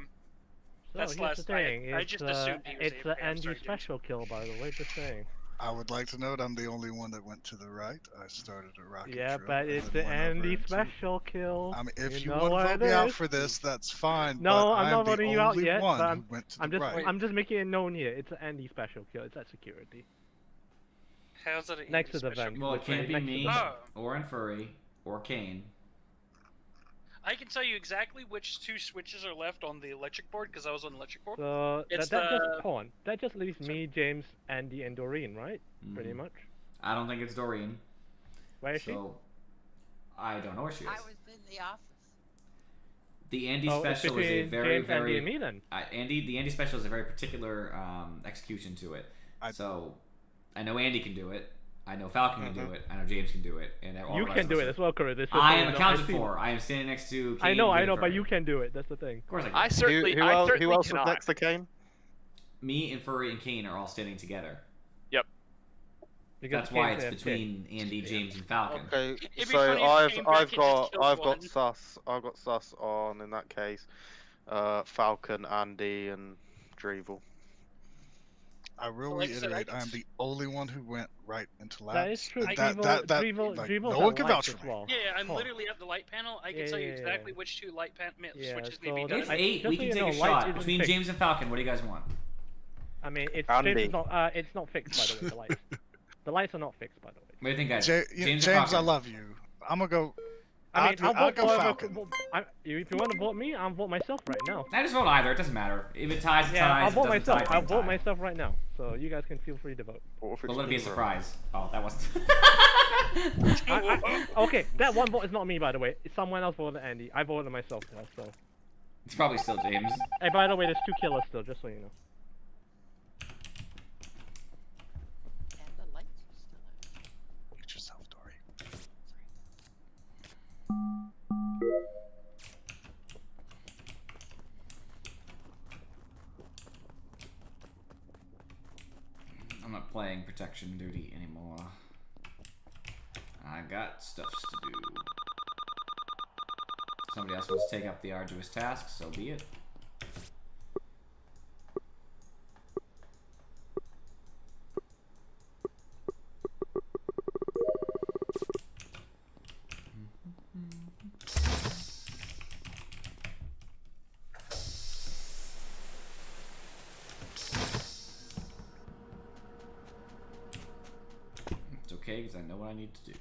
So That's here's last the night. thing. I It's, just assumed he was it's AFK. the I'm Andy sorry, James. special kill, by the way, just saying. I would like to note I'm the only one that went to the right. I started a rocket Yeah, drill but and it's then the went over Andy into- special kill. I mean, if you know want what to vote it me out is. for this, that's fine. No, but I'm not the voting you out only yet, one but who went to I'm the just right. I'm just making it known here. It's an Andy special kill. It's at security. How's it? Next to the vent. Well, it can't be Next to me, the vent. or Furry, or Kane. I can tell you exactly which 2 switches are left on the electric board because I was on the electric board. So It's that the- just hold on. That just leaves me, James, Andy, and Doreen, right? Pretty Mhm. much. I don't think it's Doreen. Where is she? So, I don't know where she is. I was in the office. The Andy Oh, it's special is a between very, James, Andy, very and me then. The Andy special is a very particular execution to it. So, I know Andy can do it. I know Falcon can do it. I know James can do it, and all You the can rest do of it us as well, Corey. I am accounted for. I am standing next to. I Kane know, and but Furry. you can do it. That's the thing. Of course I can. I certainly. Who I else, certainly who else cannot. was next to Kane? Me and Furry and Kane are all standing together. Yep. Because That's why Kane's it's AFK. between Andy, James, and Falcon. Okay, It'd be so funny if I've Kane back I've and just got killed I've one. got sus on in that case. Falcon, Andy, and Drevel. I will Well, like I said, reiterate, I am the only one who went right into labs. That is true. That, Drevel, like, Drevel's no one at can lights vouch for as me. well. Yeah, I'm Come on. literally at the light panel. I can Yeah, tell you yeah, exactly yeah. which two light Yeah, switches so need to be that's- It's done. 8. just We so can you take know, a lights shot isn't between fixed. James and Falcon. What do you guys want? I mean, Andy. it's not fixed by the way. The lights. The lights are not fixed by the way. What do you think, guys? James, and I Falcon. love you. I'm gonna go. I mean, I'll I'd vote go for Falcon. if you want to vote me, I'll vote myself right now. I just vote either. It doesn't matter. If it ties, it Yeah, ties. I'll If vote it doesn't myself. tie, I'll it vote doesn't tie. myself right now. So you guys can feel free to vote. But let it be a surprise. Oh, that wasn't. Okay, that one vote is not me, by the way. Someone else voted Andy. I voted myself now, so. It's probably still James. Hey, by the way, there's 2 killers still, just so you know. And the lights are still out. Get yourself, Dory. I'm not playing protection duty anymore. I got stuff to do. Somebody else wants to take up the arduous task, so be it. It's okay, because I know what I need to do.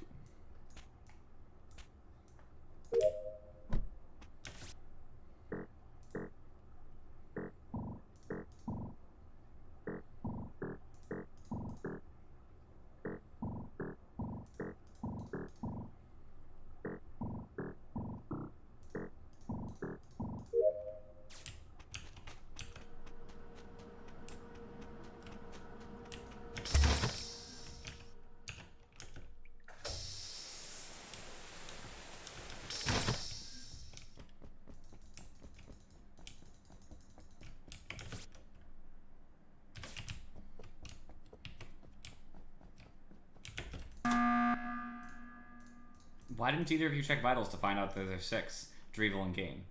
Why didn't either of you check vitals to find out that there's 6? Drevel and Kane.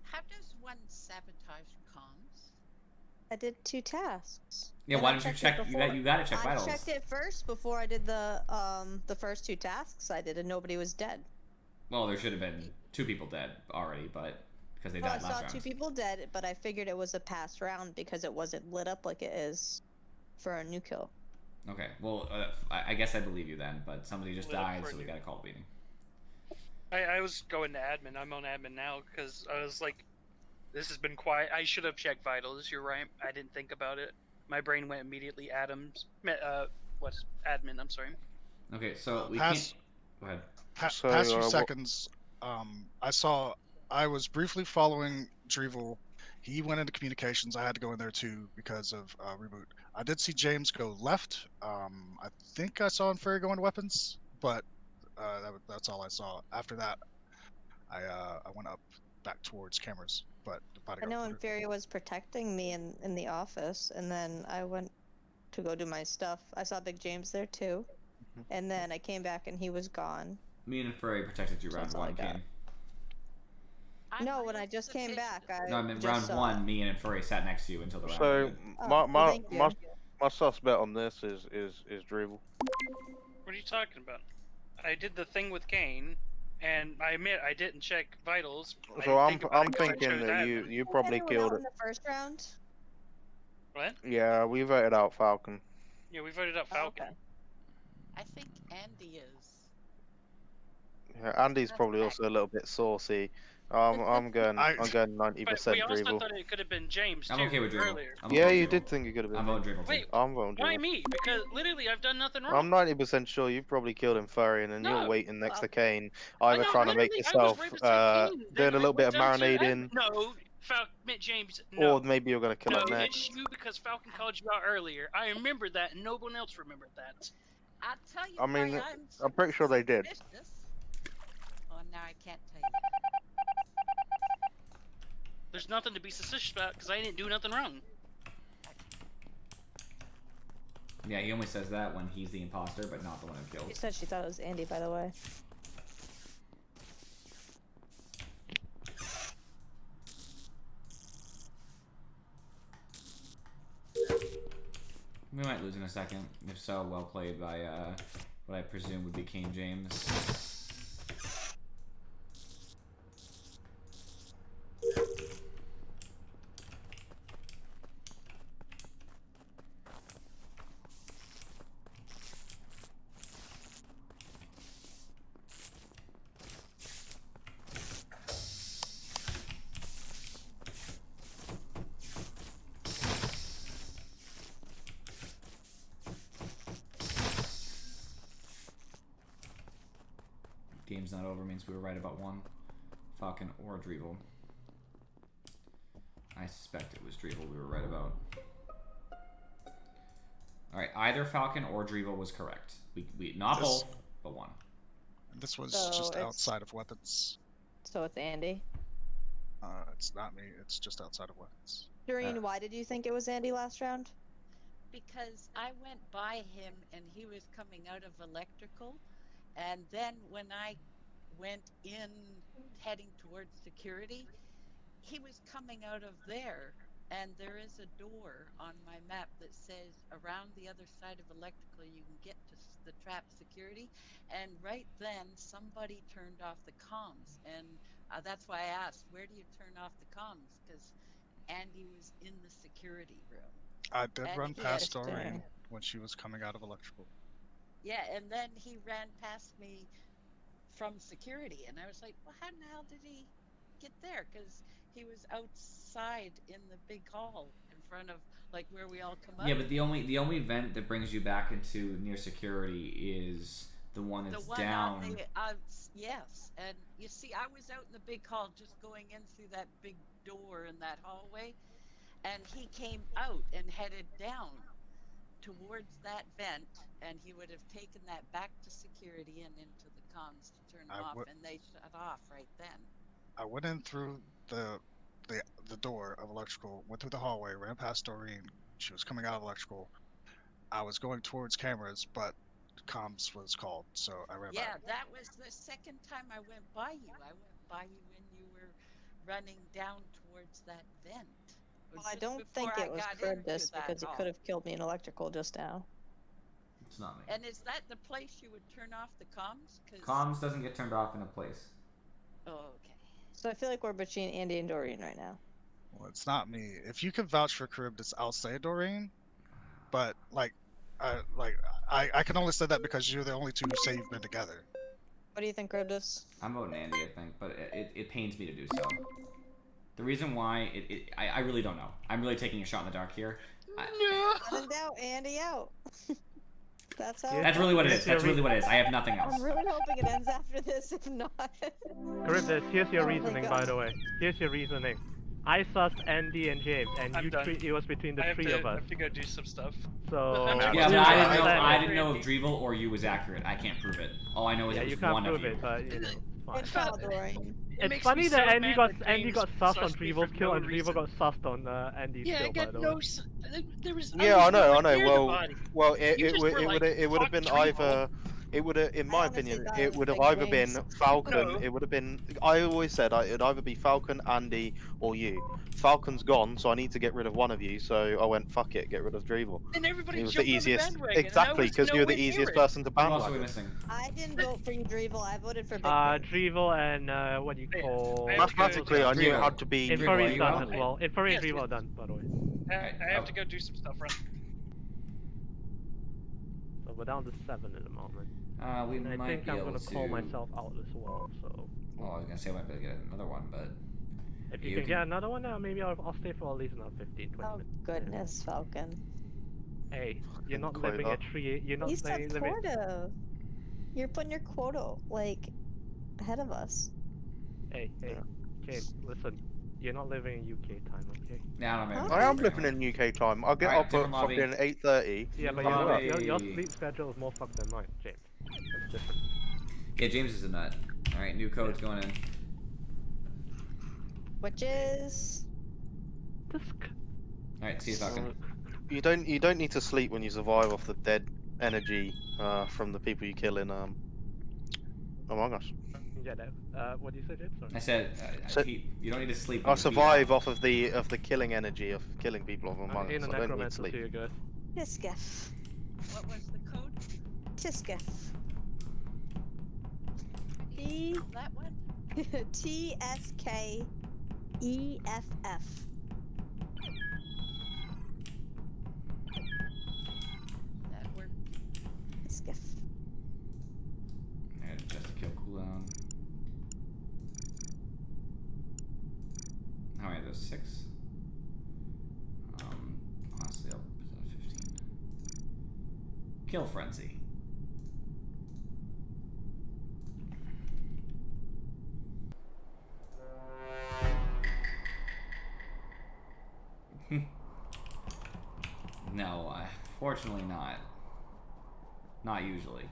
How does one sabotage comms? I did 2 tasks. Yeah, And why I didn't you checked it check? before. You gotta check I vitals. checked it first before I did the first 2 tasks I did, and nobody was dead. Well, there should have been 2 people dead already, but because they Well, I died saw last 2 round. people dead, but I figured it was a past round because it wasn't lit up like it is for a new kill. Okay, well, I guess I believe you then, but somebody just Lit up died, for a so we new- gotta call the meeting. I was going to admin. I'm on admin now because I was like, this has been quiet. I should have checked vitals. You're right. I didn't think about it. My brain went immediately Adams. What's admin? I'm sorry. Okay, so we Pass- can't. Go ahead. So, Past few what- seconds, I was briefly following Drevel. He went into communications. I had to go in there too because of reboot. I did see James go left. I think I saw Inferi go into weapons, but that's all I saw. After that, I went up back towards cameras. But the I bodyguard know put it- Inferi was protecting me in the office, and then I went to go do my stuff. I saw Big James there too, and then I came back and he was gone. Me and Furry protected you So round that's all I 1, got. Kane. No, when I just came back, I No, I mean just round saw 1. Me and Furry sat next to you until the round. So ended. Oh, my well, my thank you. my suspect on this is Drevel. What are you talking about? I did the thing with Kane, and I admit I didn't check vitals. I So didn't I'm think about it 'cause I thinking chose that admin. you probably Anyone killed out it. in the first round. What? Yeah, we voted out Falcon. Yeah, we voted out Oh, Falcon. okay. I think Andy is. Yeah, Andy's probably Suspect. also a little bit saucy. I'm going 90% But we also Drevel. thought it could have been James too I'm okay with Drevel. earlier. I'm Yeah, okay with you Drevel. did think it could have I'm been. voting Drevel too. Wait, I'm voting why Drevel. me? Because literally I've done nothing wrong. I'm 90% sure you probably killed him furry, and then No. you're waiting next to Well, Kane, either No, trying to make literally, I was yourself right beside Kane. doing Then a I little bit went of down to marinating, No, James. No. or maybe you're gonna kill No, him next. it's you because Falcon called you out earlier. I remembered that, and no one else remembered that. I'll tell you I mean, why I'm pretty sure they did. suspicious. Oh, now I can't tell you. There's nothing to be suspicious about because I didn't do nothing wrong. Yeah, he only says that when he's the imposter, but not the one who She kills. said she thought it was Andy, by the way. We might lose in a second. If so, well played by what I presume would be King James. Game's not over means we were right about one. Falcon or Drevel. I suspect it was Drevel we were right about. Alright, either Falcon or Drevel was correct. We not both, but one. This was So just it's- outside of weapons. So it's Andy. It's not me. It's just outside of weapons. Doreen, why did you think it was Andy last round? Because I went by him and he was coming out of electrical, and then when I went in heading towards security, he was coming out of there, and there is a door on my map that says around the other side of electrical you can get to the trap security, and right then somebody turned off the comms, and that's why I asked, where do you turn off the comms? Because Andy was in the security room. I did And run he past had- Doreen when she was coming out of electrical. Yeah, and then he ran past me from security, and I was like, well, how in the hell did he get there? Because he was outside in the big hall in front of, like, where we all come up. Yeah, but the only vent that brings you back into near security is the one the that's one down. on the, yes, and you see, I was out in the big hall just going in through that big door in that hallway, and he came out and headed down towards that vent, and he would have taken that back to security and into the comms to turn them off, and they shut off right then. I went in through the door of electrical, went through the hallway, ran past Doreen. She was coming out of electrical. I was going towards cameras, but comms was called, so I ran Yeah, back. that was the second time I went by you. I went by you when you were running down towards that vent. It was Well, I just don't think before I it was got into Cribdus that because it hall. could have killed me in electrical just now. It's not me. And is that the place you would turn off the comms? Comms doesn't get turned off in a place. Oh, okay. So I feel like we're between Andy and Doreen right now. Well, it's not me. If you can vouch for Charybdis, I'll say Doreen. But I can only say that because you're the only two who say you've been together. What do you think, Cribdus? I'm voting Andy, I think, but it pains me to do so. The reason why I really don't know. I'm really taking a shot in the dark here. When in doubt, Andy out. That's how. That's really what it is. That's really what it is. I have nothing else. I'm really hoping it ends after this. If not, Charybdis, here's your Oh my reasoning, God. by the way. Here's your reasoning. I sussed Andy and James, and I'm you done. it was between the I have three to, of us. I have to go do some stuff. So I'm Yeah, but Yeah, I didn't know if Drevel or you was accurate. I can't prove it. All I know is yeah, it you was can't one prove of you. it, but you know, it's fine. it's all Doreen. It's makes funny me that so Andy mad got that Andy got James sussed on sussed me Drevel's for kill, no and Drevel reason. got sussed on Andy's Yeah, I kill. By got the no. way. There was. Yeah, I know. nowhere near the Well, body. well, You it just would were it like, would it would have "Fuck been Drevel." either. It would have, in my honestly opinion, thought it it would was have Big either been James. Falcon. No. It would have been. I always said it'd either be Falcon, Andy, or you. Falcon's gone, so I need to get rid of one of you. So I went, fuck it, get rid of Drevel. And everybody It was jumped the easiest. on the bandwagon, Exactly, and I because was you're the nowhere near easiest it. person to Who else are we bandwagon. missing? I didn't vote for you, Drevel. I voted for Big James. Drevel and what do you Yeah, call? I have to go Mathematically, I knew it Drevel. had to be. Drevel, are Inferior's you done out? as well. Inferior and Yes, Drevel yes. are done, by the way. I have to go do some stuff, right? So we're down to 7 at the moment. We And I might think be I'm able gonna to. call myself out as well. So Well, I was gonna say I might be able to get another one, but if you You can can- get another one, maybe I'll stay for at least another 15, 20 Oh minutes. goodness, Falcon. Hey, you're not Quota. living a tree. You're not You said living. quota. You're putting your quota like ahead of us. Hey, okay, listen. You're not living in UK time, okay? yeah, I don't know. Huh? I am living in UK time. I get Alright, up at different lobby. fucking 8:30. Yeah, but Lobby. your sleep schedule is more fucked than mine, James. That's different. Yeah, James is a nut. All right, new code's going in. Which is This. All right, see you, Falcon. You don't need to sleep when you survive off the dead energy from the people you kill in Among Us. Yeah, that. What do you say, James? Sorry. I said So- you don't need to sleep. I when you feed survive off. off of the killing energy of killing people of Among I'm Us. in a I don't need necromancer sleep. to you guys. Tiskef. What was the code? Tiskef. How do you spell that one? TSKEFF. That worked. Tiskef. I had just a kill cooldown. How many of those? 6? Honestly, I'll put it at 15. Kill frenzy. No, fortunately not. Not usually.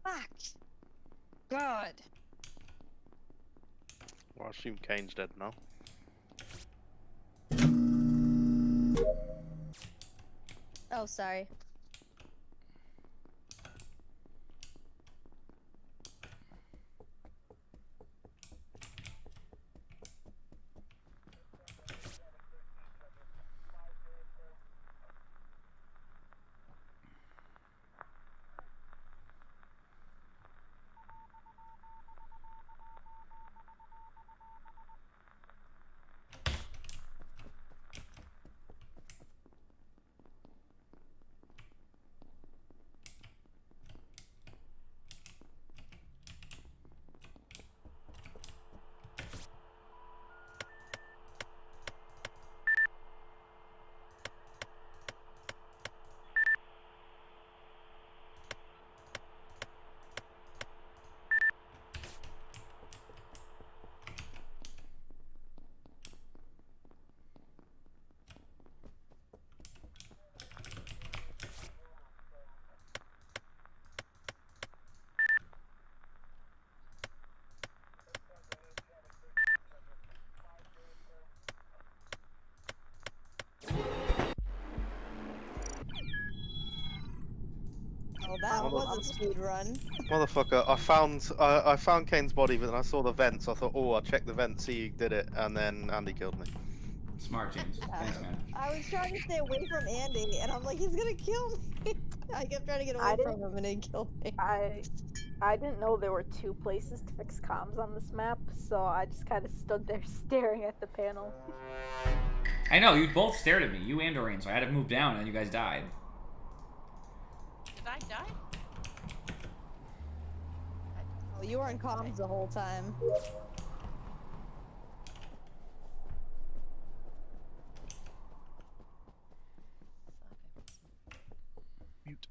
Fuck. God. Well, I assume Kane's dead now. Oh, sorry. Oh, that Mother- was a speed run. Motherfucker, I found Kane's body, but then I saw the vents. I thought, oh, I'll check the vents, see who did it, and then Andy killed me. Smart, James. Thanks, man. I was trying to stay away from Andy, and I'm like, he's gonna kill me. I kept trying to get away from him, and he killed me. I didn't know there were 2 places to fix comms on this map, so I just kind of stood there staring at the panel. I know, you both stared at me, you and Doreen, so I had to move down and then you guys died. Did I die? Oh, you were in comms the whole time. Mute.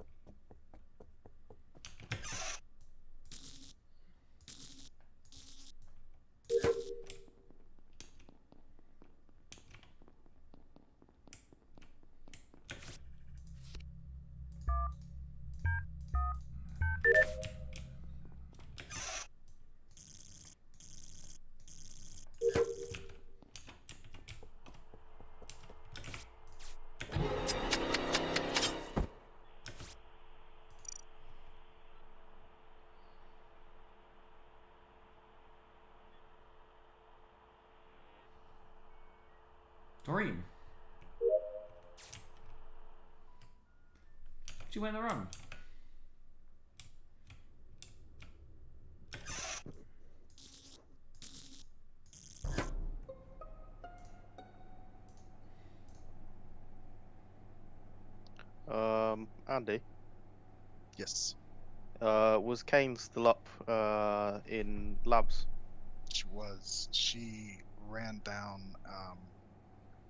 Doreen. She went in the room. Andy, Yes, was Kane still up in labs? she was. She ran down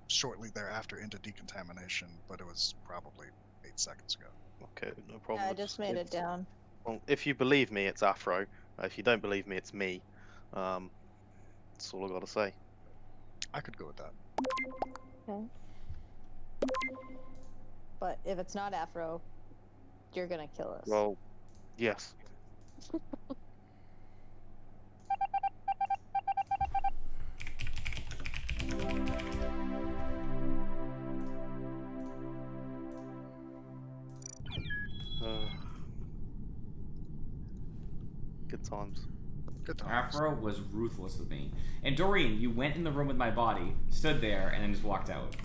shortly thereafter into decontamination, but it was probably 8 seconds ago. Okay, no problem. I just made it down. Well, if you believe me, it's Afro. If you don't believe me, it's me. That's all I gotta say. I could go with that. Okay. But if it's not Afro, you're gonna kill us. Well, yes. Good times. Good times. Afro was ruthless with me. And Doreen, you went in the room with my body, stood there, and then just walked out.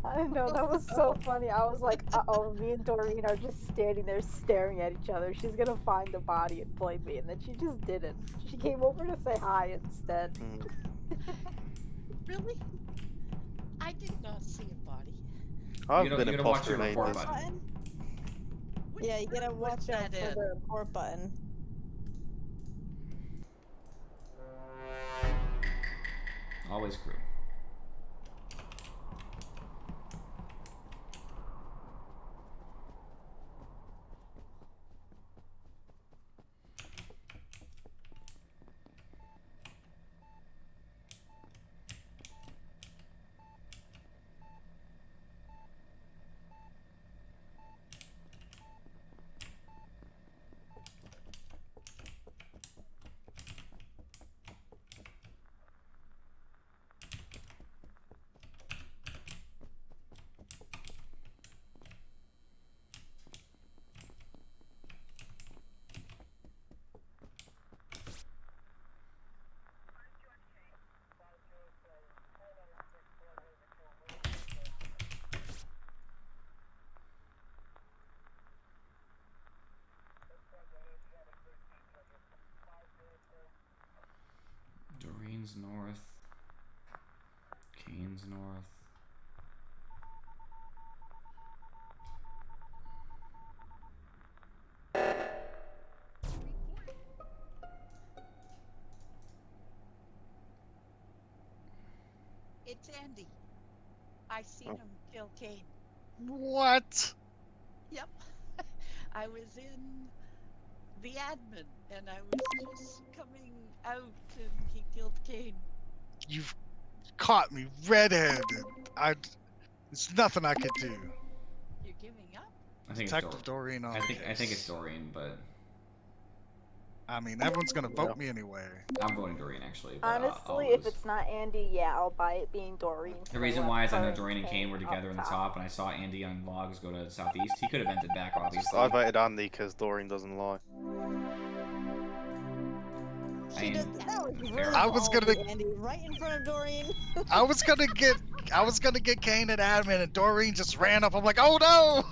I know, that was so funny. I was like, uh-oh, me and Doreen are just standing there staring at each other. She's gonna find the body and blame me, and then she just didn't. She came over to say hi instead. Really? I did not see a body. I've You been gotta watch imposter your in report ages. button. Yeah, you gotta watch What's out that for in? the report button. Always crew. Doreen's north. Kane's north. It's Andy. I seen him kill Kane. What? Yep. I was in the admin and I was just coming out and he killed Kane. You've caught me red-handed. There's nothing I could do. You're giving up? I think Detective it's Doreen. Doreen on I the think case. it's Doreen, but I mean, everyone's gonna vote me anyway. I'm voting Doreen actually. But Honestly, I'll if it's not Andy, yeah, I'll buy it being Doreen. The reason why is I know Current Doreen and Kane were up together in the top, and I saw Andy on logs go to southeast. He could have vented back, obviously. I voted Andy because Doreen doesn't lie. She mean, did, that was fair. really I was ballsy, gonna- Andy, right in front of Doreen. I was gonna get Kane at admin, and Doreen just ran up. I'm like, oh no!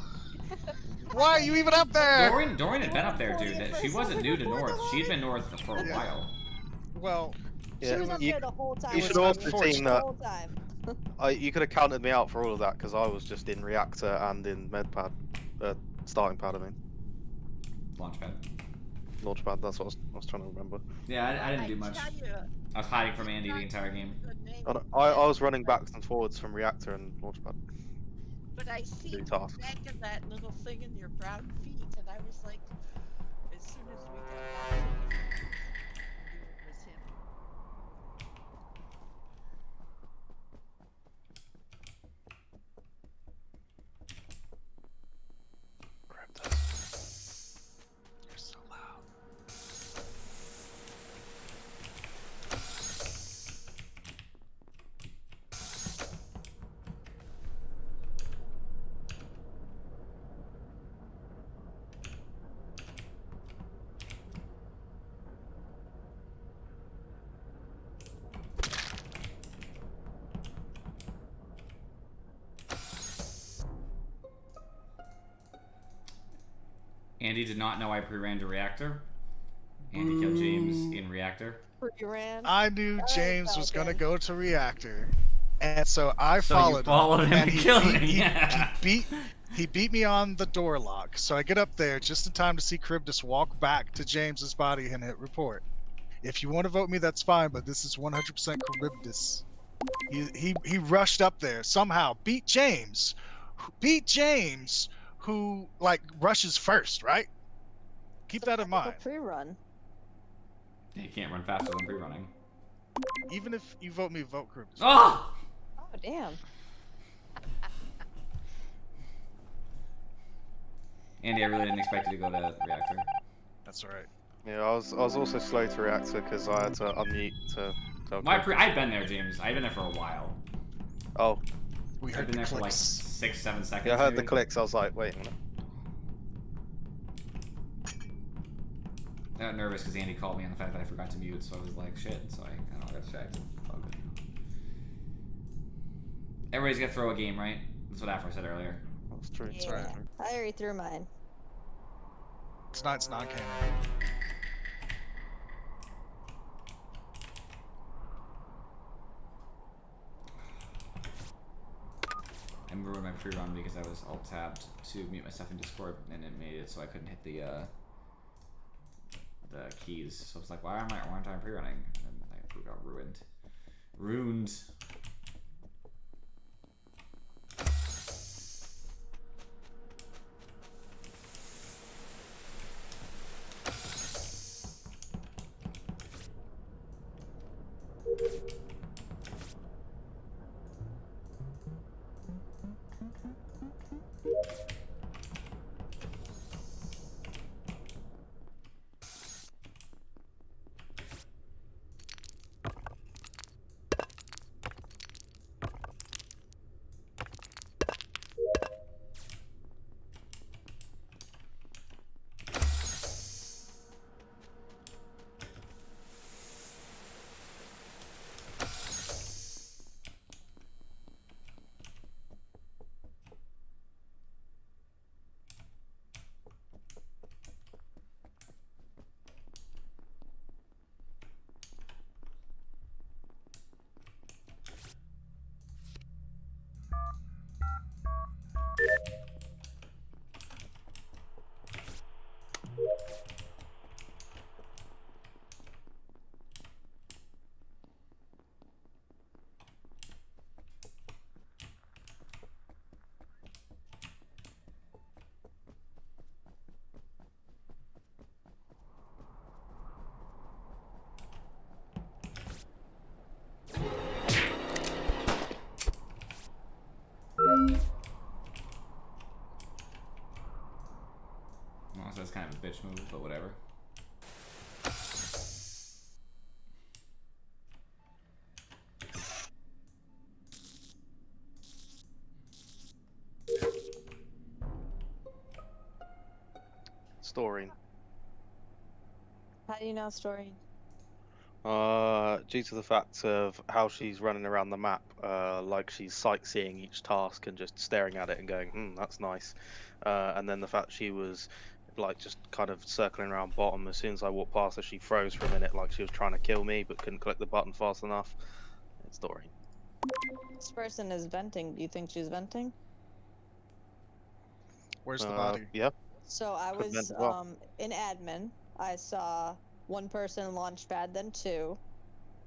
Why are you even up there? Doreen had been up there, dude. That she wasn't new to North. She'd been North for a Yeah. while. Well, She Yeah, was up you, there the whole time. you with should me, also unfortunate. seen the that whole time. you could have counted me out for all of that because I was just in reactor and in medpad, starting pad. I mean, Launchpad. launchpad. That's what I was trying to remember. Yeah, I didn't do much. Tell you, I was hiding from Andy the entire game. good name. Oh, no, I was running backwards and forwards from reactor and launchpad. But I see Three the tasks. back of that little thing in your brown feet, and I was like, as soon as we got back, I knew it was him. You're so loud. Andy did not know I pre-ran to reactor. Andy killed James in reactor. You ran. I knew Alright, James was Falcon. gonna go to reactor, and so I So you followed followed him and killed him, he, yeah. he beat me on the door lock. So I get up there just in time to see Charybdis walk back to James's body and hit report. If you want to vote me, that's fine, but this is 100% Charybdis. He rushed up there somehow, beat James, who like rushes first, right? Keep that in mind. Pre-run. You can't run faster than pre-running. Even if you vote me, vote Charybdis. Oh! Oh damn. Andy, I really didn't expect you to go to reactor. That's all right. Yeah, I was also slow to reactor because I had to unmute to. I'd been there, James. I'd been there for a while. Oh, We I'd heard been the there for like clicks. 6-7 seconds. yeah, I heard the maybe. clicks. I was like, wait a minute. I got nervous because Andy called me on the fact that I forgot to mute, so I was like, shit. So I kind of got distracted. All good. Everybody's got to throw a game, right? That's what Afro said earlier. That's true. That's right. I already threw mine. It's non-canon. I ruined my pre-run because I was alt-tabbed to mute myself in Discord, and it made it so I couldn't hit the keys. So it's like, why aren't I pre-running? And I got ruined. Ruined. Well, so that's kind of a bitch move, but whatever. Story. How do you know story? Due to the fact of how she's running around the map, like she's sightseeing each task and just staring at it and going, that's nice. And then the fact she was like just kind of circling around bottom. As soon as I walked past her, she froze for a minute, like she was trying to kill me, but couldn't click the button fast enough. It's Doreen. This person is venting. Do you think she's venting? Where's the body? Yep. So I Could vent was as well. in admin. I saw one person launch pad, then two,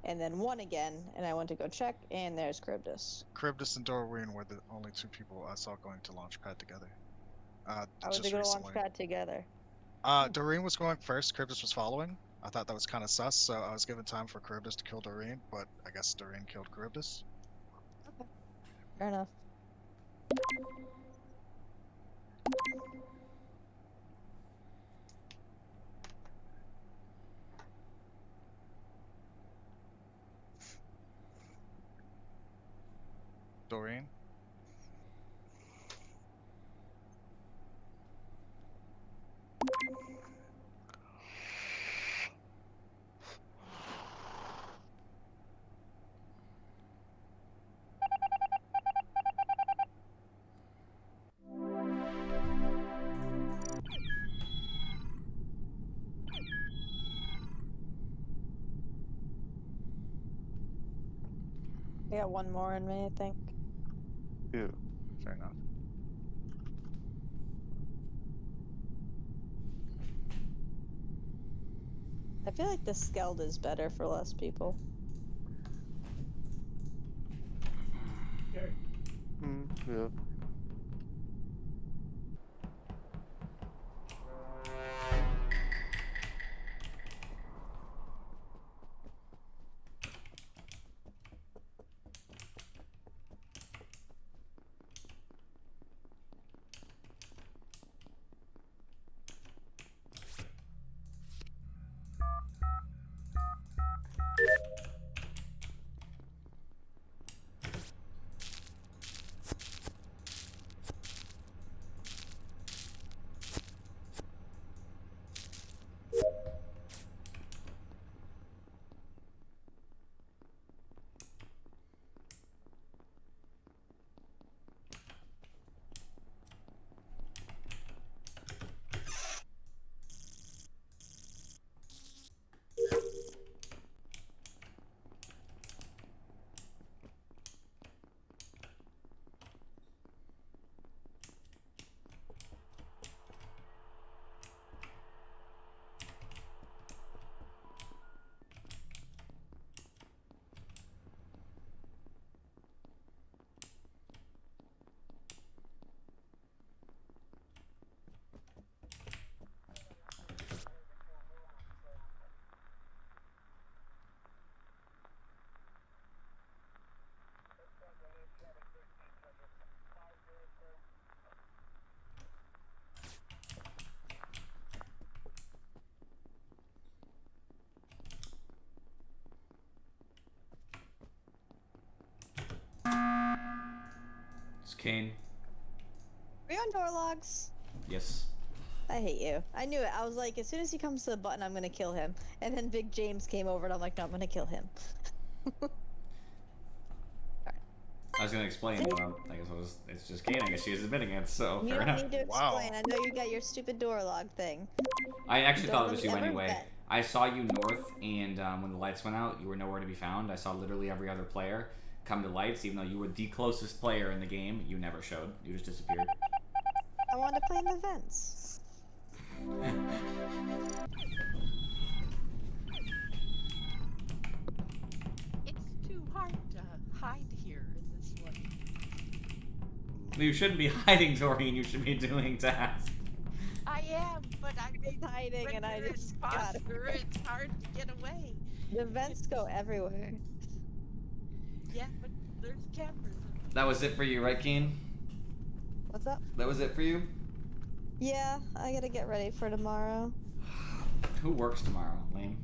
and then one again. And I went to go check, and there's Charybdis. Charybdis and Doreen were the only two people I saw going to Launchpad together. I went Just to go to recently. launch pad together. Doreen was going first. Charybdis was following. I thought that was kind of sus, so I was given time for Charybdis to kill Doreen, but I guess Doreen killed Charybdis. Fair enough. Doreen? I got one more in me, I think. Yeah. Fair enough. I feel like the Skeld is better for less people. Yeah. It's Kane. Are you on door logs? Yes. I hate you. I knew it. I was like, as soon as he comes to the button, I'm gonna kill him. And then Big James came over, and I'm like, no, I'm gonna kill him. I was gonna explain, but I guess it's just Kane. I guess she was admitting it, so You fair don't enough. need to Wow. explain. I know you got your stupid door log thing. I actually thought it was you Don't ever anyway. bet. I saw you north, and when the lights went out, you were nowhere to be found. I saw literally every other player come to lights, even though you were the closest player in the game. You never showed. You just disappeared. I want to play in the vents. It's too hard to hide here in this one. You shouldn't be hiding, Doreen. You should be doing tasks. I am, but I'm hiding, when and I you're an just got it. imposter, it's hard to get away. The vents go everywhere. Yeah, but there's cameras. That was it for you, right, Keen? What's up? That was it for you? Yeah, I gotta get ready for tomorrow. Who works tomorrow, Lane?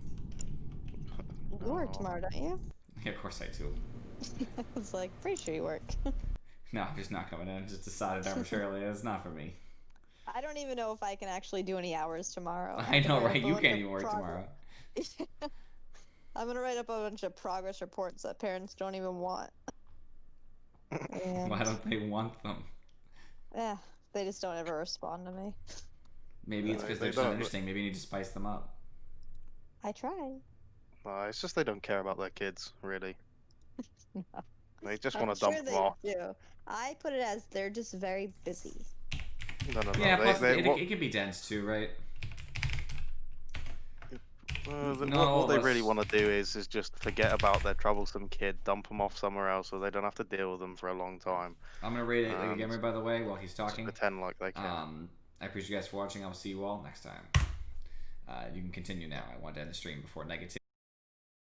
You work tomorrow, don't you? Yeah, of course I do. I was like, pretty sure you work. No, I'm just not coming in. Just decided arbitrarily it's not for me. I don't even know if I can actually do any hours tomorrow. I know, right? You Like can't a even work tomorrow. I'm gonna write up a bunch of progress reports that parents don't even want. And, Why don't they want them? yeah, they just don't ever respond to me. Maybe it's No, because they they're so don't. interesting. Maybe you need to spice them up. I tried. It's just they don't care about their kids, really. No. They just I'm want to dump sure them they off. do. I put it as they're just very busy. No. Yeah, plus they, it can be dense too, right? what they really want to do is just forget about their troublesome kid, dump them off somewhere else so they don't have to deal with them for a long time. I'm gonna rate it again, by the way, while he's Just talking. pretend like they can. I appreciate you guys for watching. I'll see you all next time. You can continue now. I want to end the stream before negativity.